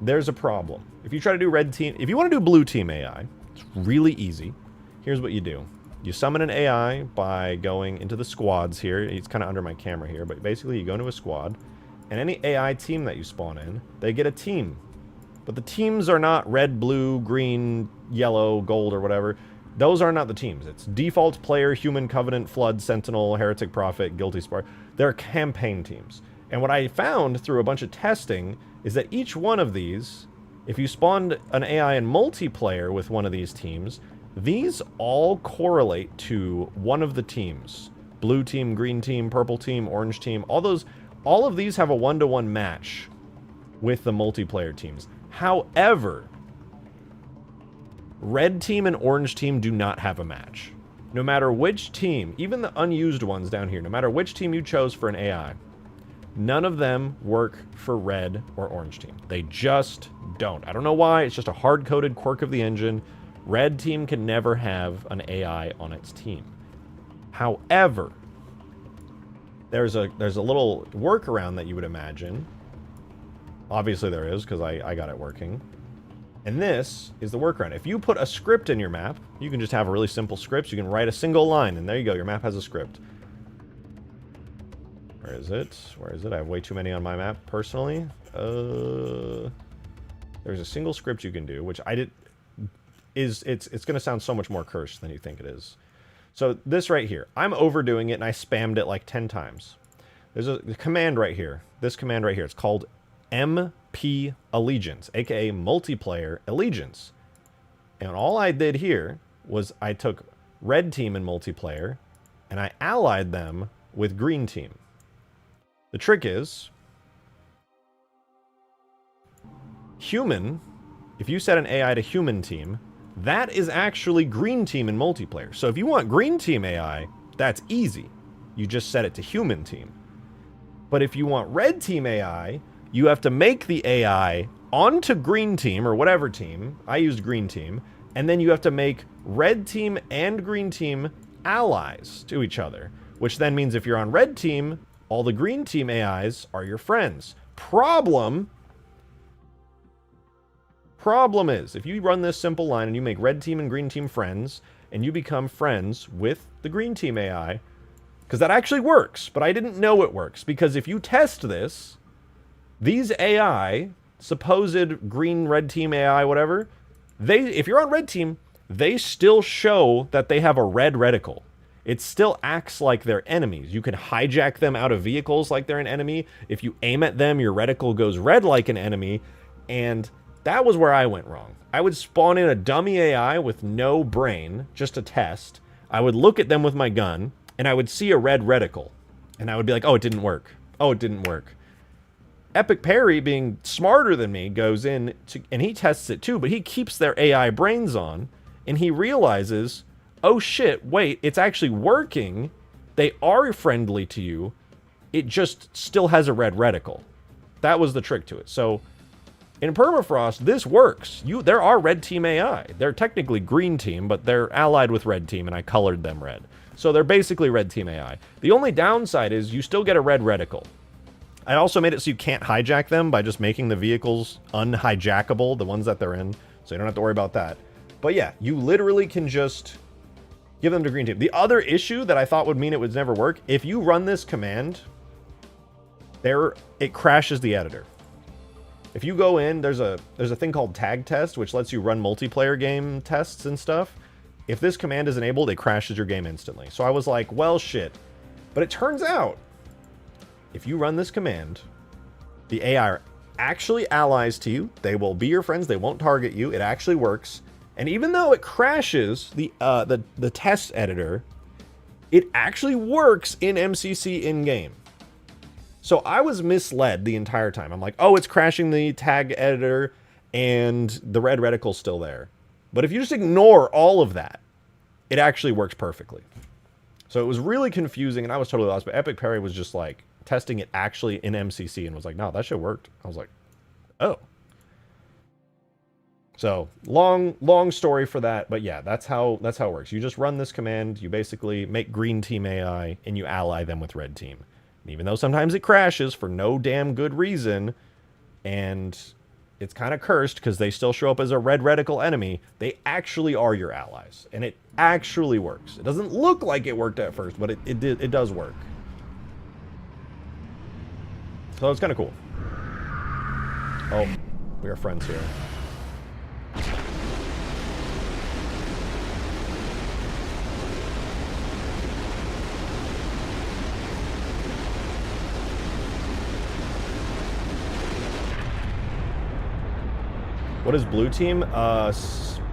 there's a problem. If you try to do red team, if you want to do blue team AI, it's really easy. Here's what you do. You summon an AI by going into the squads here. It's kind of under my camera here, but basically you go into a squad, and any AI team that you spawn in, they get a team. But the teams are not red, blue, green, yellow, gold, or whatever. Those are not the teams. It's default player, human, covenant, flood, sentinel, heretic, prophet, guilty spark. They're campaign teams. And what I found through a bunch of testing is that each one of these, if you spawned an AI in multiplayer with one of these teams, these all correlate to one of the teams. Blue team, green team, purple team, orange team. All of these have a 1-to-1 match with the multiplayer teams. However, red team and orange team do not have a match. No matter which team, even the unused ones down here, no matter which team you chose for an AI, none of them work for red or orange team. They just don't. I don't know why. It's just a hard-coded quirk of the engine. Red team can never have an AI on its team. However, there's a little workaround that you would imagine. Obviously there is, because I got it working. And this is the workaround. If you put a script in your map, you can just have a really simple script. You can write a single line, and there you go. Your map has a script. Where is it? Where is it? I have way too many on my map, personally. There's a single script you can do, which I did... It's going to sound so much more cursed than you think it is. So this right here, I'm overdoing it, and I spammed it like 10 times. There's a command right here. This command right here. It's called MP Allegiance, aka Multiplayer Allegiance. And all I did here was I took red team in multiplayer, and I allied them with green team. The trick is, human, if you set an AI to human team, that is actually green team in multiplayer. So if you want green team AI, that's easy. You just set it to human team. But if you want red team AI, you have to make the AI onto green team or whatever team. I used green team. And then you have to make red team and green team allies to each other. Which then means if you're on red team, all the green team AIs are your friends. Problem Problem is, if you run this simple line and you make red team and green team friends, and you become friends with the green team AI, because that actually works, but I didn't know it works, because if you test this, these AI, supposed green, red team AI, whatever, if you're on red team, they still show that they have a red reticle. It still acts like they're enemies. You can hijack them out of vehicles like they're an enemy. If you aim at them, your reticle goes red like an enemy. And that was where I went wrong. I would spawn in a dummy AI with no brain, just a test. I would look at them with my gun, and I would see a red reticle. And I would be like, oh, it didn't work. Oh, it didn't work. Epic Perry, being smarter than me, goes in, and he tests it too, but he keeps their AI brains on, and he realizes, oh shit, wait, it's actually working. They are friendly to you. It just still has a red reticle. That was the trick to it. So in Permafrost, this works. There are red team AI. They're technically green team, but they're allied with red team, and I colored them red. So they're basically red team AI. The only downside is you still get a red reticle. I also made it so you can't hijack them by just making the vehicles unhijackable, the ones that they're in, so you don't have to worry about that. But yeah, you literally can just give them to green team. The other issue that I thought would mean it would never work, if you run this command, it crashes the editor. If you go in, there's a thing called tag test, which lets you run multiplayer game tests and stuff. If this command is enabled, it crashes your game instantly. So I was like, well, shit. But it turns out, if you run this command, the AI are actually allies to you. They will be your friends. They won't target you. It actually works. And even though it crashes the test editor, it actually works in MCC in-game. So I was misled the entire time. I'm like, oh, it's crashing the tag editor and the red reticle's still there. But if you just ignore all of that, it actually works perfectly. So it was really confusing, and I was totally lost. But Epic Perry was just like testing it actually in MCC and was like, no, that shit worked. I was like, oh. So long story for that, but yeah, that's how it works. You just run this command, you basically make green team AI, and you ally them with red team. And even though sometimes it crashes for no damn good reason, and it's kind of cursed because they still show up as a red reticle enemy, they actually are your allies, and it actually works. It doesn't look like it worked at first, but it does work. So it's kind of cool. Oh, we are friends here. What is blue team?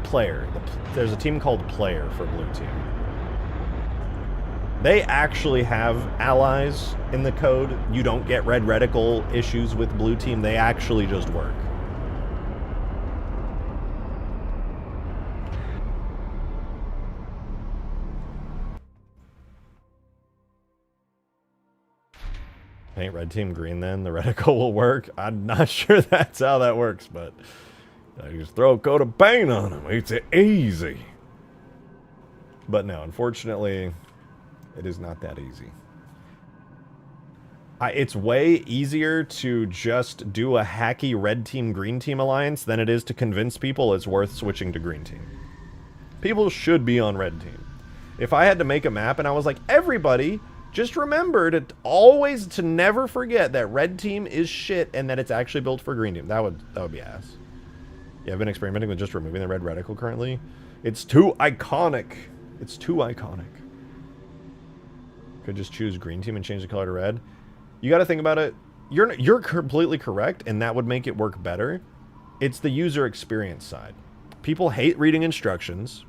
Player. There's a team called Player for blue team. They actually have allies in the code. You don't get red reticle issues with blue team. They actually just work. Paint red team green, then the reticle will work. I'm not sure that's how that works, but you just throw a coat of paint on them. It's easy. But no, unfortunately, it is not that easy. It's way easier to just do a hacky red team, green team alliance than it is to convince people it's worth switching to green team. People should be on red team. If I had to make a map and I was like, everybody, just remember to never forget that red team is shit and that it's actually built for green team. That would be ass. Yeah, I've been experimenting with just removing the red reticle currently. It's too iconic. It's too iconic. Could just choose green team and change the color to red. You got to think about it. You're completely correct, and that would make it work better. It's the user experience side. People hate reading instructions,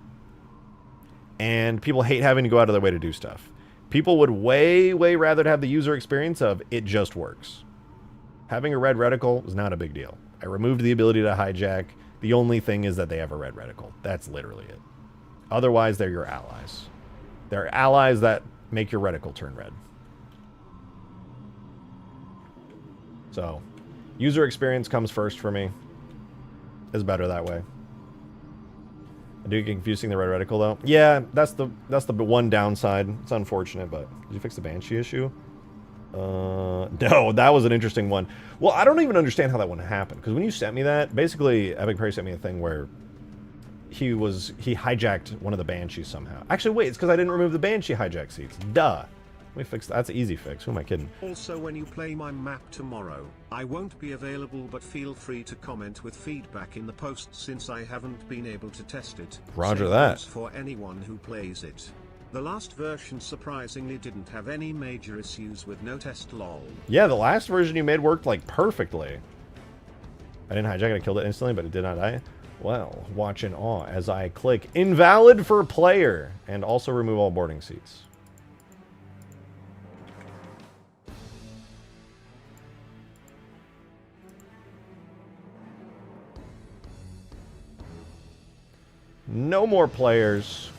and people hate having to go out of their way to do stuff. People would way, way rather have the user experience of it just works. Having a red reticle is not a big deal. I removed the ability to hijack. The only thing is that they have a red reticle. That's literally it. Otherwise, they're your allies. They're allies that make your reticle turn red. So, user experience comes first for me. It's better that way. I do get confusing the red reticle though. Yeah, that's the one downside. It's unfortunate, but did you fix the Banshee issue? No, that was an interesting one. Well, I don't even understand how that one happened. Because when you sent me that, basically, Epic Prey sent me a thing where he hijacked one of the Banshees somehow. Actually, wait, it's because I didn't remove the Banshee hijack seats. Duh. Let me fix that. That's an easy fix. Who am I kidding? Also, when you play my map tomorrow, I won't be available, but feel free to comment with feedback in the post since I haven't been able to test it. Roger Same that. goes for anyone who plays it. The last version surprisingly didn't have any major issues with no test lol. Yeah, the last version you made worked like perfectly. I didn't hijack it, I killed it instantly, but it did not die. Well, watch in awe as I click invalid for player and also remove all boarding seats. No more players.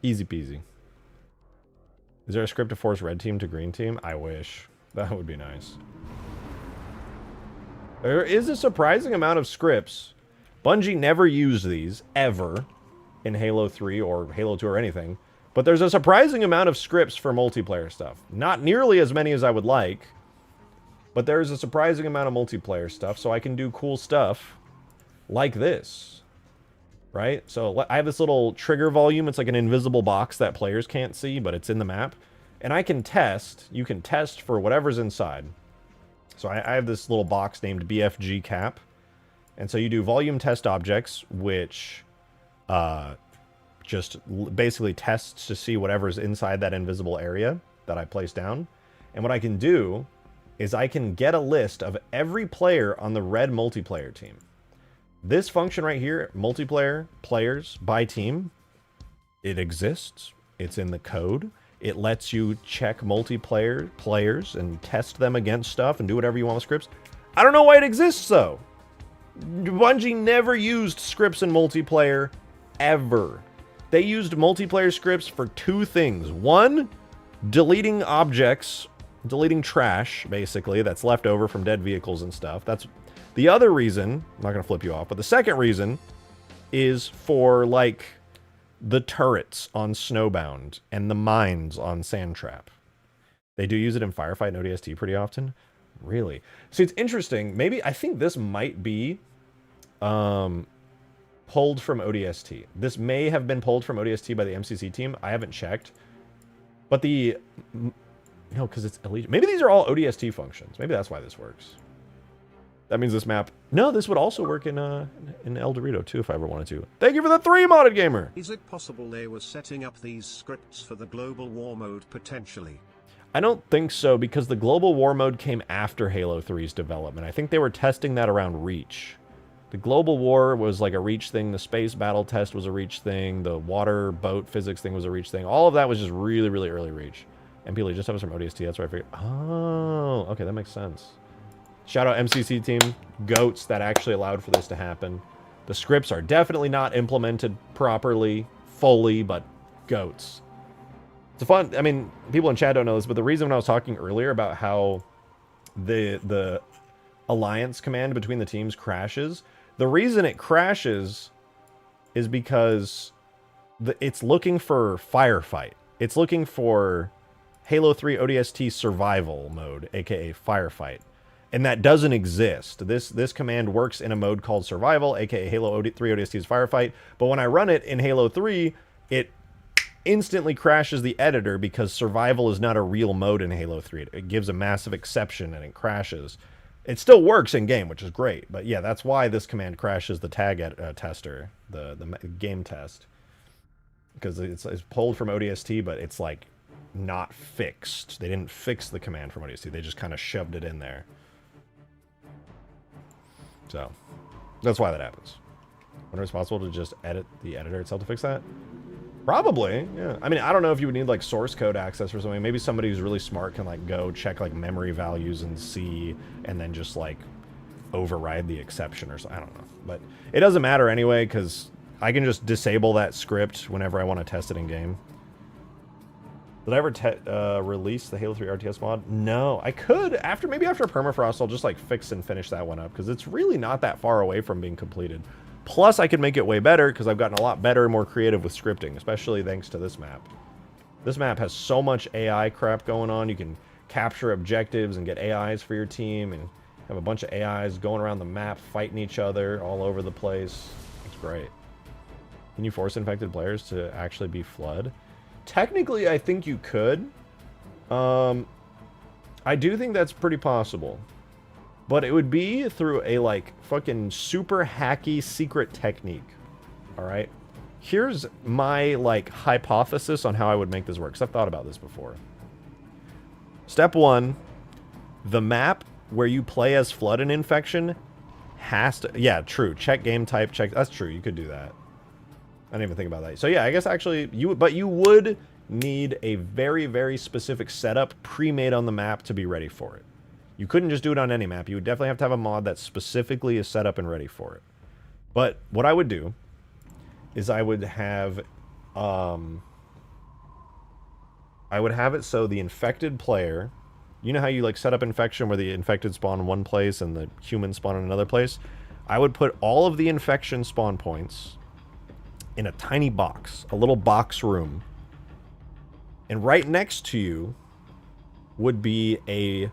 Easy peasy. Is there a script to force red team to green team? I wish. That would be nice. There is a surprising amount of scripts. Bungie never used these, ever, in Halo 3 or Halo 2 or anything. But there's a surprising amount of scripts for multiplayer stuff. Not nearly as many as I would like. But there's a surprising amount of multiplayer stuff, so I can do cool stuff like this. Right? So I have this little trigger volume. It's like an invisible box that players can't see, but it's in the map. And I can test. You can test for whatever's inside. So I have this little box named BFG cap. And so you do volume test objects, which just basically tests to see whatever's inside that invisible area that I place down. And what I can do is I can get a list of every player on the red multiplayer team. This function right here, multiplayer players by team, it exists. It's in the code. It lets you check multiplayer players and test them against stuff and do whatever you want with scripts. I don't know why it exists, though. Bungie never used scripts in multiplayer, ever. They used multiplayer scripts for two things. One, deleting objects, deleting trash, basically, that's left over from dead vehicles and stuff. That's the other reason. I'm not going to flip you off, but the second reason is for, like, the turrets on Snowbound and the mines on Sandtrap. They do use it in Firefight and ODST pretty often. Really? See, it's interesting. Maybe, I think this might be pulled from ODST. This may have been pulled from ODST by the MCC team. I haven't checked. But the... No, because it's Elite. Maybe these are all ODST functions. Maybe that's why this works. That means this map... No, this would also work in El Dorito, too, if I ever wanted to. Thank you for the 3, Modded Gamer! Is it possible they were setting up these scripts for the global war mode, potentially? I don't think so, because the global war mode came after Halo 3's development. I think they were testing that around Reach. The global war was like a Reach thing. The space battle test was a Reach thing. The water boat physics thing was a Reach thing. All of that was just really, really early Reach. And people just have us from ODST. That's where I figured... Oh, okay, that makes sense. Shout out MCC team. Goats that actually allowed for this to happen. The scripts are definitely not implemented properly, fully, but goats. It's a fun... I mean, people in chat don't know this, but the reason when I was talking earlier about how the alliance command between the teams crashes, the reason it crashes is because it's looking for firefight. It's looking for Halo 3 ODST survival mode, aka firefight. And that doesn't exist. This command works in a mode called survival, aka Halo 3 ODST's firefight. But when I run it in Halo 3, it instantly crashes the editor because survival is not a real mode in Halo 3. It gives a massive exception and it crashes. It still works in game, which is great. But yeah, that's why this command crashes the tag tester, the game test. Because it's pulled from ODST, but it's like not fixed. They didn't fix the command from ODST. They just kind of shoved it in there. So that's why that happens. Wonder if it's possible to just edit the editor itself to fix that? Probably, yeah. I mean, I don't know if you would need like source code access or something. Maybe somebody who's really smart can like go check like memory values and see, and then just like override the exception or something. I don't know. But it doesn't matter anyway, because I can just disable that script whenever I want to test it in game. Did I ever release the Halo 3 RTS mod? No, I could. Maybe after Permafrost, I'll just like fix and finish that one up, because it's really not that far away from being completed. Plus, I could make it way better, because I've gotten a lot better and more creative with scripting, especially thanks to this map. This map has so much AI crap going on. You can capture objectives and get AIs for your team and have a bunch of AIs going around the map fighting each other all over the place. It's great. Can you force infected players to actually be Flood? Technically, I think you could. I do think that's pretty possible. But it would be through a, like, fucking super hacky secret technique. Alright? Here's my, like, hypothesis on how I would make this work, because I've thought about this before. Step 1, the map where you play as Flood and Infection has to... Yeah, true. Check game type, check... That's true, you could do that. I didn't even think about that. So yeah, I guess actually, but you would need a very, very specific setup pre-made on the map to be ready for it. You couldn't just do it on any map. You would definitely have to have a mod that specifically is set up and ready for it. But what I would do is I would have it so the infected player, you know how you like set up infection where the infected spawn in one place and the human spawn in another place? I would put all of the infection spawn points in a tiny box, a little box room. And right next to you would be a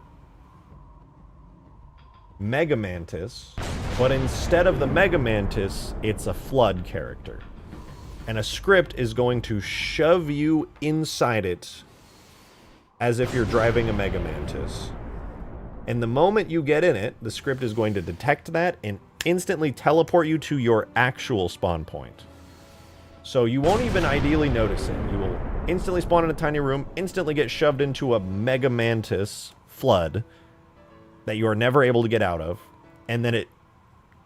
Mega Mantis, but instead of the Mega Mantis, it's a Flood character. And a script is going to shove you inside it as if you're driving a Mega Mantis. And the moment you get in it, the script is going to detect that and instantly teleport you to your actual spawn point. So you won't even ideally notice it. You will instantly spawn in a tiny room, instantly get shoved into a Mega Mantis Flood that you are never able to get out of, and then it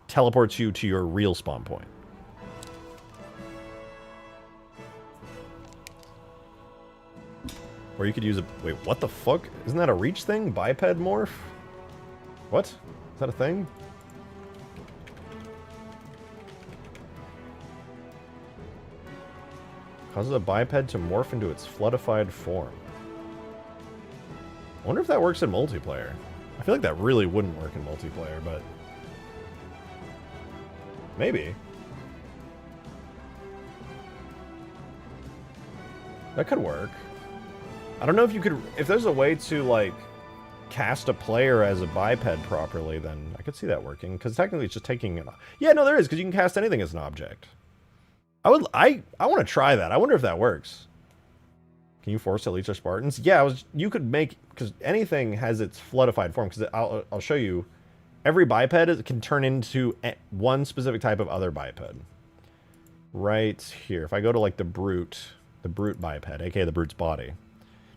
teleports you to your real spawn point. Or you could use a... Wait, what the fuck? Isn't that a reach thing? Biped morph? What? Is that a thing? Causes a biped to morph into its floodified form. I wonder if that works in multiplayer. I feel like that really wouldn't work in multiplayer, but... maybe. That could work. I don't know if you could... If there's a way to, like, cast a player as a biped properly, then I could see that working. Because technically it's just taking it... Yeah, no, there is, because you can cast anything as an object. I want to try that. I wonder if that works. Can you force Elite or Spartans? Yeah, you could make, because anything has its floodified form, because I'll show you, every biped can turn into one specific type of other biped. Right here. If I go to like the brute biped, aka the brute's body.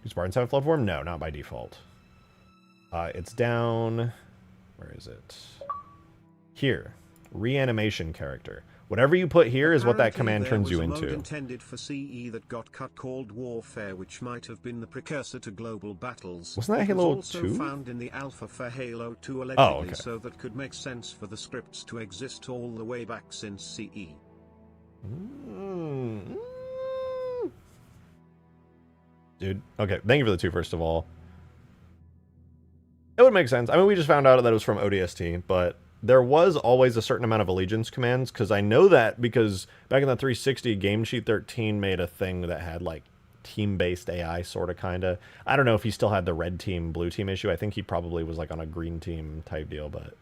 Do Spartans have a flood form? No, not by default. It's down, where is it? Here, reanimation character. Whatever you put here is what that command turns you into. There was a mode intended for CE that got cut called Warfare, which might have been the precursor to Global Battles. Wasn't that Halo 2? It was also found in the alpha for Halo 2 allegedly, oh, okay. So that could make sense for the scripts to exist all the way back since CE. Dude, okay, thank you for the 2 first of all. It would make sense. I mean, we just found out that it was from ODST, but... there was always a certain amount of allegiance commands, because I know that because back in the 360, Game Sheet 13 made a thing that had, like, team-based AI, sort of, kind of. I don't know if he still had the red team, blue team issue. I think he probably was, like, on a green team type deal, but...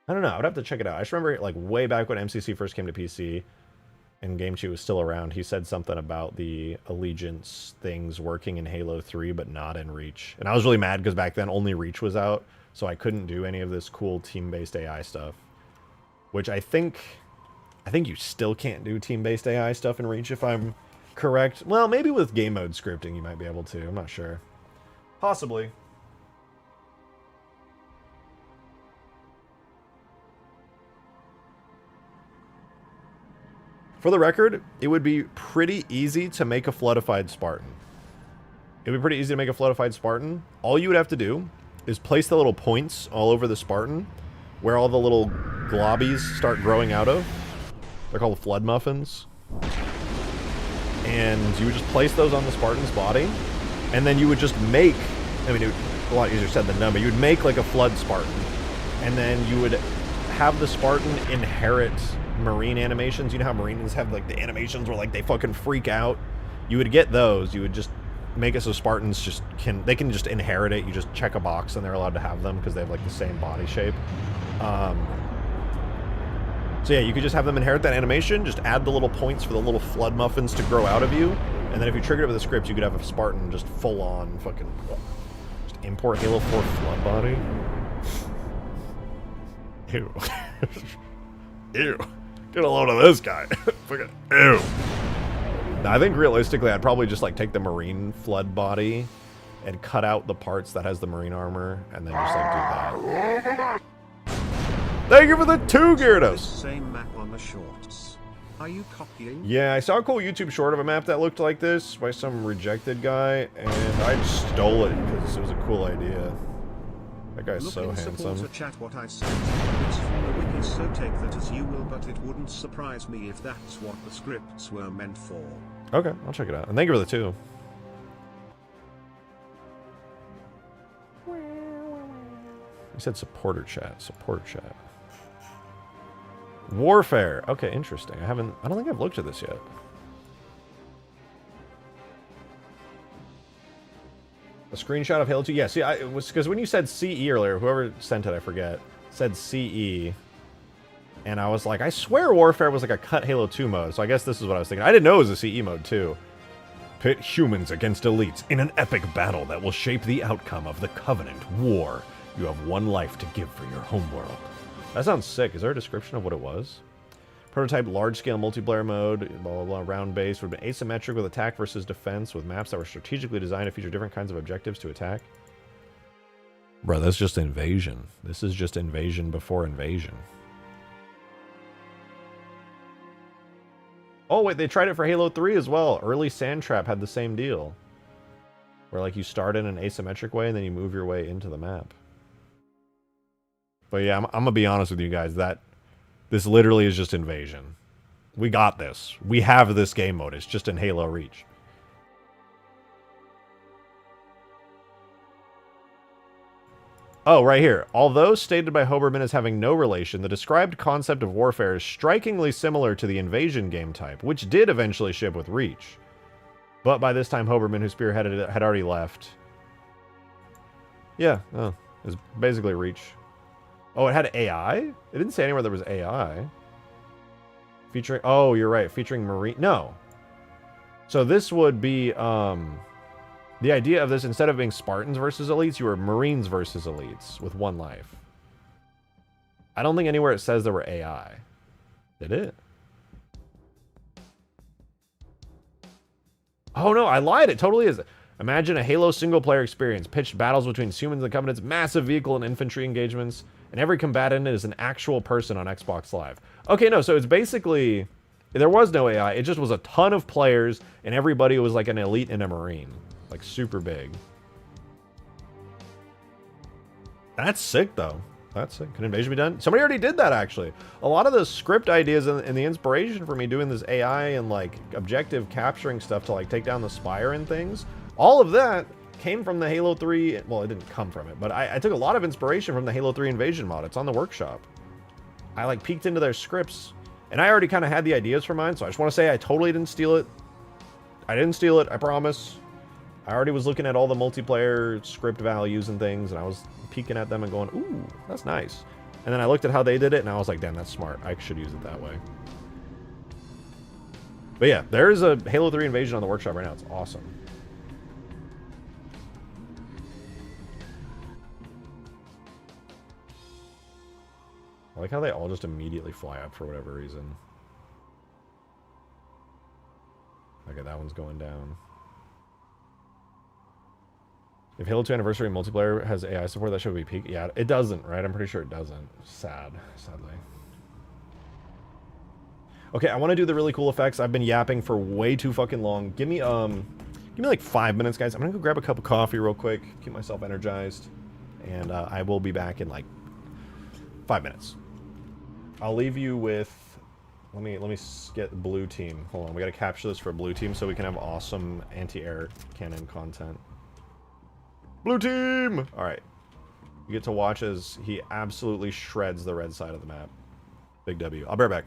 I don't know. I would have to check it out. I just remember, like, way back when MCC first came to PC, and Game Sheet was still around, he said something about the allegiance things working in Halo 3, but not in Reach. And I was really mad, because back then only Reach was out. So I couldn't do any of this cool team-based AI stuff. Which I think you still can't do team-based AI stuff in Reach, if I'm correct. Well, maybe with game mode scripting you might be able to. I'm not sure. Possibly. For the record, it would be pretty easy to make a floodified Spartan. It would be pretty easy to make a floodified Spartan. All you would have to do is place the little points all over the Spartan where all the little globbies start growing out of. They're called flood muffins. And you would just place those on the Spartan's body, and then you would just make, I mean, it would be a lot easier said than done, but you would make like a flood Spartan. And then you would have the Spartan inherit marine animations. You know how Marines have like the animations where like they fucking freak out? You would get those, you would just make it so Spartans they can just inherit it. You just check a box and they're allowed to have them because they have like the same body shape. So yeah, you could just have them inherit that animation, just add the little points for the little flood muffins to grow out of you, and then if you triggered it with a script, you could have a Spartan just full on fucking just import Halo 4 flood body. Ew. Ew. Get a load of this guy. Fucking ew. Now, I think realistically, I'd probably just like take the Marine flood body and cut out the parts that has the Marine armor, and then just like do that. Thank you for the 2 Gyarados. Same map on the shorts. Are you copying? Yeah, I saw a cool YouTube short of a map that looked like this by some rejected guy, and I just stole it because it was a cool idea. That guy's so handsome. Chat what I said. It's from the wiki, so take that as you will, but it wouldn't surprise me if that's what the scripts were meant for. Okay, I'll check it out. And thank you for the 2. He said supporter chat. Supporter chat. Warfare. Okay, interesting. I don't think I've looked at this yet. A screenshot of Halo 2. Yeah, see, it was because when you said CE earlier, whoever sent it, I forget, said CE. And I was like, I swear Warfare was like a cut Halo 2 mode. So I guess this is what I was thinking. I didn't know it was a CE mode too. Pit humans against elites in an epic battle that will shape the outcome of the Covenant War. You have one life to give for your homeworld. That sounds sick. Is there a description of what it was? Prototype large-scale multiplayer mode, blah, blah, blah, round-based, would have been asymmetric with attack versus defense, with maps that were strategically designed to feature different kinds of objectives to attack. Bro, that's just invasion. This is just invasion before invasion. Oh, wait, they tried it for Halo 3 as well. Early Sandtrap had the same deal. Where, like, you start in an asymmetric way, and then you move your way into the map. But yeah, I'm going to be honest with you guys, that this literally is just invasion. We got this. We have this game mode. It's just in Halo Reach. Oh, right here. Although stated by Hoberman as having no relation, the described concept of warfare is strikingly similar to the invasion game type, which did eventually ship with Reach. But by this time, Hoberman, who spearheaded it, had already left. Yeah, it was basically Reach. Oh, it had AI? It didn't say anywhere there was AI. Featuring... Oh, you're right. Featuring Marine... No. So this would be... The idea of this, instead of being Spartans versus elites, you were Marines versus elites with one life. I don't think anywhere it says there were AI. Did it? Oh, no. I lied. It totally is. Imagine a Halo single-player experience. Pitched battles between humans and Covenants, massive vehicle and infantry engagements, and every combatant is an actual person on Xbox Live. Okay, no, so it's basically... There was no AI. It just was a ton of players, and everybody was like an elite and a Marine. Like, super big. That's sick, though. That's sick. Can Invasion be done? Somebody already did that, actually. A lot of the script ideas and the inspiration for me doing this AI and, like, objective capturing stuff to, like, take down the Spire and things, all of that came from the Halo 3... Well, it didn't come from it, but I took a lot of inspiration from the Halo 3 Invasion mod. It's on the workshop. I, like, peeked into their scripts, and I already kind of had the ideas for mine, so I just want to say I totally didn't steal it. I didn't steal it, I promise. I already was looking at all the multiplayer script values and things, and I was peeking at them and going, ooh, that's nice. And then I looked at how they did it, and I was like, damn, that's smart. I should use it that way. But yeah, there's a Halo 3 Invasion on the workshop right now. It's awesome. I like how they all just immediately fly up for whatever reason. Okay, that one's going down. If Halo 2 Anniversary multiplayer has AI support, that should be peak. Yeah, it doesn't, right? I'm pretty sure it doesn't. Sad, sadly. Okay, I want to do the really cool effects. I've been yapping for way too fucking long. Give me like 5 minutes, guys. I'm gonna go grab a cup of coffee real quick, keep myself energized, and I will be back in like 5 minutes. I'll leave you with. Let me get blue team. Hold on, we gotta capture this for blue team so we can have awesome anti-air cannon content. Blue team! Alright. You get to watch as he absolutely shreds the red side of the map. Big W. I'll be right back.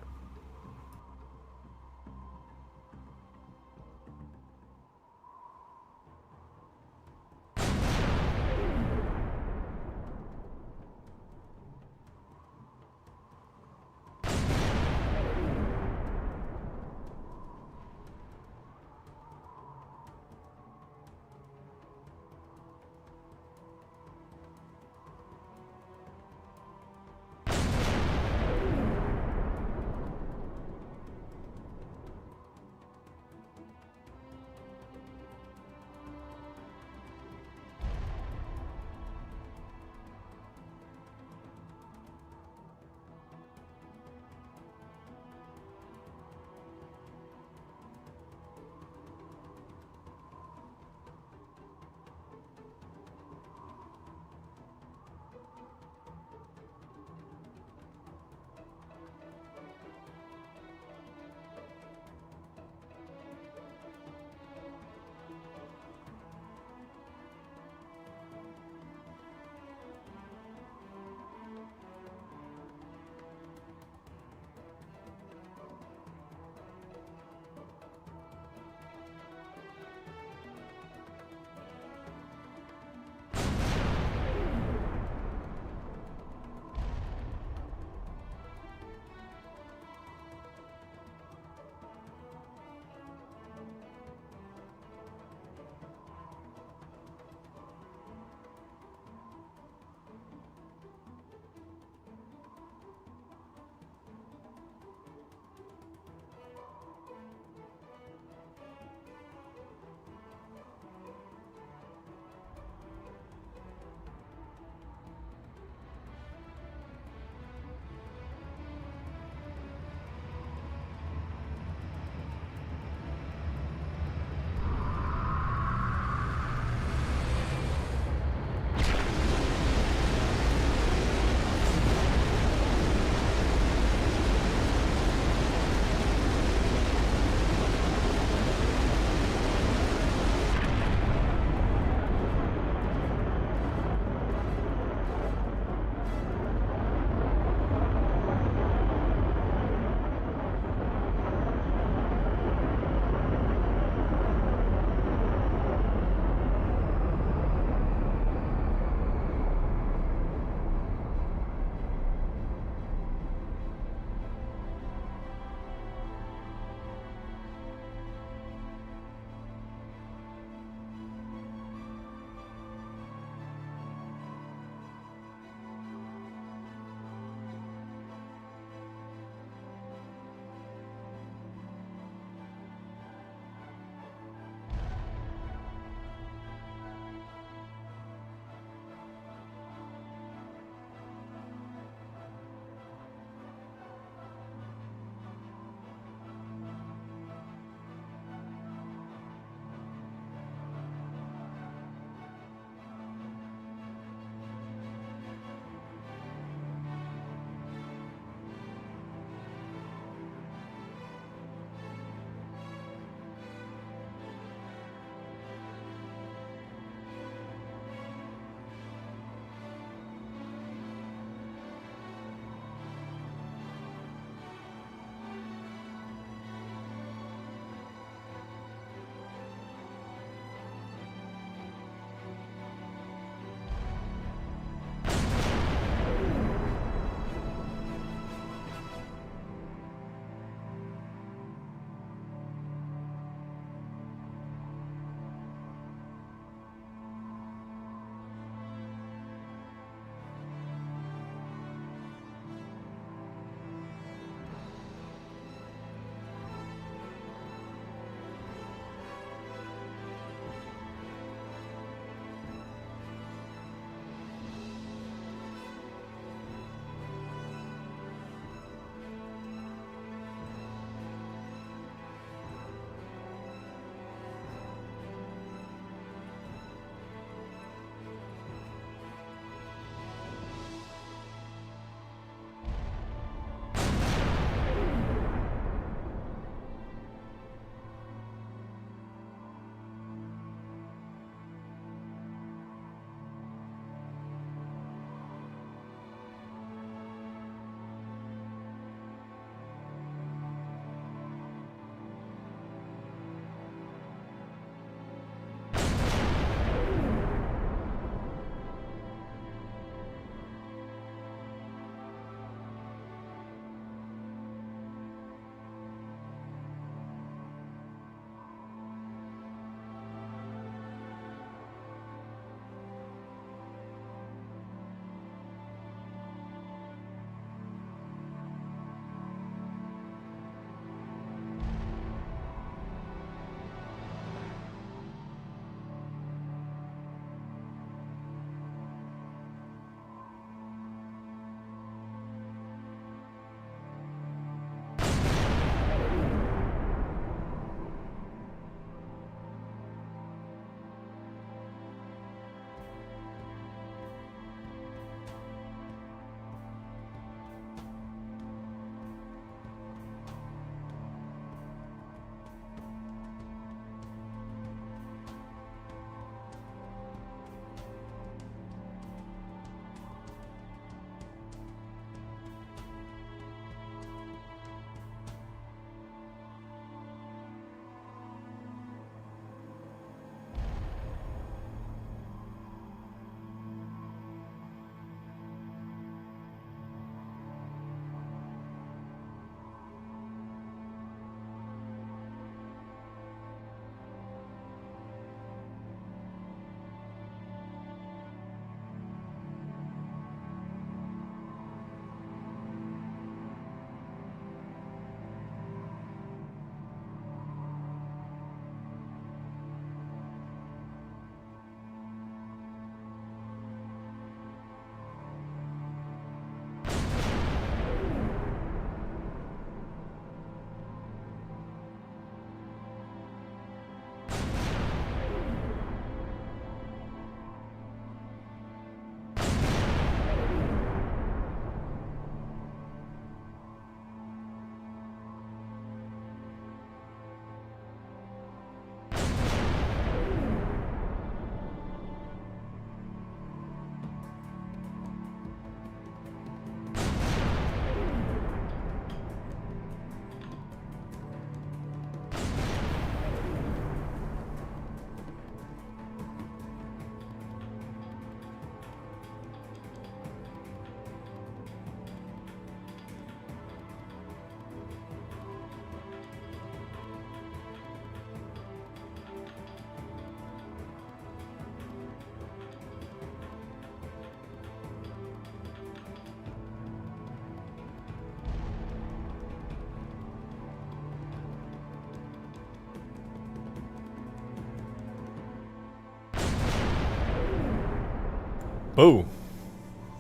Oh,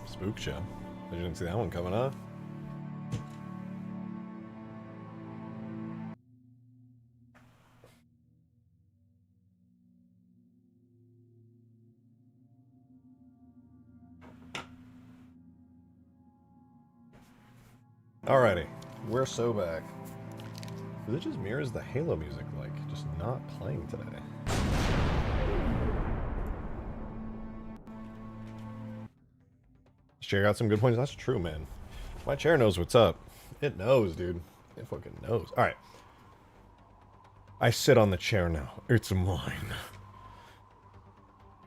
spook show. I didn't see that one coming up. Alrighty, we're so back. It just mirrors the Halo music, like, just not playing today. This chair got some good points. That's true, man. My chair knows what's up. It knows, dude. It fucking knows. Alright. I sit on the chair now. It's mine.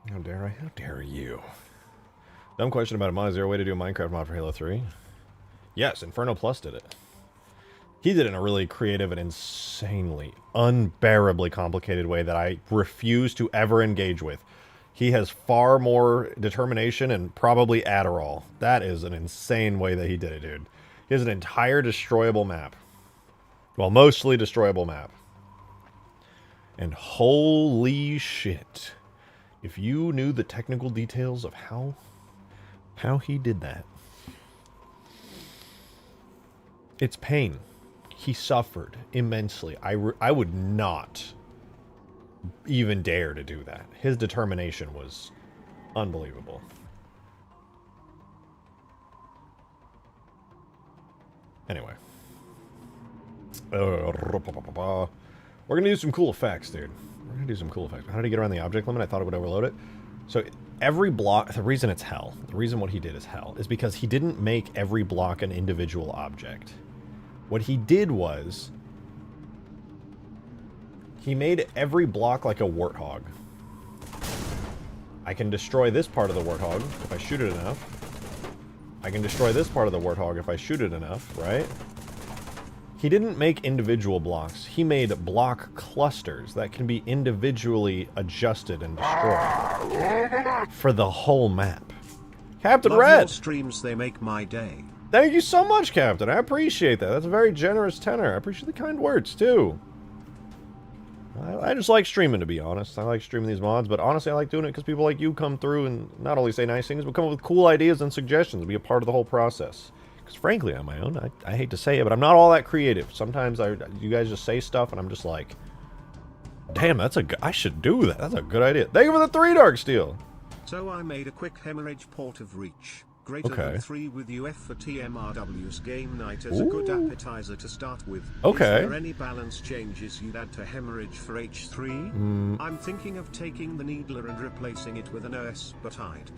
How dare I? How dare you? Dumb question about a mod. Is there a way to do a Minecraft mod for Halo 3? Yes, Inferno Plus did it. He did it in a really creative and insanely, unbearably complicated way that I refuse to ever engage with. He has far more determination and probably Adderall. That is an insane way that he did it, dude. He has an entire destroyable map. Well, mostly destroyable map. And holy shit. If you knew the technical details of how he did that. It's pain. He suffered immensely. I would not even dare to do that. His determination was unbelievable. Anyway. We're going to do some cool effects, dude. We're going to do some cool effects. How did he get around the object limit? I thought it would overload it. So every block, the reason it's hell, the reason what he did is hell, is because he didn't make every block an individual object. What he did was, he made every block like a warthog. I can destroy this part of the warthog if I shoot it enough. I can destroy this part of the warthog if I shoot it enough, right? He didn't make individual blocks. He made block clusters that can be individually adjusted and destroyed for the whole map. Captain Love Red! Your streams, they make my day. Thank you so much, Captain. I appreciate that. That's a very generous tenor. I appreciate the kind words, too. I just like streaming, to be honest. I like streaming these mods, but honestly, I like doing it because people like you come through and not only say nice things, but come up with cool ideas and suggestions, be a part of the whole process. Because frankly, on my own, I hate to say it, but I'm not all that creative. Sometimes you guys just say stuff, and I'm just like, damn, I should do that. That's a good idea. Thank you for the 3 Dark Steel. So I made a quick hemorrhage port of reach. Greater than 3 with UF for TMRW's game night as a good appetizer to start with. Okay. Is there any balance changes you'd add to hemorrhage for H3? I'm thinking of taking the Needler and replacing it with an OS, but I'd...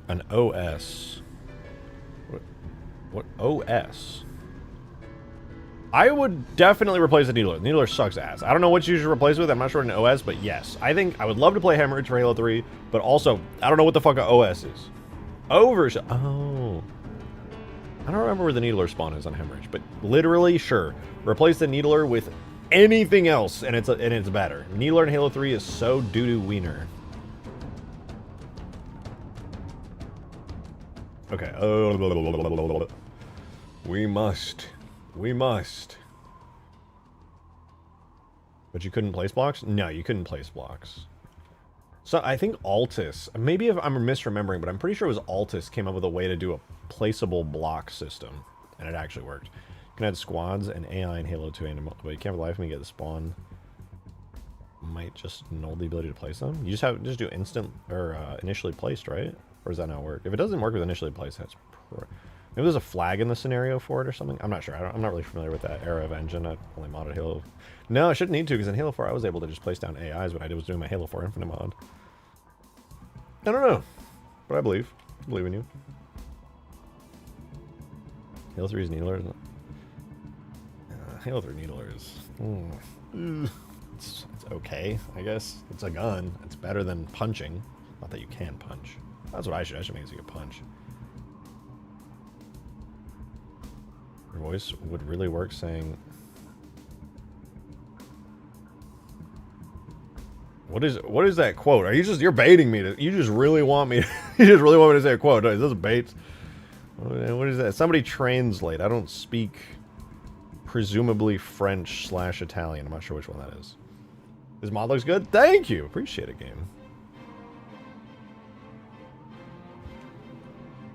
An OS? What OS? I would definitely replace the Needler. The Needler sucks ass. I don't know what you should replace it with. I'm not sure what an OS, but yes. I think I would love to play Hemorrhage for Halo 3, but also, I don't know what the fuck an OS is. Oh. I don't remember where the Needler spawn is on Hemorrhage, but literally, sure. Replace the Needler with anything else, and it's better. Needler in Halo 3 is so doo-doo wiener. Okay. We must. But you couldn't place blocks? No, you couldn't place blocks. So I think Altus, maybe if I'm misremembering, but I'm pretty sure it was Altus came up with a way to do a placeable block system, and it actually worked. You can add squads and AI in Halo 2, but you can't for the life of me get the spawn. Might just null the ability to place them. You just do instant or initially placed, right? Or does that not work? If it doesn't work with initially placed, that's maybe there's a flag in the scenario for it or something. I'm not sure. I'm not really familiar with that era of engine. I only modded Halo. No, I shouldn't need to, because in Halo 4 I was able to just place down AIs when I was doing my Halo 4 Infinite mod. I don't know, but I believe in you. Halo 3's Needler. Halo 3 Needler is. It's okay, I guess. It's a gun. It's better than punching. Not that you can punch. That's what I should make it so you can punch. Your voice would really work saying... What is that quote? Are you're baiting me you just really want me to say a quote. Is this a bait? What is that? Somebody translate. I don't speak presumably French/Italian. I'm not sure which one that is. This mod looks good. Thank you. Appreciate it, game.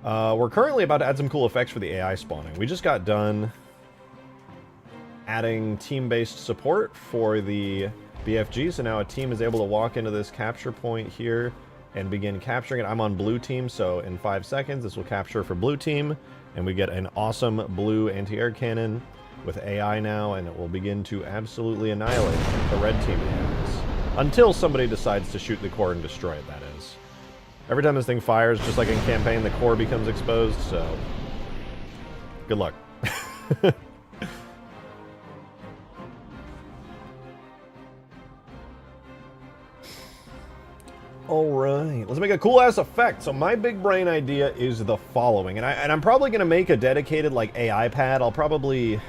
We're currently about to add some cool effects for the AI spawning. We just got done adding team-based support for the BFG, so now a team is able to walk into this capture point here and begin capturing it. I'm on blue team, so in 5 seconds this will capture for blue team, and we get an awesome blue anti-air cannon with AI now, and it will begin to absolutely annihilate the red team hands. Until somebody decides to shoot the core and destroy it, that is. Every time this thing fires, just like in campaign, the core becomes exposed, so good luck. Alright, let's make a cool-ass effect. So my big brain idea is the following, and I'm probably going to make a dedicated, like, AI pad. I'll probably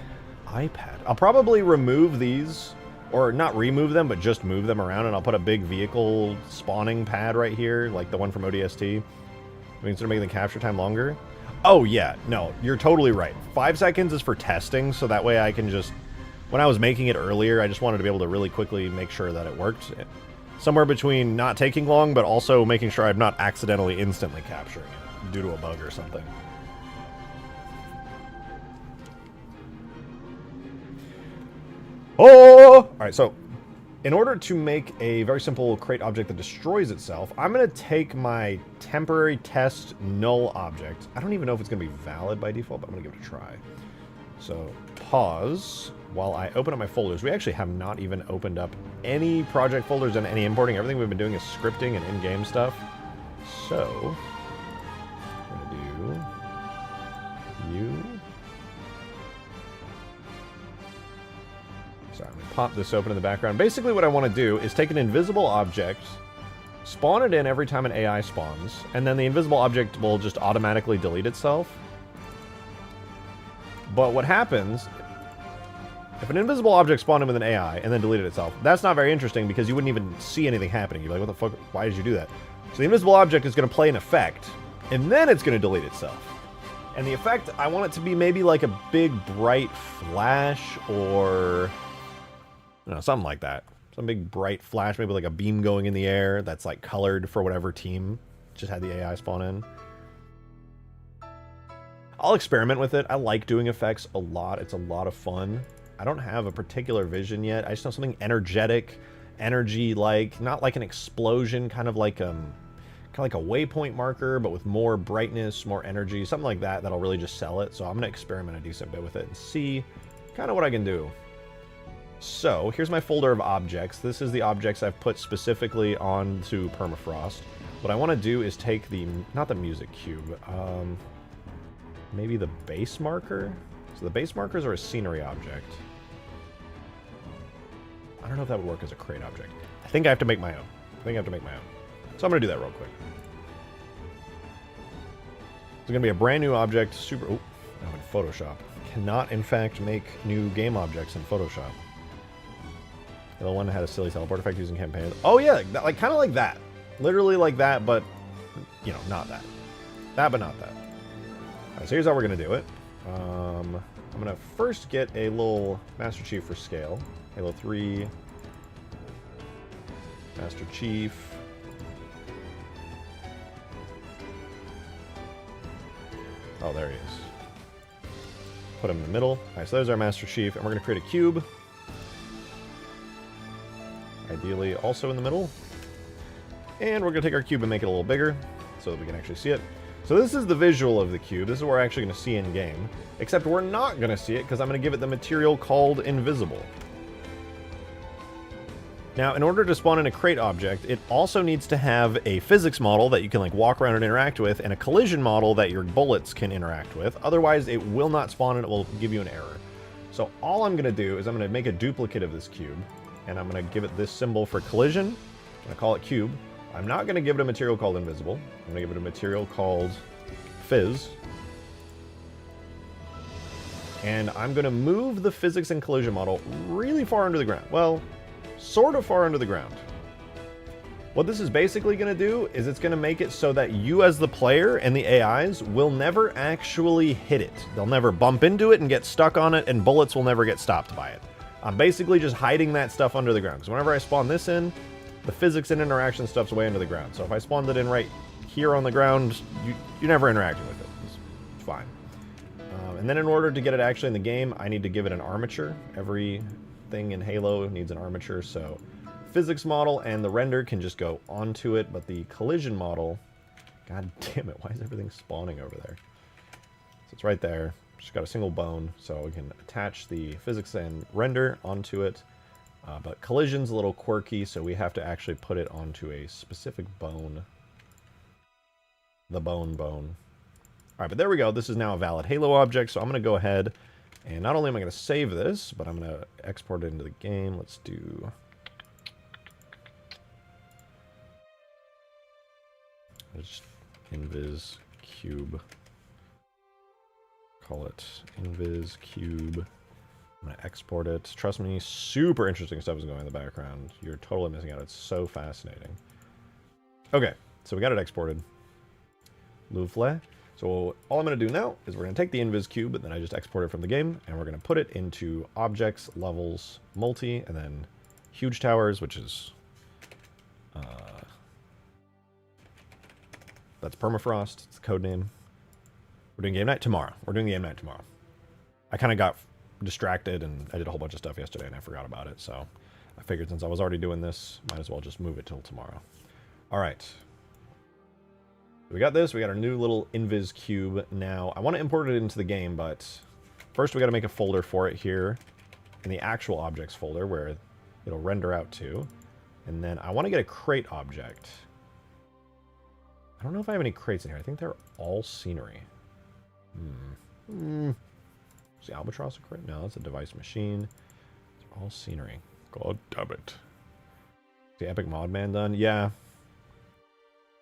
remove these, or not remove them, but just move them around, and I'll put a big vehicle spawning pad right here, like the one from ODST. Instead of making the capture time longer. Oh, yeah, no, you're totally right. 5 seconds is for testing, so that way I can just... When I was making it earlier, I just wanted to be able to really quickly make sure that it worked. Somewhere between not taking long, but also making sure I'm not accidentally instantly capturing it due to a bug or something. Oh! Alright, so in order to make a very simple crate object that destroys itself, I'm going to take my temporary test null object. I don't even know if it's going to be valid by default, but I'm going to give it a try. So, pause while I open up my folders. We actually have not even opened up any project folders and any importing. Everything we've been doing is scripting and in-game stuff. So, I'm going to do you. Sorry, I'm going to pop this open in the background. Basically what I want to do is take an invisible object, spawn it in every time an AI spawns, and then the invisible object will just automatically delete itself. But what happens, if an invisible object spawned in with an AI and then deleted itself, that's not very interesting because you wouldn't even see anything happening. You're like, what the fuck, why did you do that? So the invisible object is going to play an effect, and then it's going to delete itself. And the effect, I want it to be maybe like a big bright flash or... I don't know, something like that. Some big bright flash, maybe like a beam going in the air that's like colored for whatever team just had the AI spawn in. I'll experiment with it. I like doing effects a lot. It's a lot of fun. I don't have a particular vision yet. I just know something energetic, energy-like, not like an explosion, kind of like a waypoint marker, but with more brightness, more energy, something like that, that'll really just sell it. So I'm gonna experiment a decent bit with it and see kind of what I can do. So here's my folder of objects. This is the objects I've put specifically onto Permafrost. What I want to do is take the, not the music cube, maybe the base marker? So the base markers are a scenery object. I don't know if that would work as a crate object. I think I have to make my own. So I'm going to do that real quick. It's going to be a brand new object. Super... Oh, I'm in Photoshop. Cannot, in fact, make new game objects in Photoshop. The one that had a silly teleport effect using campaign. Oh, yeah. Like, kind of like that. Literally like that, but, you know, not that. That, but not that. All right, so here's how we're going to do it. I'm going to first get a little Master Chief for scale. Halo 3. Master Chief. Oh, there he is. Put him in the middle. All right, so there's our Master Chief, and we're going to create a cube. Ideally also in the middle. And we're going to take our cube and make it a little bigger so that we can actually see it. So this is the visual of the cube. This is what we're actually going to see in game. Except we're not going to see it because I'm going to give it the material called invisible. Now, in order to spawn in a crate object, it also needs to have a physics model that you can like walk around and interact with, and a collision model that your bullets can interact with. Otherwise, it will not spawn and it will give you an error. So all I'm going to do is I'm going to make a duplicate of this cube, and I'm going to give it this symbol for collision. I'm going to call it cube. I'm not going to give it a material called invisible. I'm going to give it a material called fizz. And I'm going to move the physics and collision model really far under the ground. Well, sort of far under the ground. What this is basically going to do is it's going to make it so that you as the player and the AIs will never actually hit it. They'll never bump into it and get stuck on it, and bullets will never get stopped by it. I'm basically just hiding that stuff under the ground. Because whenever I spawn this in, the physics and interaction stuff's way under the ground. So if I spawned it in right here on the ground, you're never interacting with it. fine. And then in order to get it actually in the game, I need to give it an armature. Everything in Halo needs an armature, so physics model and the render can just go onto it, but the collision model, god damn it, why is everything spawning over there? So it's right there, just got a single bone, so we can attach the physics and render onto it. But collision's a little quirky, so we have to actually put it onto a specific bone. The bone. Alright, but there we go. This is now a valid Halo object, so I'm going to go ahead and not only am I going to save this, but I'm going to export it into the game. Let's do... just invis cube. Call it invis cube. I'm going to export it. Trust me, super interesting stuff is going in the background. You're totally missing out. It's so fascinating. Okay, so we got it exported. Louvre. So all I'm going to do now is we're going to take the invis cube that I just exported from the game, and we're going to put it into objects, levels, multi, and then huge towers, which is... that's Permafrost. It's the code name. We're doing game night tomorrow. We're doing game night tomorrow. I kind of got distracted, and I did a whole bunch of stuff yesterday, and I forgot about it, so I figured since I was already doing this, might as well just move it till tomorrow. All right. We got this. We got our new little invis cube. Now, I want to import it into the game, but first we got to make a folder for it here in the actual objects folder where it'll render out to. And then I want to get a crate object. I don't know if I have any crates in here. I think they're all scenery. Is the Albatross a crate? No, that's a device machine. It's all scenery. God damn it. Is the Epic Mod Man done? Yeah.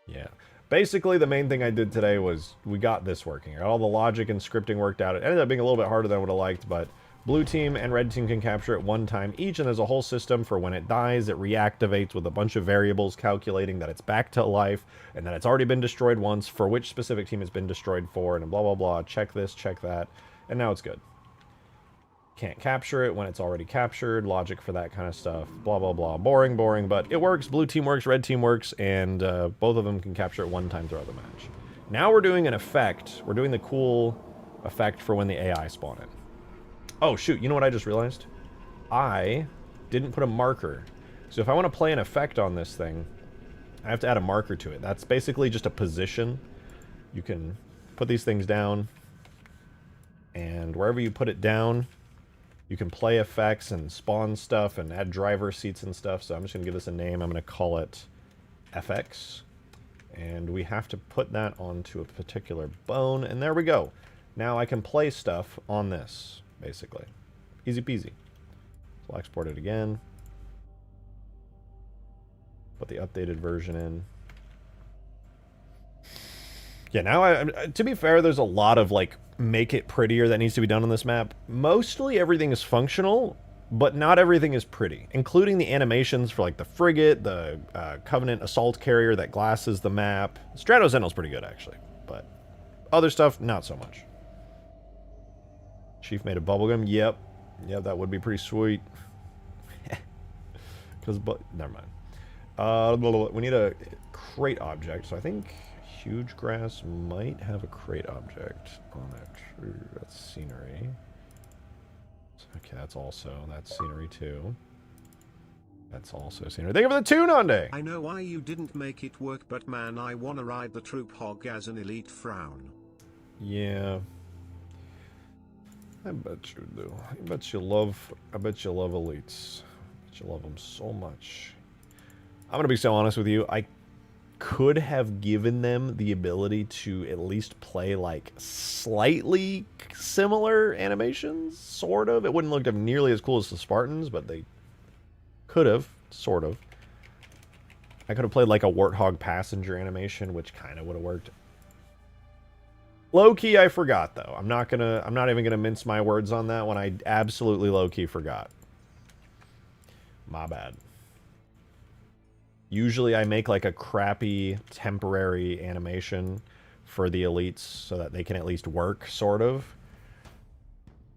Yeah. Basically, the main thing I did today was we got this working. I got all the logic and scripting worked out. It ended up being a little bit harder than I would have liked, but blue team and red team can capture it one time each, and there's a whole system for when it dies, it reactivates with a bunch of variables calculating that it's back to life, and that it's already been destroyed once, for which specific team it's been destroyed for, and blah, blah, blah. Check this, check that, and now it's good. Can't capture it when it's already captured, logic for that kind of stuff, blah, blah, blah. Boring, boring, but it works. Blue team works, red team works, and both of them can capture it one time throughout the match. Now we're doing an effect. We're doing the cool effect for when the AI spawn in. Oh, shoot, you know what I just realized? I didn't put a marker. So if I want to play an effect on this thing, I have to add a marker to it. That's basically just a position. You can put these things down, and wherever you put it down, you can play effects and spawn stuff and add driver seats and stuff. So I'm just going to give this a name. I'm going to call it FX. And we have to put that onto a particular bone. And there we go. Now I can play stuff on this, basically. Easy peasy. So I'll export it again. Put the updated version in. Yeah, now, to be fair, there's a lot of, like, make it prettier that needs to be done on this map. Mostly everything is functional, but not everything is pretty, including the animations for, like, the frigate, the Covenant assault carrier that glasses the map. Strato Sentinel's pretty good, actually, but other stuff, not so much. Chief made a bubblegum. Yep. Yep, that would be pretty sweet. Never mind. We need a crate object, so I think huge grass might have a crate object on it. That's scenery. Okay, that's scenery too. That's also scenery. Thank you for the tune on day. I know why you didn't make it work, but man, I wanna ride the troop hog as an elite frown. Yeah. I bet you do. I bet you love elites. I bet you love them so much. I'm gonna be so honest with you. I could have given them the ability to at least play like slightly similar animations, sort of. It wouldn't look nearly as cool as the Spartans, but they could have, sort of. I could have played like a Warthog passenger animation, which kind of would have worked. Low-key, I forgot though. I'm not even gonna mince my words on that one. I absolutely low-key forgot. My bad. Usually I make like a crappy temporary animation for the elites so that they can at least work, sort of.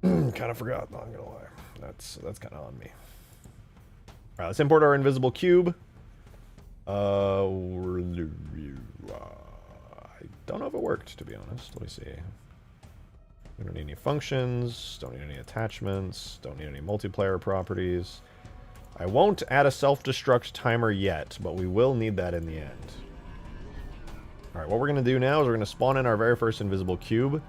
Kind of forgot, not gonna lie. That's kind of on me. All right, let's import our invisible cube. I don't know if it worked, to be honest. Let me see. We don't need any functions, don't need any attachments, don't need any multiplayer properties. I won't add a self-destruct timer yet, but we will need that in the end. Alright, what we're going to do now is we're going to spawn in our very first invisible cube.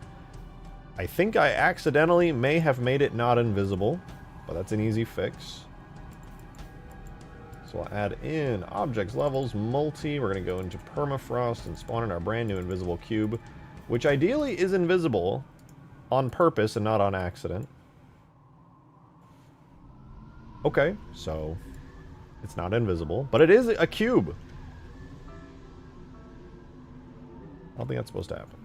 I think I accidentally may have made it not invisible, but that's an easy fix. So we'll add in objects, levels, multi. We're going to go into Permafrost and spawn in our brand new invisible cube, which ideally is invisible on purpose and not on accident. Okay, so it's not invisible, but it is a cube. I don't think that's supposed to happen.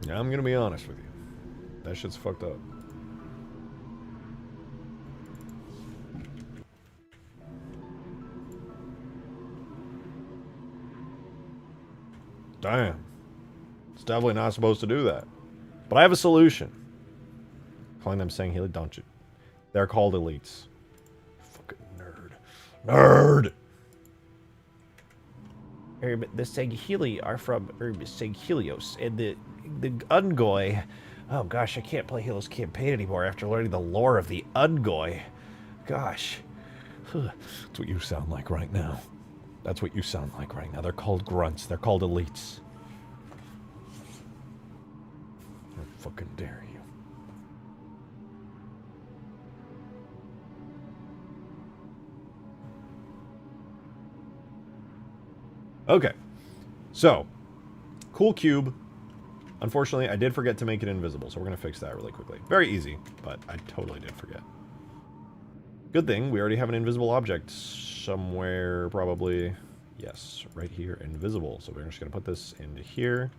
Yeah, I'm gonna be honest with you. That shit's fucked up. Damn. It's definitely not supposed to do that. But I have a solution. Calling them saying Healy, don't you? They're called elites. Fucking nerd. Nerd! The Seghili are from Seghelios, and the Ungoi. Oh gosh, I can't play Halo's campaign anymore after learning the lore of the Ungoi. Gosh. That's what you sound like right now. That's what you sound like right now. They're called grunts. They're called elites. How fucking dare you. Okay. So, cool cube. Unfortunately, I did forget to make it invisible, so we're going to fix that really quickly. Very easy, but I totally did forget. Good thing, we already have an invisible object somewhere, probably. Yes, right here, invisible. So we're just going to put this into here.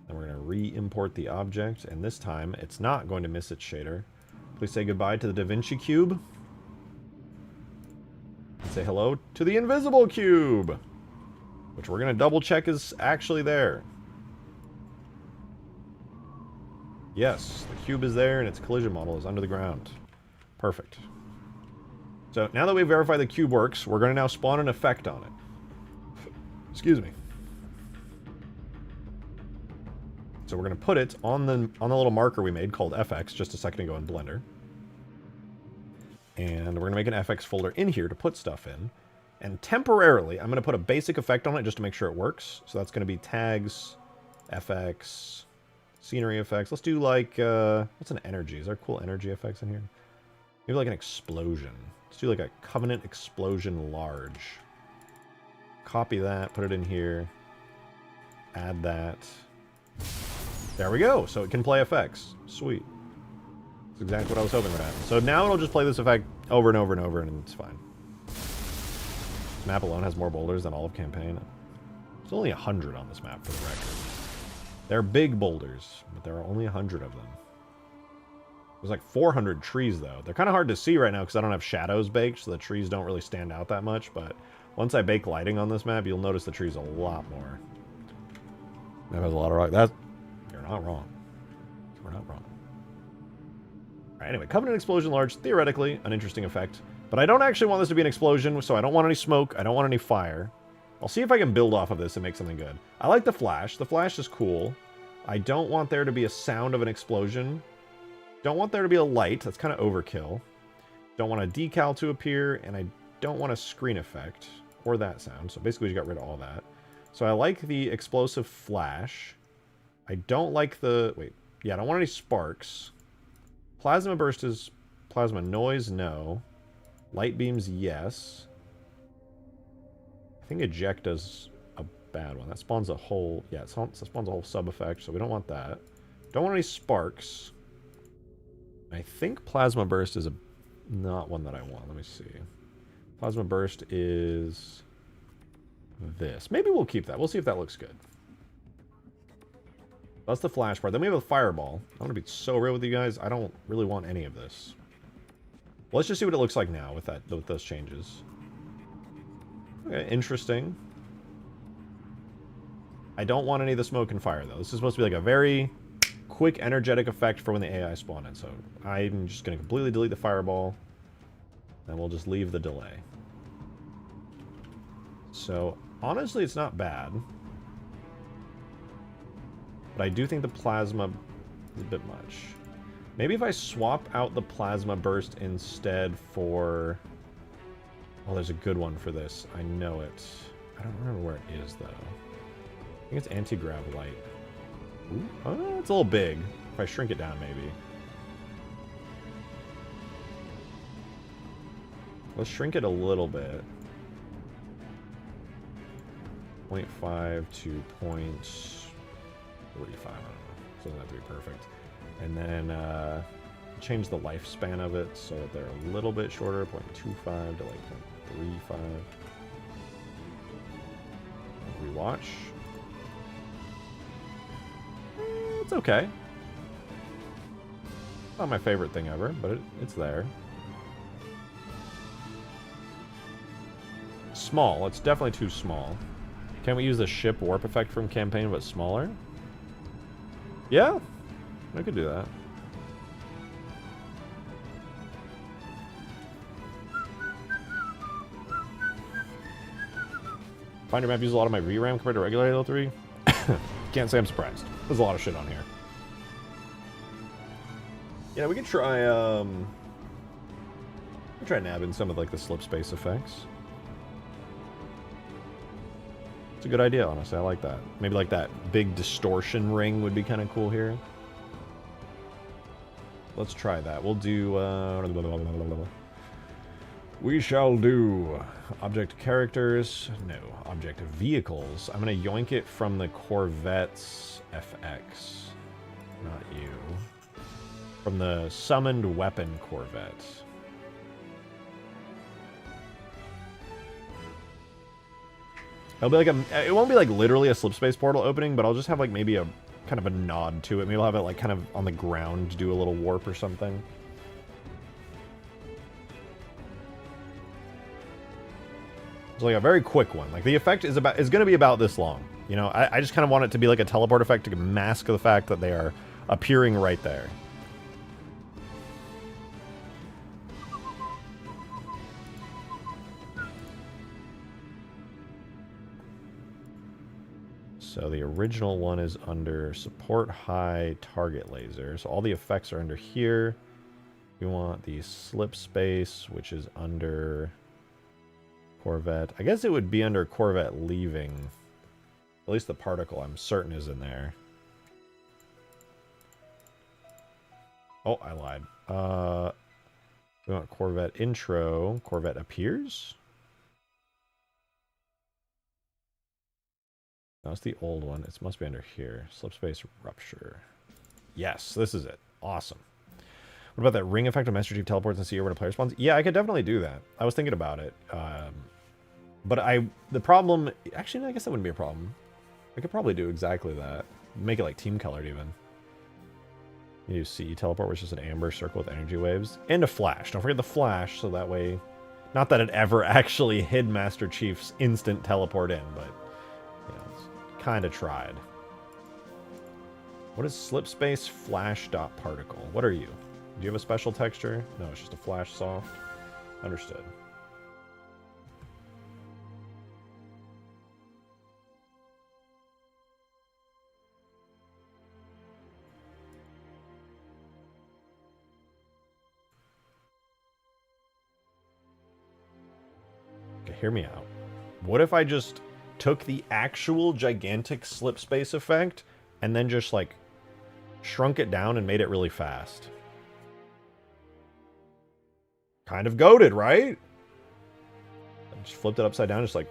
Then we're going to re-import the object, and this time, it's not going to miss its shader. Please say goodbye to the DaVinci Cube. And say hello to the invisible cube, which we're going to double check is actually there. Yes, the cube is there and its collision model is under the ground. Perfect. So now that we've verified the cube works, we're going to now spawn an effect on it. Excuse me. So we're going to put it on the little marker we made called FX just a second ago in Blender. And we're going to make an FX folder in here to put stuff in. And temporarily, I'm going to put a basic effect on it just to make sure it works. So that's going to be tags, FX, scenery effects. Let's do like, what's an energy? Is there cool energy effects in here? Maybe like an explosion. Let's do like a Covenant Explosion Large. Copy that, put it in here. Add that. There we go. So it can play effects. Sweet. That's exactly what I was hoping would happen. So now it'll just play this effect over and over and over, and it's fine. This map alone has more boulders than all of campaign. There's only 100 on this map, for the record. They're big boulders, but there are only 100 of them. There's like 400 trees, though. They're kind of hard to see right now because I don't have shadows baked, so the trees don't really stand out that much, but once I bake lighting on this map, you'll notice the trees a lot more. That has a lot of rock. That's... You're not wrong. We're not wrong. Alright, anyway, Covenant Explosion Large, theoretically, an interesting effect. But I don't actually want this to be an explosion, so I don't want any smoke, I don't want any fire. I'll see if I can build off of this and make something good. I like the flash. The flash is cool. I don't want there to be a sound of an explosion. Don't want there to be a light. That's kind of overkill. Don't want a decal to appear, and I don't want a screen effect or that sound. So basically, we got rid of all that. So I like the explosive flash. I don't like the... Wait. Yeah, I don't want any sparks. Plasma burst is... Plasma noise, no. Light beams, yes. I think eject does a bad one. That spawns a whole... Yeah, it spawns a whole sub-effect, so we don't want that. Don't want any sparks. I think Plasma Burst is not one that I want. Let me see. Plasma Burst is this. Maybe we'll keep that. We'll see if that looks good. That's the flash part. Then we have a Fireball. I'm going to be so real with you guys. I don't really want any of this. Well, let's just see what it looks like now with those changes. Okay, interesting. I don't want any of the smoke and fire, though. This is supposed to be like a very quick, energetic effect for when the AI spawn in. So I'm just going to completely delete the fireball, and we'll just leave the delay. So Honestly, it's not bad. But I do think the plasma is a bit much. Maybe if I swap out the plasma burst instead for... Oh, there's a good one for this. I know it. I don't remember where it is, though. I think it's anti-grav light. Ooh. Oh, it's a little big. If I shrink it down, maybe. Let's shrink it a little bit. 0.5 to 0.45, I don't know. So doesn't have to be perfect. And then change the lifespan of it so that they're a little bit shorter, 0.25 to like 0.35. Rewatch. It's okay. Not my favorite thing ever, but it's there. Small. It's definitely too small. Can we use the ship warp effect from campaign but smaller? Yeah, I could do that. Finder map uses a lot of my VRAM compared to regular Halo 3. Can't say I'm surprised. There's a lot of shit on here. Yeah, we could try nabbing some of like the slip space effects. It's a good idea, honestly. I like that. Maybe like that big distortion ring would be kind of cool here. Let's try that. We'll do... we shall do object characters. No, object vehicles. I'm going to yoink it from the Corvette's FX. Not you. From the summoned weapon Corvette. It'll be like it won't be like literally a slip space portal opening, but I'll just have like maybe a kind of a nod to it. Maybe I'll have it like kind of on the ground, do a little warp or something. It's like a very quick one. Like the effect is going to be about this long. You know, I just kind of want it to be like a teleport effect to mask the fact that they are appearing right there. So the original one is under support high target laser. So all the effects are under here. We want the slip space, which is under Corvette. I guess it would be under Corvette leaving. At least the particle, I'm certain, is in there. Oh, I lied. We want Corvette intro. Corvette appears. That's the old one. It must be under here. Slip space rupture. Yes, this is it. Awesome. What about that ring effect of Master Chief teleports and see when a player spawns? Yeah, I could definitely do that. I was thinking about it. But the problem... Actually, no, I guess that wouldn't be a problem. I could probably do exactly that. Make it like team colored even. You do CE teleport, which is an amber circle with energy waves. And a flash. Don't forget the flash, so that way... Not that it ever actually hid Master Chief's instant teleport in, but... You know, it's kind of tried. What is slip space flash dot particle? What are you? Do you have a special texture? No, it's just a flash soft. Understood. Okay, hear me out. What if I just took the actual gigantic slip space effect and then just like shrunk it down and made it really fast? Kind of goated, right? I just flipped it upside down, just like,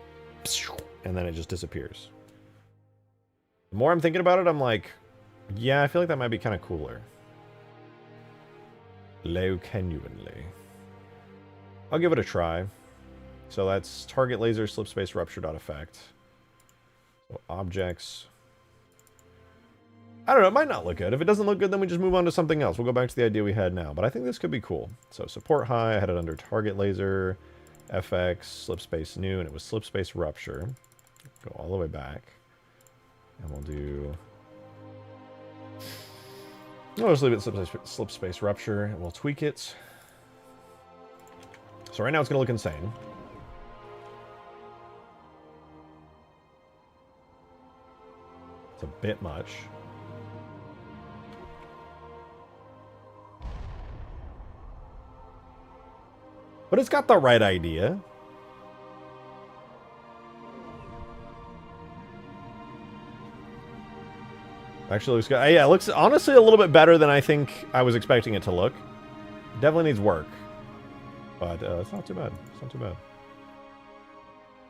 and then it just disappears. The more I'm thinking about it, I'm like, yeah, I feel like that might be kind of cooler. Low genuinely. I'll give it a try. So that's target laser slip space rupture dot effect. So objects. I don't know, it might not look good. If it doesn't look good, then we just move on to something else. We'll go back to the idea we had now. But I think this could be cool. So support high, I had it under target laser, FX, slip space new, and it was slip space rupture. Go all the way back. And we'll do... I'll just leave it slip space rupture, and we'll tweak it. So right now it's going to look insane. It's a bit much. But it's got the right idea. Actually looks good. Yeah, it looks honestly a little bit better than I think I was expecting it to look. Definitely needs work. But it's not too bad. It's not too bad.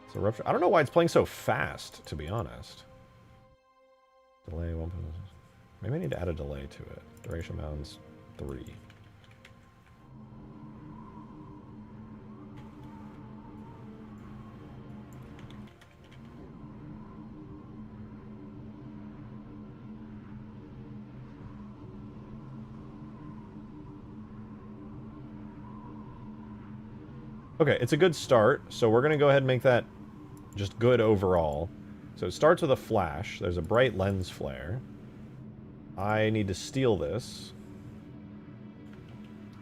It's a rupture. I don't know why it's playing so fast, to be honest. Delay 1. Maybe I need to add a delay to it. Duration bounds 3. Okay, it's a good start, so we're going to go ahead and make that just good overall. So it starts with a flash. There's a bright lens flare. I need to steal this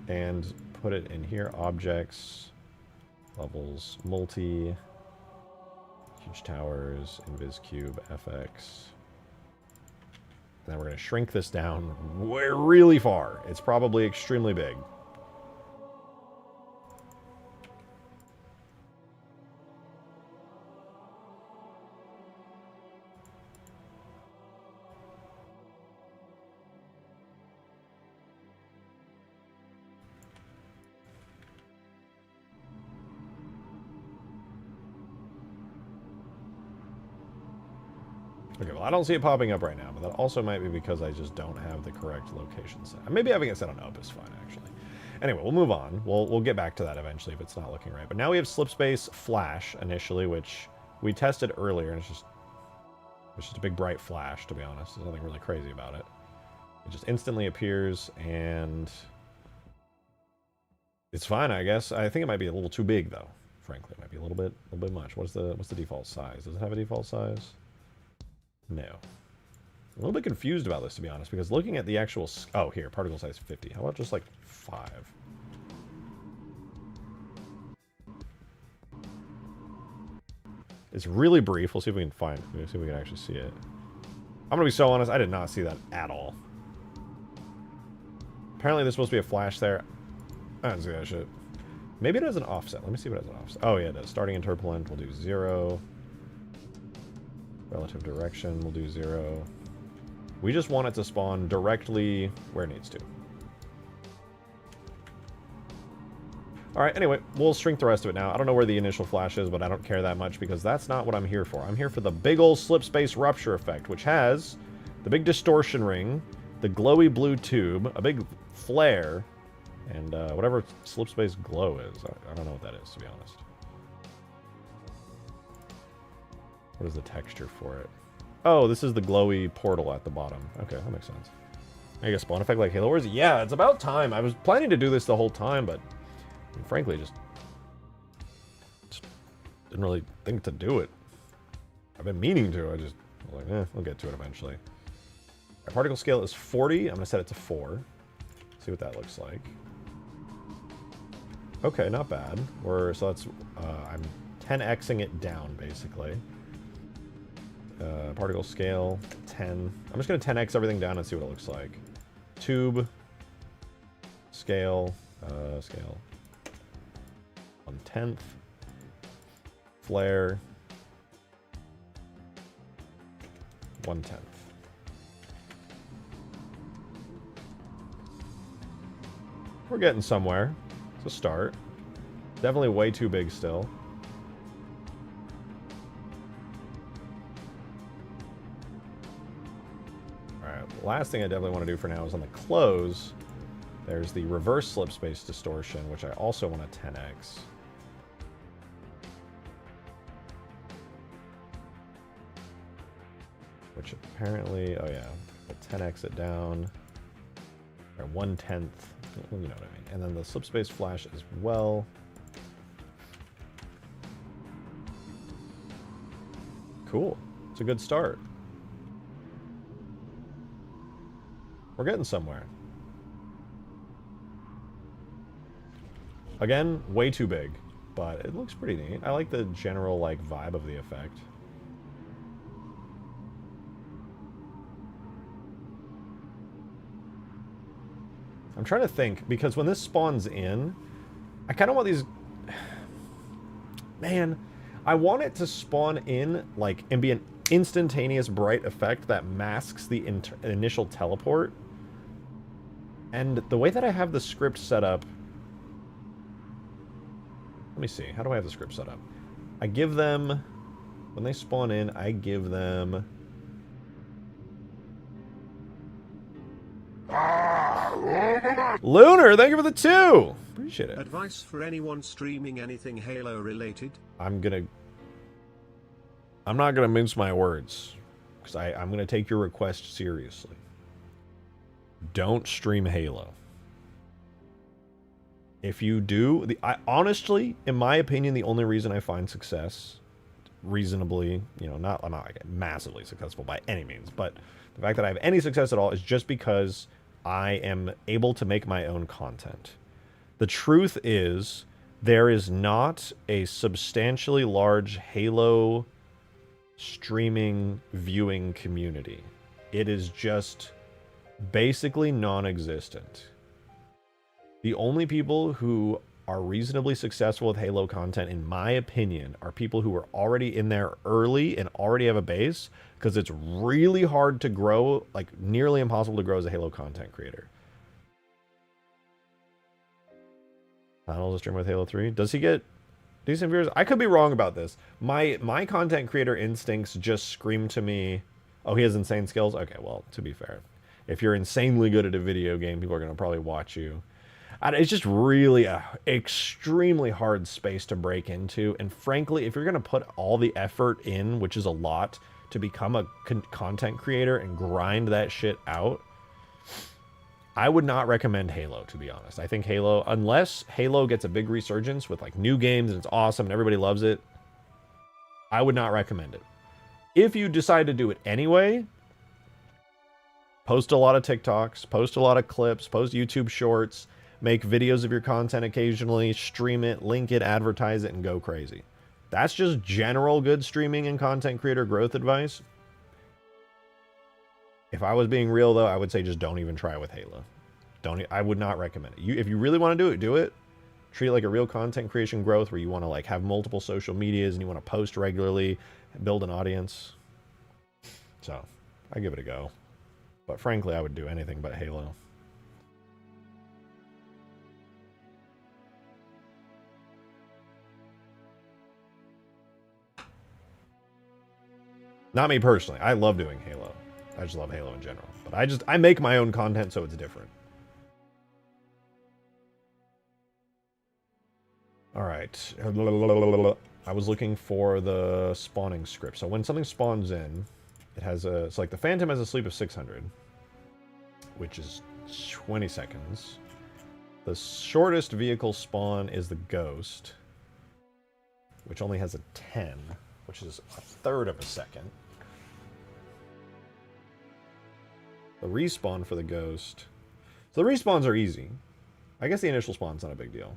and put it in here. Objects, levels, multi, huge towers, invis cube, FX. And then we're going to shrink this down really far. It's probably extremely big. Okay, well, I don't see it popping up right now, but that also might be because I just don't have the correct location set. Maybe having it set on up is fine, actually. Anyway, we'll move on. We'll get back to that eventually if it's not looking right. But now we have slip space flash initially, which we tested earlier, and it's just a big bright flash, to be honest. There's nothing really crazy about it. It just instantly appears, and it's fine, I guess. I think it might be a little too big, though. Frankly, it might be a little bit much. What's the default size? Does it have a default size? No. I'm a little bit confused about this, to be honest, because looking at the actual... Oh, here, particle size 50. How about just, like, 5? It's really brief. We'll see if we can find... We'll see if we can actually see it. I'm going to be so honest, I did not see that at all. Apparently there's supposed to be a flash there. I didn't see that shit. Maybe it has an offset. Let me see what it has an offset. Oh, yeah, it does. Starting interpolant, we'll do 0. Relative direction, we'll do 0. We just want it to spawn directly where it needs to. Alright, anyway, we'll shrink the rest of it now. I don't know where the initial flash is, but I don't care that much because that's not what I'm here for. I'm here for the big ol' slip space rupture effect, which has the big distortion ring, the glowy blue tube, a big flare, and whatever slip space glow is. I don't know what that is, to be honest. What is the texture for it? Oh, this is the glowy portal at the bottom. Okay, that makes sense. I guess spawn effect like Halo Wars? Yeah, it's about time. I was planning to do this the whole time, but frankly, just didn't really think to do it. I've been meaning to. I was like, we'll get to it eventually. Our particle scale is 40. I'm going to set it to 4. See what that looks like. Okay, not bad. So that's... I'm 10xing it down, basically. Particle scale, 10. I'm just going to 10x everything down and see what it looks like. Tube. Scale. Scale. 1/10. Flare. 1/10. We're getting somewhere. It's a start. Definitely way too big still. Last thing I definitely want to do for now is on the close, there's the reverse slip space distortion, which I also want to 10x. Which apparently, oh yeah, we'll 10x it down, or 1/10, you know what I mean. And then the slip space flash as well. Cool, it's a good start. We're getting somewhere. Again, way too big, but it looks pretty neat. I like the general, like, vibe of the effect. I'm trying to think, because when this spawns in, I kind of want these... Man, I want it to spawn in, like, and be an instantaneous bright effect that masks the initial teleport. And the way that I have the script set up... Let me see. How do I have the script set up? I give them... When they spawn in, I give them... Lunar, thank you for the 2! Appreciate it. Advice for anyone streaming anything Halo related? I'm not gonna mince my words, because I'm gonna take your request seriously. Don't stream Halo. If you do, honestly, in my opinion, the only reason I find success reasonably, you know, I'm not like massively successful by any means, but the fact that I have any success at all is just because I am able to make my own content. The truth is, there is not a substantially large Halo streaming viewing community. It is just basically non-existent. The only people who are reasonably successful with Halo content, in my opinion, are people who are already in there early and already have a base, because it's really hard to grow, like nearly impossible to grow as a Halo content creator. Donald's a streamer with Halo 3. Does he get decent viewers? I could be wrong about this. My content creator instincts just scream to me, oh, he has insane skills? Okay, well, to be fair, if you're insanely good at a video game, people are going to probably watch you. It's just really a extremely hard space to break into. And frankly, if you're going to put all the effort in, which is a lot, to become a content creator and grind that shit out, I would not recommend Halo, to be honest. I think Halo, unless Halo gets a big resurgence with like new games and it's awesome and everybody loves it, I would not recommend it. If you decide to do it anyway, post a lot of TikToks, post a lot of clips, post YouTube shorts, make videos of your content occasionally, stream it, link it, advertise it, and go crazy. That's just general good streaming and content creator growth advice. If I was being real, though, I would say just don't even try with Halo. I would not recommend it. If you really want to do it, do it. Treat it like a real content creation growth where you want to like have multiple social medias and you want to post regularly, build an audience. So, I give it a go. But frankly, I would do anything but Halo. Not me personally. I love doing Halo. I just love Halo in general. But I make my own content, so it's different. Alright. I was looking for the spawning script. So when something spawns in, it has a... It's like the Phantom has a sleep of 600, which is 20 seconds. The shortest vehicle spawn is the Ghost, which only has a 10, which is a third of a second. The respawn for the Ghost. So the respawns are easy. I guess the initial spawn's not a big deal.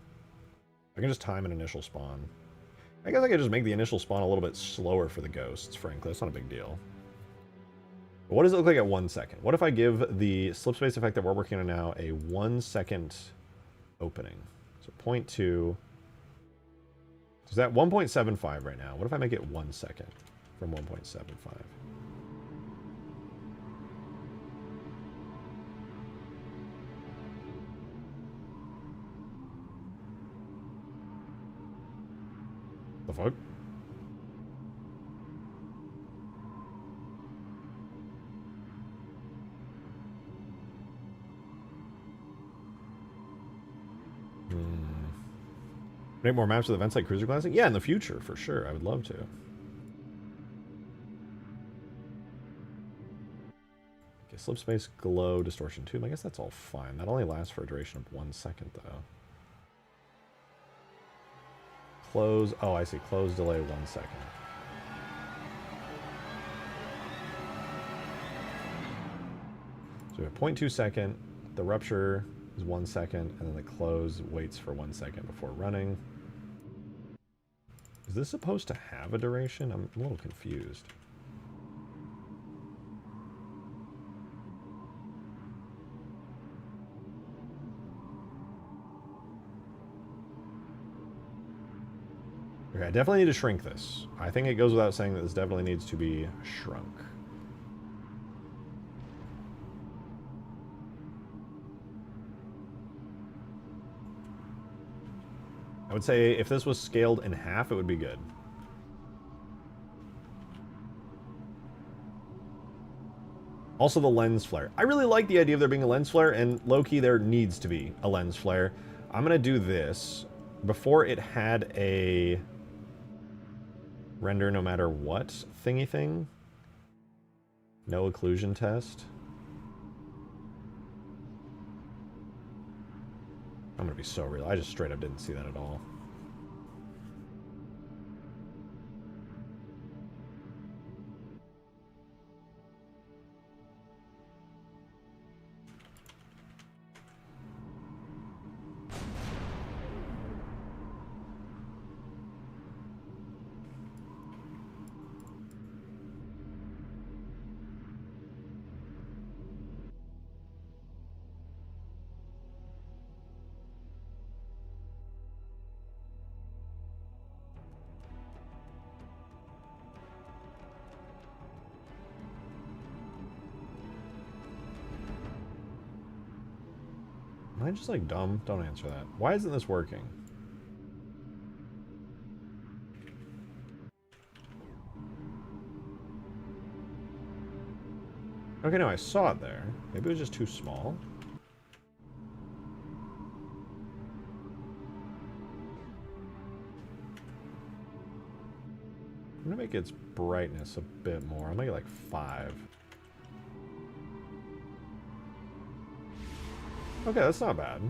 I can just time an initial spawn. I guess I could just make the initial spawn a little bit slower for the Ghosts, frankly. That's not a big deal. But what does it look like at 1 second? What if I give the slip space effect that we're working on now a 1 second opening? So 0.2. Is that 1.75 right now? What if I make it 1 second from 1.75? The fuck? Make more maps with events like Cruiser Classic? Yeah, in the future, for sure. I would love to. Okay, slip space, glow, distortion tube. I guess that's all fine. That only lasts for a duration of 1 second, though. Close. Oh, I see. Close delay 1 second. So we have 0.2 second. The rupture is 1 second, and then the close waits for 1 second before running. Is this supposed to have a duration? I'm a little confused. Okay, I definitely need to shrink this. I think it goes without saying that this definitely needs to be shrunk. I would say if this was scaled in half, it would be good. Also the lens flare. I really like the idea of there being a lens flare, and low-key there needs to be a lens flare. I'm going to do this. Before it had a render no matter what thingy thing. No occlusion test. I'm going to be so real. I just straight up didn't see that at all. Am I just like dumb? Don't answer that. Why isn't this working? Okay, no, I saw it there. Maybe it was just too small. I'm gonna make its brightness a bit more. I'll make it like 5. Okay, that's not bad.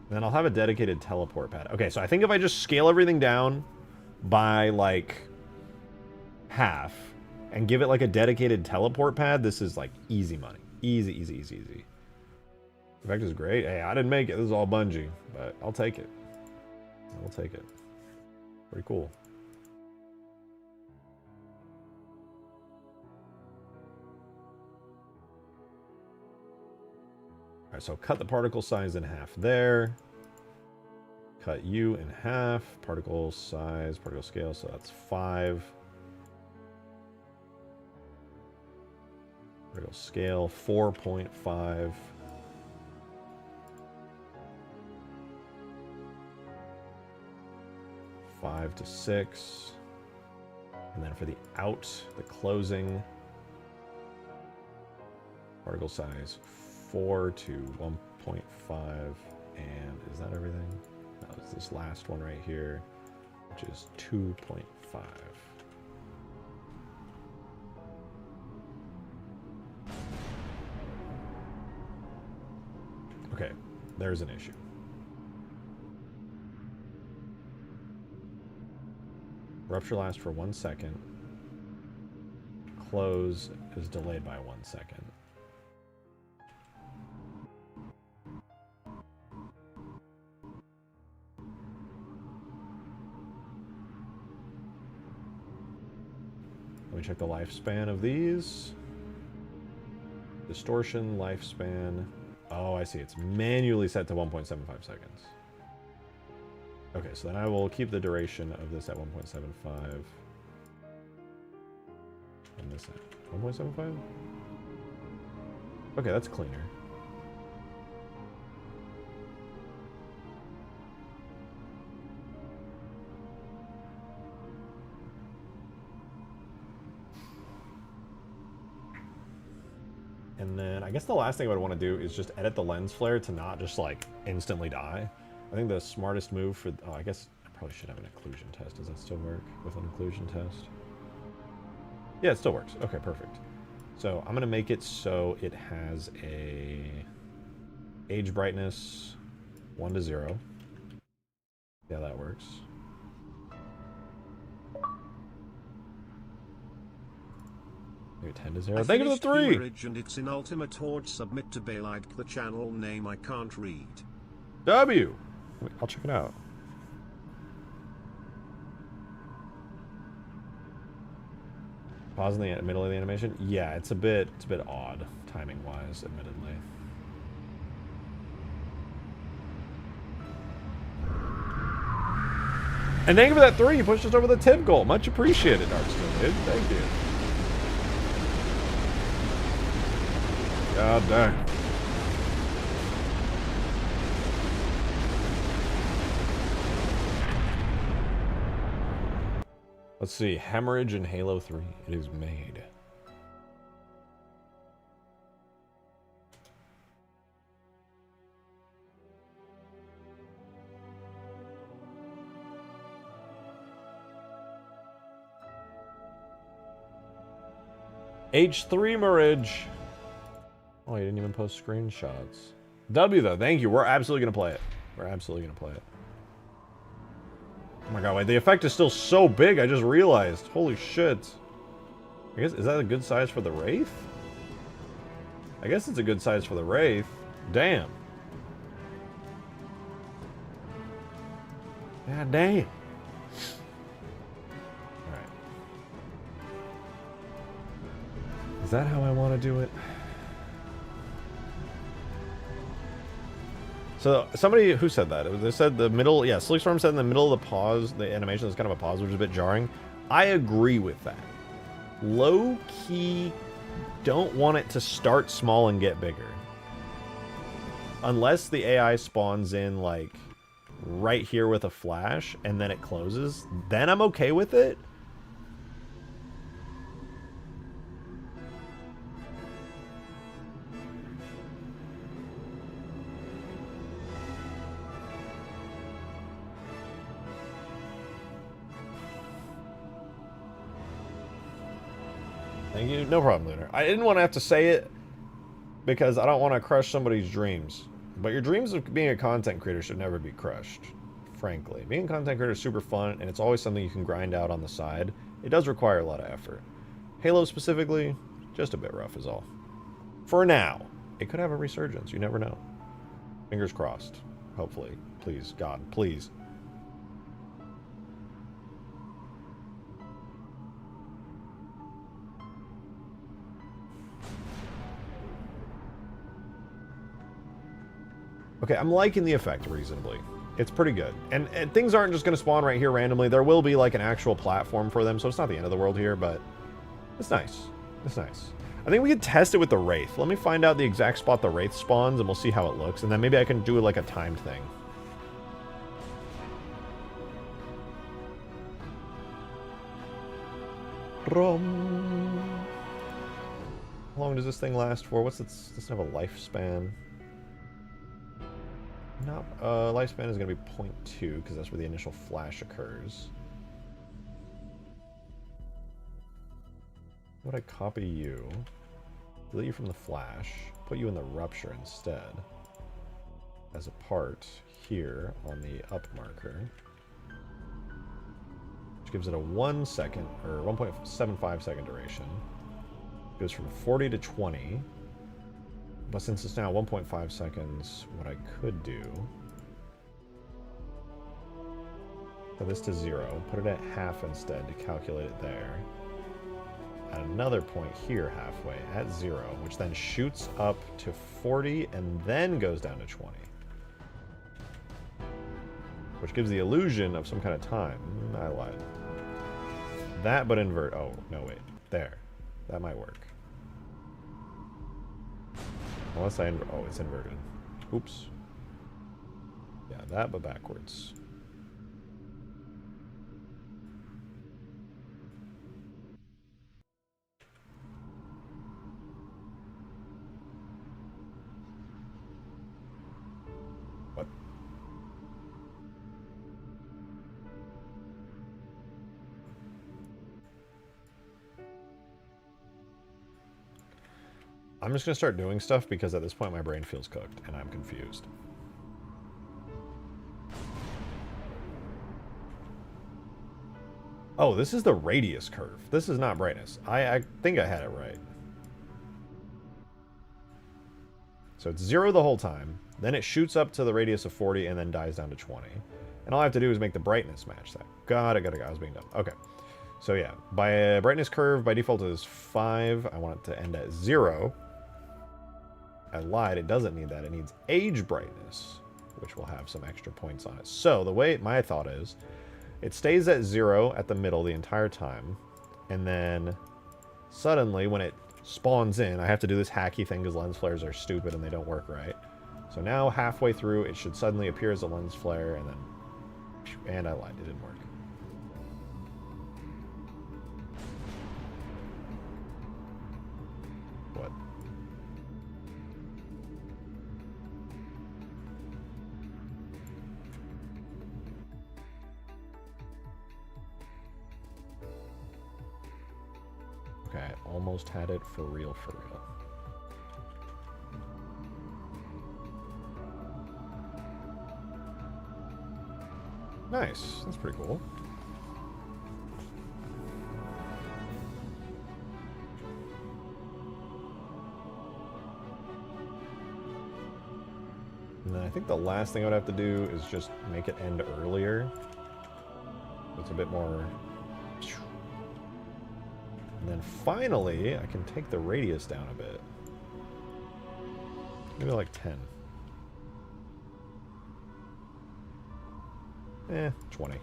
Then I'll have a dedicated teleport pad. Okay, so I think if I just scale everything down by like half and give it like a dedicated teleport pad, this is like easy money. Easy, easy, easy, easy. Effect is great. Hey, I didn't make it. This is all Bungie, but I'll take it. I will take it. Pretty cool. Alright, so cut the particle size in half there. Cut you in half. Particle size, particle scale, so that's 5. Particle scale, 4.5. Five to 6. And then for the out, the closing, particle size 4 to 1.5. And is that everything? No, it's this last one right here, which is 2.5. Okay, there's an issue. Rupture lasts for 1 second. Close is delayed by 1 second. Let me check the lifespan of these. Distortion, lifespan. Oh, I see. It's manually set to 1.75 seconds. Okay, so then I will keep the duration of this at 1.75. And this at 1.75? Okay, that's cleaner. And then I guess the last thing I would want to do is just edit the lens flare to not just like instantly die. I think the smartest move for, oh, I guess I probably should have an occlusion test. Does that still work with an occlusion test? Yeah, it still works. Okay, perfect. So I'm going to make it so it has a age brightness 1 to 0. Yeah, that works. Maybe 10 to 0. Thank you for the 3! And it's in Ultimate Horde. Submit to Baylike, the channel name I can't read. W! Wait, I'll check it out. Pause in the middle of the animation? Yeah, it's a bit odd, timing-wise, admittedly. And thank you for that 3. You pushed us over the tip goal. Much appreciated, Darkstone, dude. Thank you. God damn. Let's see. Hemorrhage in Halo 3. It is made. H3 Marriage. Oh, you didn't even post screenshots. W though, thank you. We're absolutely gonna play it. We're absolutely gonna play it. Oh my god, wait, the effect is still so big, I just realized. Holy shit. I guess, is that a good size for the Wraith? I guess it's a good size for the Wraith. Damn. God damn. Alright. Is that how I want to do it? So, somebody who said that? They said the middle, yeah, Slickstorm said in the middle of the pause, the animation is kind of a pause, which is a bit jarring. I agree with that. Low-key, don't want it to start small and get bigger. Unless the AI spawns in, like, right here with a flash, and then it closes, then I'm okay with it. Thank you. No problem, Lunar. I didn't want to have to say it because I don't want to crush somebody's dreams. But your dreams of being a content creator should never be crushed, frankly. Being a content creator is super fun, and it's always something you can grind out on the side. It does require a lot of effort. Halo specifically, just a bit rough is all. For now. It could have a resurgence. You never know. Fingers crossed. Hopefully. Please, God, please. Okay, I'm liking the effect reasonably. It's pretty good. And things aren't just going to spawn right here randomly. There will be like an actual platform for them, so it's not the end of the world here, but it's nice. It's nice. I think we could test it with the Wraith. Let me find out the exact spot the Wraith spawns, and we'll see how it looks. And then maybe I can do like a timed thing. How long does this thing last for? What's its... Does it have a lifespan? No, lifespan is going to be 0.2 because that's where the initial flash occurs. Would I copy you, delete you from the flash, put you in the rupture instead as a part here on the up marker, which gives it a 1 second or 1.75 second duration. Goes from 40 to 20. But since it's now 1.5 seconds, what I could do... Put this to 0, put it at half instead to calculate it there. At another point here halfway, at 0, which then shoots up to 40 and then goes down to 20. Which gives the illusion of some kind of time. I lied. That, but invert... Oh, no, wait. There. That might work. Unless I... Oh, it's inverted. Oops. Yeah, that, but backwards. What? I'm just going to start doing stuff because at this point my brain feels cooked and I'm confused. Oh, this is the radius curve. This is not brightness. I think I had it right. So it's 0 the whole time. Then it shoots up to the radius of 40 and then dies down to 20. And all I have to do is make the brightness match that. Got it. I was being dumb. Okay. So yeah, by brightness curve, by default is 5. I want it to end at 0. I lied, it doesn't need that. It needs age brightness, which will have some extra points on it. So the way my thought is, it stays at 0 at the middle the entire time, and then suddenly when it spawns in, I have to do this hacky thing because lens flares are stupid and they don't work right. So now halfway through, it should suddenly appear as a lens flare, and then, and I lied, it didn't work. What? Okay, I almost had it for real, for real. Nice, that's pretty cool. And then I think the last thing I would have to do is just make it end earlier. It's a bit more... And then finally, I can take the radius down a bit. Maybe like 10. 20.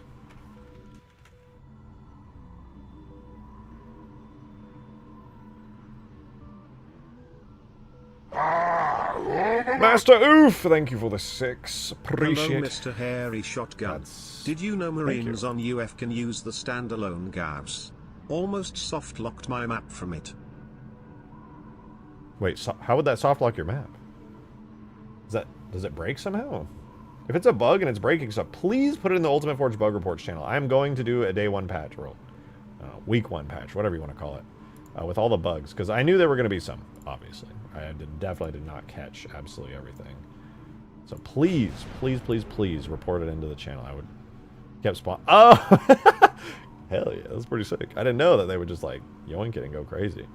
Master Oof, thank you for the 6. Appreciate Hello, it. Mr. Hairy Shotgun. Did you know Marines on UF can use the standalone Gavs? Almost soft locked my map from it. Wait, so how would that soft lock your map? Does it break somehow? If it's a bug and it's breaking stuff, please put it in the Ultimate Forge Bug Reports channel. I'm going to do a day 1 patch, or week 1 patch, whatever you want to call it, with all the bugs, because I knew there were going to be some, obviously. Definitely did not catch absolutely everything. So please, please, please, please report it into the channel. I would kept spawn. Oh! Hell yeah, that's pretty sick. I didn't know that they would just like yoink it and go crazy.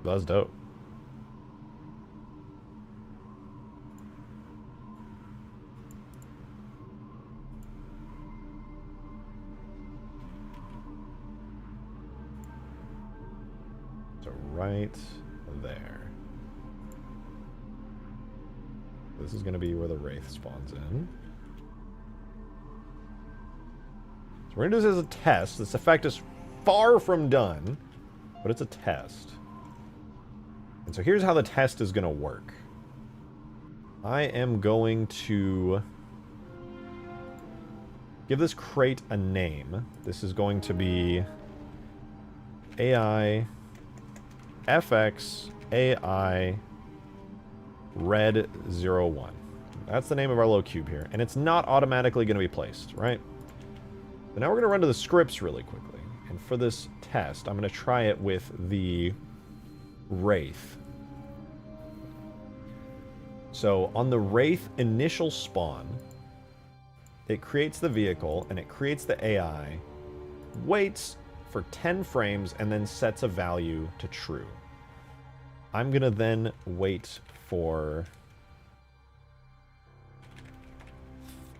That's dope. So right there. This is going to be where the Wraith spawns in. So we're going to do this as a test. This effect is far from done, but it's a test. And so here's how the test is going to work. I am going to give this crate a name. This is going to be AI FX AI Red 01. That's the name of our little cube here. And it's not automatically going to be placed, right? But now we're going to run to the scripts really quickly. And for this test, I'm going to try it with the Wraith. So on the Wraith initial spawn, it creates the vehicle and it creates the AI, waits for 10 frames, and then sets a value to true. I'm going to then wait for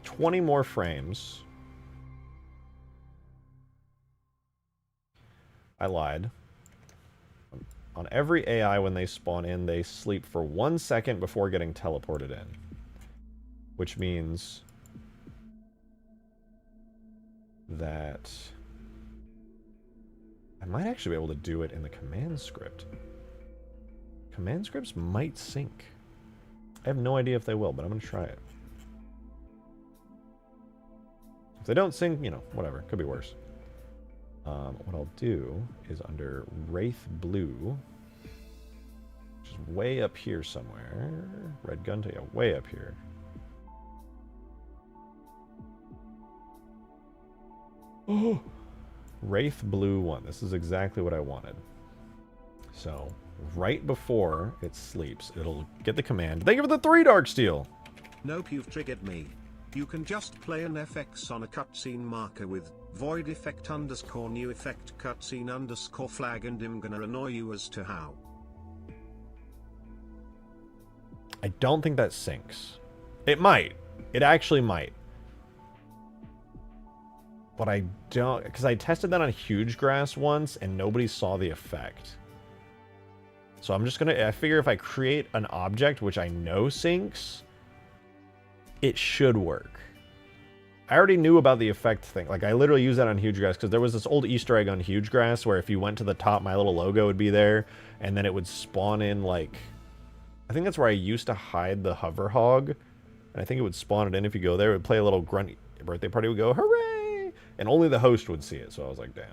20 more frames. I lied. On every AI, when they spawn in, they sleep for 1 second before getting teleported in. Which means that I might actually be able to do it in the command script. Command scripts might sync. I have no idea if they will, but I'm going to try it. If they don't sync, you know, whatever. Could be worse. What I'll do is under Wraith Blue, which is way up here somewhere. Red gun to, yeah, way up here. Oh! Wraith Blue 1. This is exactly what I wanted. So, right before it sleeps, it'll get the command. Thank you for the 3 Dark Steel! Nope, you've triggered me. You can just play an FX on a cutscene marker with void effect _ new effect cutscene _ flag, and I'm gonna annoy you as to how. I don't think that syncs. It might. It actually might. But I don't, because I tested that on huge grass once and nobody saw the effect. So I'm just gonna, I figure if I create an object which I know syncs, it should work. I already knew about the effect thing. Like, I literally use that on huge grass because there was this old Easter egg on huge grass where if you went to the top, my little logo would be there, and then it would spawn in, like, I think that's where I used to hide the hover hog, and I think it would spawn it in if you go there. It would play a little grunt birthday party, would go, hooray! And only the host would see it, so I was like, damn.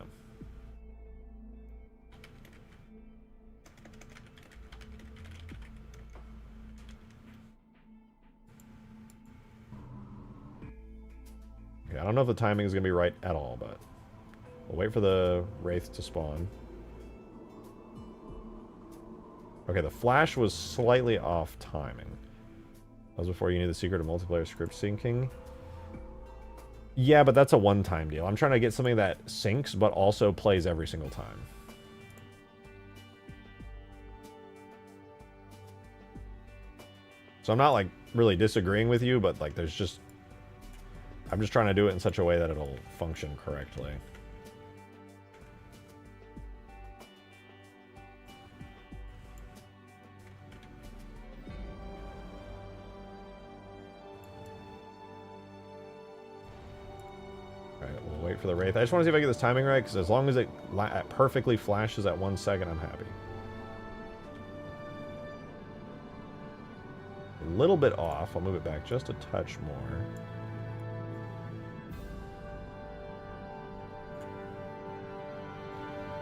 Okay, I don't know if the timing is going to be right at all, but we'll wait for the Wraith to spawn. Okay, the flash was slightly off timing. That was before you knew the secret of multiplayer script syncing. Yeah, but that's a one-time deal. I'm trying to get something that syncs, but also plays every single time. So I'm not, like, really disagreeing with you, but, like, there's just... I'm just trying to do it in such a way that it'll function correctly. Alright, we'll wait for the Wraith. I just want to see if I get this timing right, because as long as it perfectly flashes at 1 second, I'm happy. A little bit off. I'll move it back just a touch more.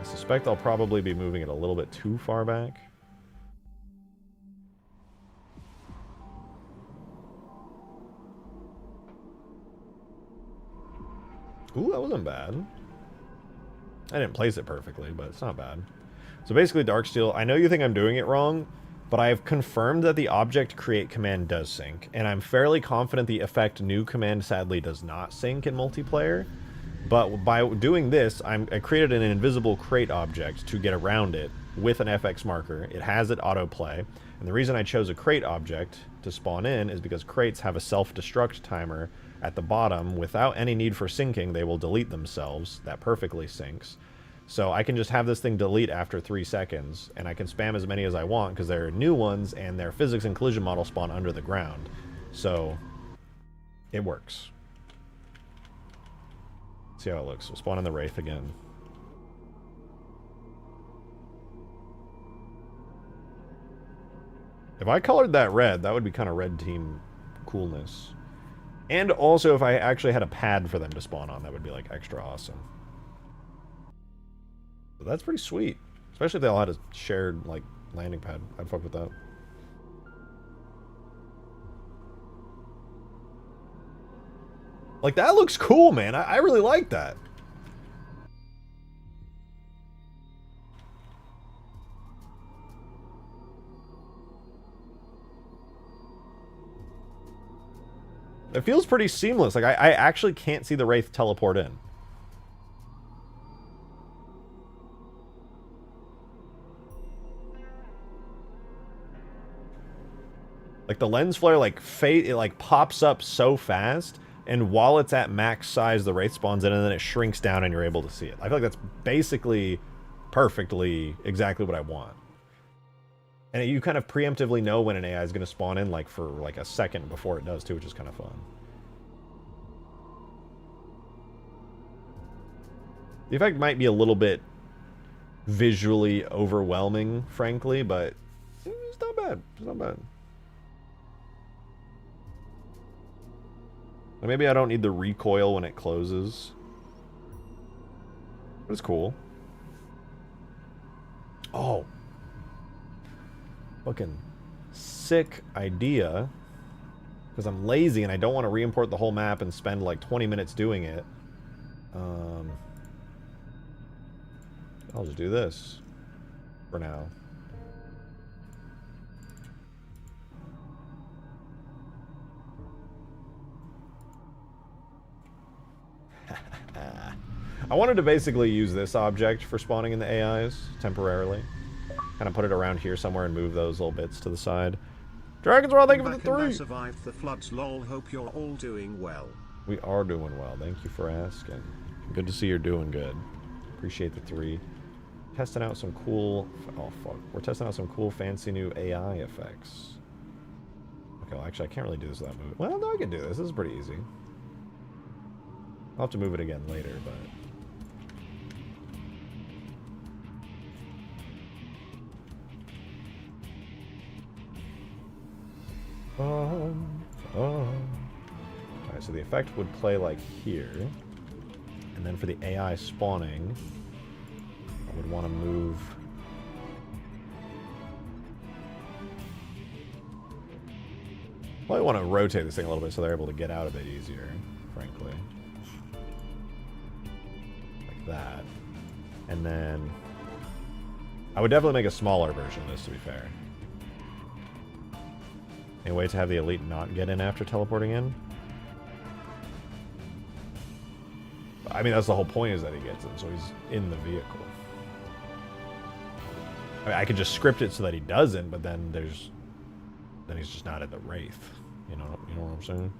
I suspect I'll probably be moving it a little bit too far back. Ooh, that wasn't bad. I didn't place it perfectly, but it's not bad. So basically, Darksteel, I know you think I'm doing it wrong, but I have confirmed that the object create command does sync, and I'm fairly confident the effect new command sadly does not sync in multiplayer. But by doing this, I created an invisible crate object to get around it with an FX marker. It has it autoplay. And the reason I chose a crate object to spawn in is because crates have a self-destruct timer at the bottom. Without any need for syncing, they will delete themselves. That perfectly syncs. So I can just have this thing delete after 3 seconds, and I can spam as many as I want because they're new ones, and their physics and collision model spawn under the ground. So it works. See how it looks. We'll spawn in the Wraith again. If I colored that red, that would be kind of red team coolness. And also if I actually had a pad for them to spawn on, that would be like extra awesome. But that's pretty sweet. Especially if they all had a shared like landing pad. I'd fuck with that. Like, that looks cool, man. I really like that. It feels pretty seamless. Like, I actually can't see the Wraith teleport in. Like, the lens flare, like, it, like, pops up so fast. And while it's at max size, the Wraith spawns in, and then it shrinks down, and you're able to see it. I feel like that's basically perfectly exactly what I want. And you kind of preemptively know when an AI is going to spawn in, like, for, like, a second before it does, too, which is kind of fun. The effect might be a little bit visually overwhelming, frankly, but it's not bad. It's not bad. Maybe I don't need the recoil when it closes. But it's cool. Oh. Fucking sick idea. Because I'm lazy and I don't want to re-import the whole map and spend like 20 minutes doing it. I'll just do this. For now. I wanted to basically use this object for spawning in the AIs temporarily. Kind of put it around here somewhere and move those little bits to the side. Dragons World, thank you for the 3! I survived the floods, lol. Hope you're all doing well. We are doing well. Thank you for asking. Good to see you're doing good. Appreciate the 3. Testing out some cool... Oh, fuck. We're testing out some cool, fancy new AI effects. Okay, well, actually, I can't really do this without moving. Well, no, I can do this. This is pretty easy. I'll have to move it again later, but... Alright, so the effect would play like here. And then for the AI spawning, I would want to move... Probably want to rotate this thing a little bit so they're able to get out a bit easier, frankly. Like that. And then... I would definitely make a smaller version of this, to be fair. Any way to have the elite not get in after teleporting in? I mean, that's the whole point, is that he gets in, so he's in the vehicle. I mean, I could just script it so that he doesn't, but then there's... Then he's just not in the Wraith. You know what I'm saying?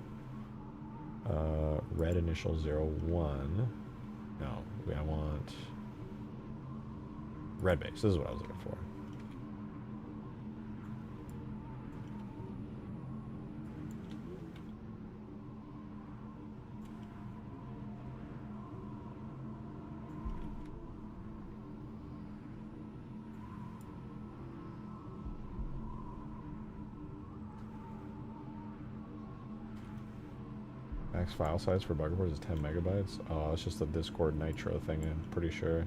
Red initial 01. No, I want... Red base. This is what I was looking for. Max file size for bug reports is 10 megabytes. Oh, it's just the Discord Nitro thing, I'm pretty sure.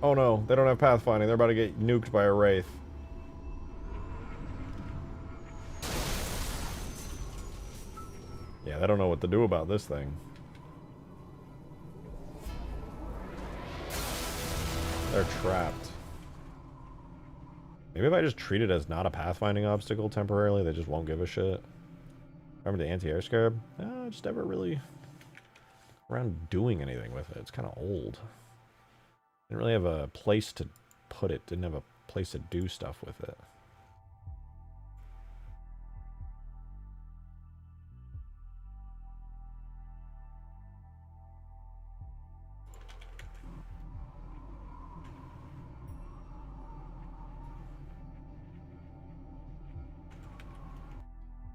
Oh no, they don't have pathfinding. They're about to get nuked by a Wraith. Yeah, they don't know what to do about this thing. They're trapped. Maybe if I just treat it as not a pathfinding obstacle temporarily, they just won't give a shit. Remember the anti-air scarab? I just never really around doing anything with it. It's kind of old. Didn't really have a place to put it. Didn't have a place to do stuff with it.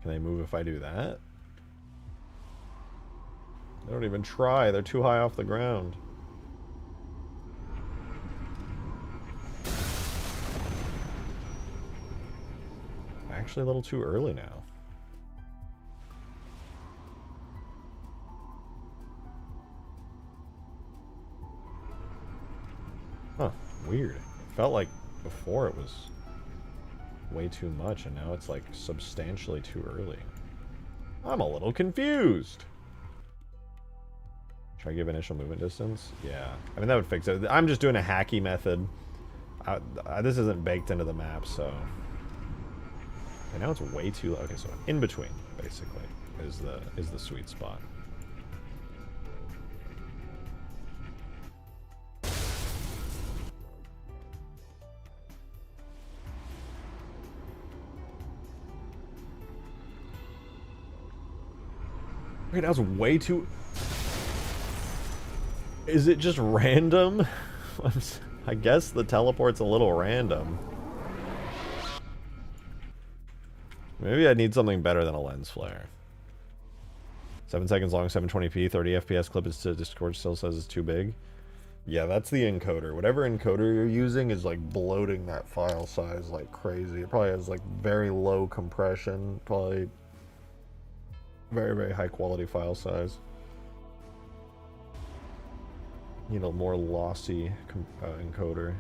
Can they move if I do that? They don't even try. They're too high off the ground. Actually a little too early now. Huh, weird. It felt like before it was way too much, and now it's like substantially too early. I'm a little confused. Try to give initial movement distance? Yeah. I mean, that would fix it. I'm just doing a hacky method. This isn't baked into the map, so... And now it's way too low. Okay, so in between, basically, is the sweet spot. Okay, now it's way too... Is it just random? I guess the teleport's a little random. Maybe I need something better than a lens flare. 7 seconds long, 720p, 30 FPS clip is to Discord still says it's too big. Yeah, that's the encoder. Whatever encoder you're using is like bloating that file size like crazy. It probably has like very low compression, probably very, very high quality file size. You know, more lossy encoder.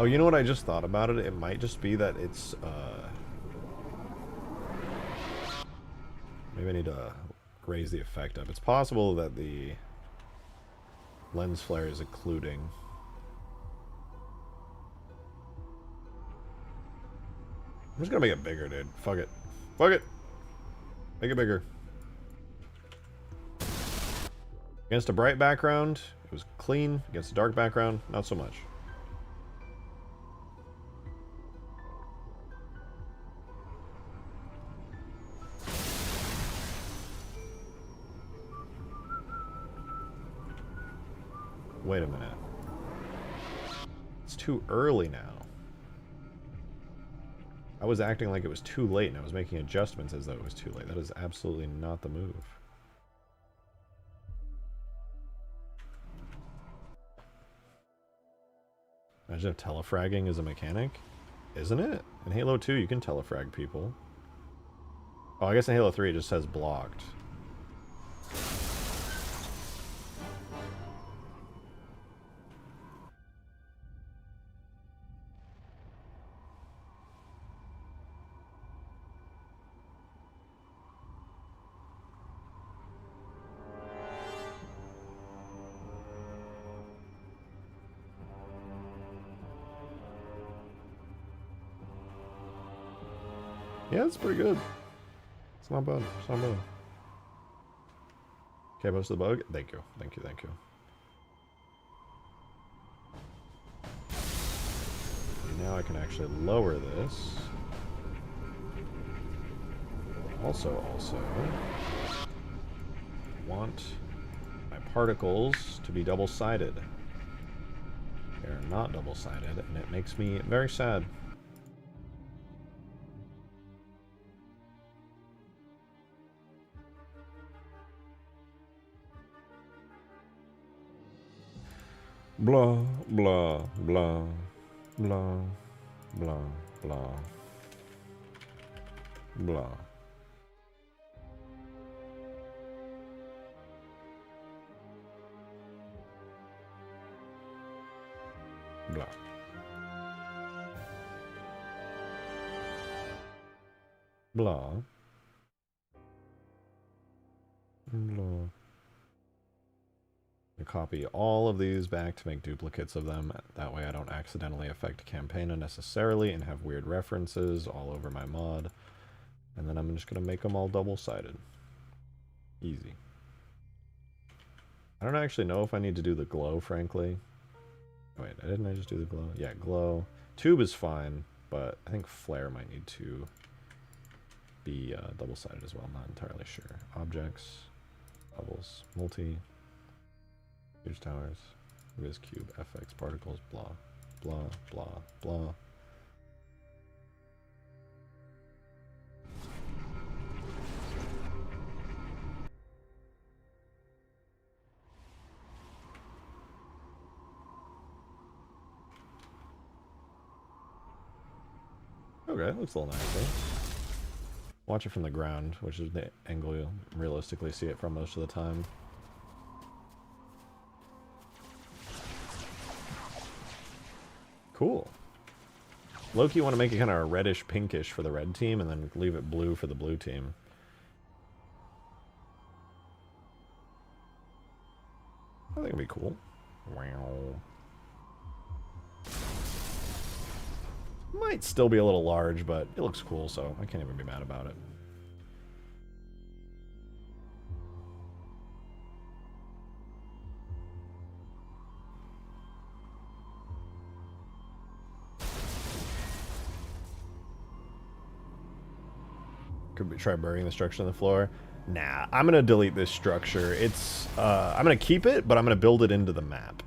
Oh, you know what I just thought about it? It might just be that it's, maybe I need to raise the effect up. It's possible that the lens flare is occluding. I'm just gonna make it bigger, dude. Fuck it. Fuck it! Make it bigger. Against a bright background, it was clean. Against a dark background, not so much. Wait a minute. It's too early now. I was acting like it was too late and I was making adjustments as though it was too late. That is absolutely not the move. Imagine if telefragging is a mechanic. Isn't it? In Halo 2 you can telefrag people. Oh, I guess in Halo 3 it just says blocked. Yeah, it's pretty good. It's not bad. It's not bad. Okay, most of the bug. Thank you. Thank you. Thank you. Now I can actually lower this. Also, want my particles to be double-sided. They're not double-sided, and it makes me very sad. Blah, blah, blah, blah, blah, blah, blah. Blah. Blah. Blah. Copy all of these back to make duplicates of them. That way I don't accidentally affect campaign unnecessarily and have weird references all over my mod. And then I'm just going to make them all double-sided. Easy. I don't actually know if I need to do the glow, frankly. Wait, didn't I just do the glow? Yeah, glow. Tube is fine, but I think flare might need to be double-sided as well. I'm not entirely sure. Objects, bubbles, multi, huge towers, Viz cube, FX, particles, blah, blah, blah, blah. Okay, looks a little nice, eh? Watch it from the ground, which is the angle you'll realistically see it from most of the time. Cool. Loki want to make it kind of reddish pinkish for the red team and then leave it blue for the blue team. I think it'd be cool. Wow. Might still be a little large, but it looks cool, so I can't even be mad about it. Could we try burying the structure on the floor? Nah, I'm gonna delete this structure. It's I'm gonna keep it, but I'm gonna build it into the map.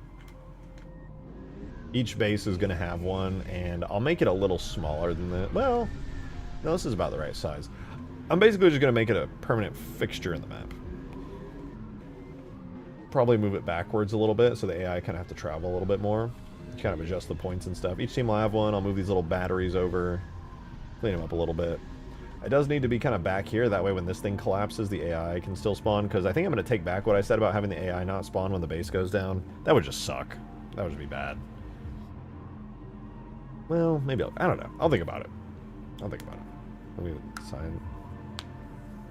Each base is gonna have one, and I'll make it a little smaller than that. Well, no, this is about the right size. I'm basically just gonna make it a permanent fixture in the map. Probably move it backwards a little bit, so the AI kind of have to travel a little bit more. Kind of adjust the points and stuff. Each team will have one. I'll move these little batteries over, clean them up a little bit. It does need to be kind of back here, that way when this thing collapses, the AI can still spawn, because I think I'm going to take back what I said about having the AI not spawn when the base goes down. That would just suck. That would just be bad. Well, maybe I don't know. I'll think about it. I'll think about it. Let me sign.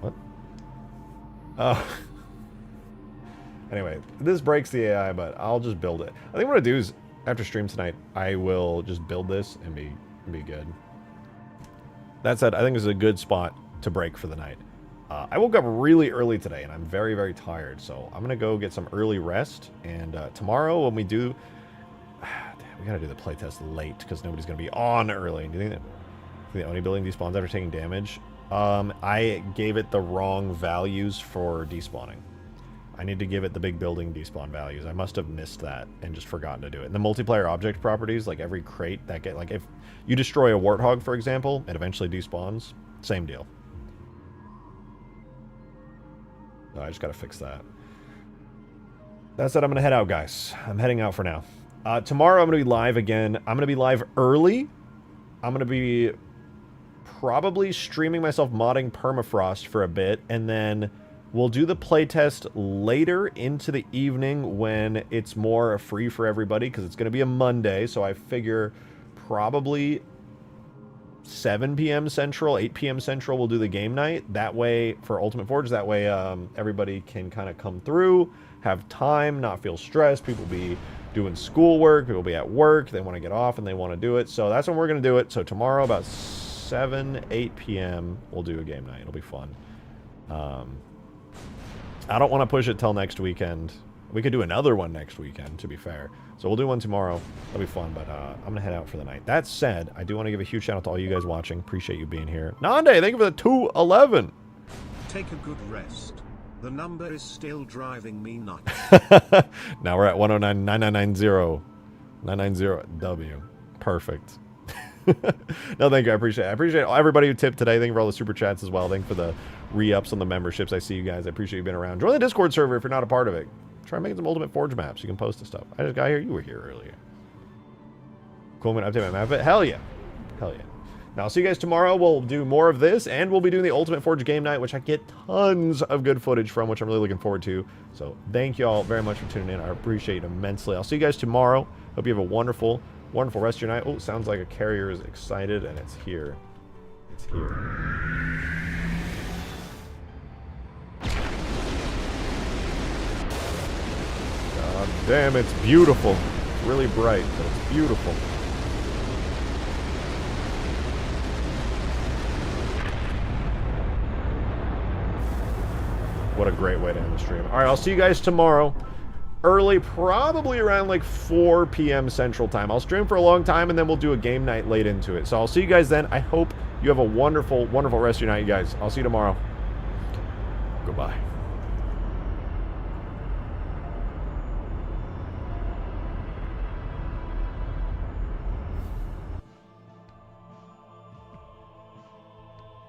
What? Oh. Anyway, this breaks the AI, but I'll just build it. I think what I do is after stream tonight, I will just build this and be good. That said, I think this is a good spot to break for the night. I woke up really early today, and I'm very, very tired, so I'm going to go get some early rest, and tomorrow when we do... we got to do the playtest late, because nobody's going to be on early. Do you think that the Oni building despawns after taking damage? I gave it the wrong values for despawning. I need to give it the big building despawn values. I must have missed that and just forgotten to do it. And the multiplayer object properties, like every crate that get... Like, if you destroy a warthog, for example, it eventually despawns. Same deal. No, I just gotta fix that. That said, I'm gonna head out, guys. I'm heading out for now. Tomorrow, I'm gonna be live again. I'm gonna be live early. I'm gonna be probably streaming myself modding Permafrost for a bit, and then... we'll do the playtest later into the evening when it's more free for everybody, because it's going to be a Monday, so I figure probably 7 p.m. Central, 8 p.m. Central, we'll do the game night. That way, for Ultimate Forge, that way everybody can kind of come through, have time, not feel stressed. People be doing schoolwork, people be at work, they want to get off and they want to do it. So that's when we're going to do it. So tomorrow about 7, 8 p.m., we'll do a game night. It'll be fun. I don't want to push it till next weekend. We could do another one next weekend, to be fair. So we'll do one tomorrow. That'll be fun, but I'm going to head out for the night. That said, I do want to give a huge shout out to all you guys watching. Appreciate you being here. Nande, thank you for the 211. Take a good rest. The number is still driving me nuts. Now we're at 109-9990. 990W. Perfect. No, thank you. I appreciate it. I appreciate everybody who tipped today. Thank you for all the super chats as well. Thank you for the re-ups on the memberships. I see you guys. I appreciate you being around. Join the Discord server if you're not a part of it. Try making some Ultimate Forge maps. You can post the stuff. I just got here. You were here earlier. Cool, I'm going to update my map. But hell yeah. Hell yeah. Now, I'll see you guys tomorrow. We'll do more of this, and we'll be doing the Ultimate Forge game night, which I get tons of good footage from, which I'm really looking forward to. So thank you all very much for tuning in. I appreciate it immensely. I'll see you guys tomorrow. Hope you have a wonderful rest of your night. Oh, sounds like a carrier is excited, and it's here. It's here. God damn, it's beautiful. It's really bright, but it's beautiful. What a great way to end the stream. All right, I'll see you guys tomorrow. Early, probably around like 4 p.m. Central Time. I'll stream for a long time, and then we'll do a game night late into it. So I'll see you guys then. I hope you have a wonderful, wonderful rest of your night, you guys. I'll see you tomorrow. Goodbye.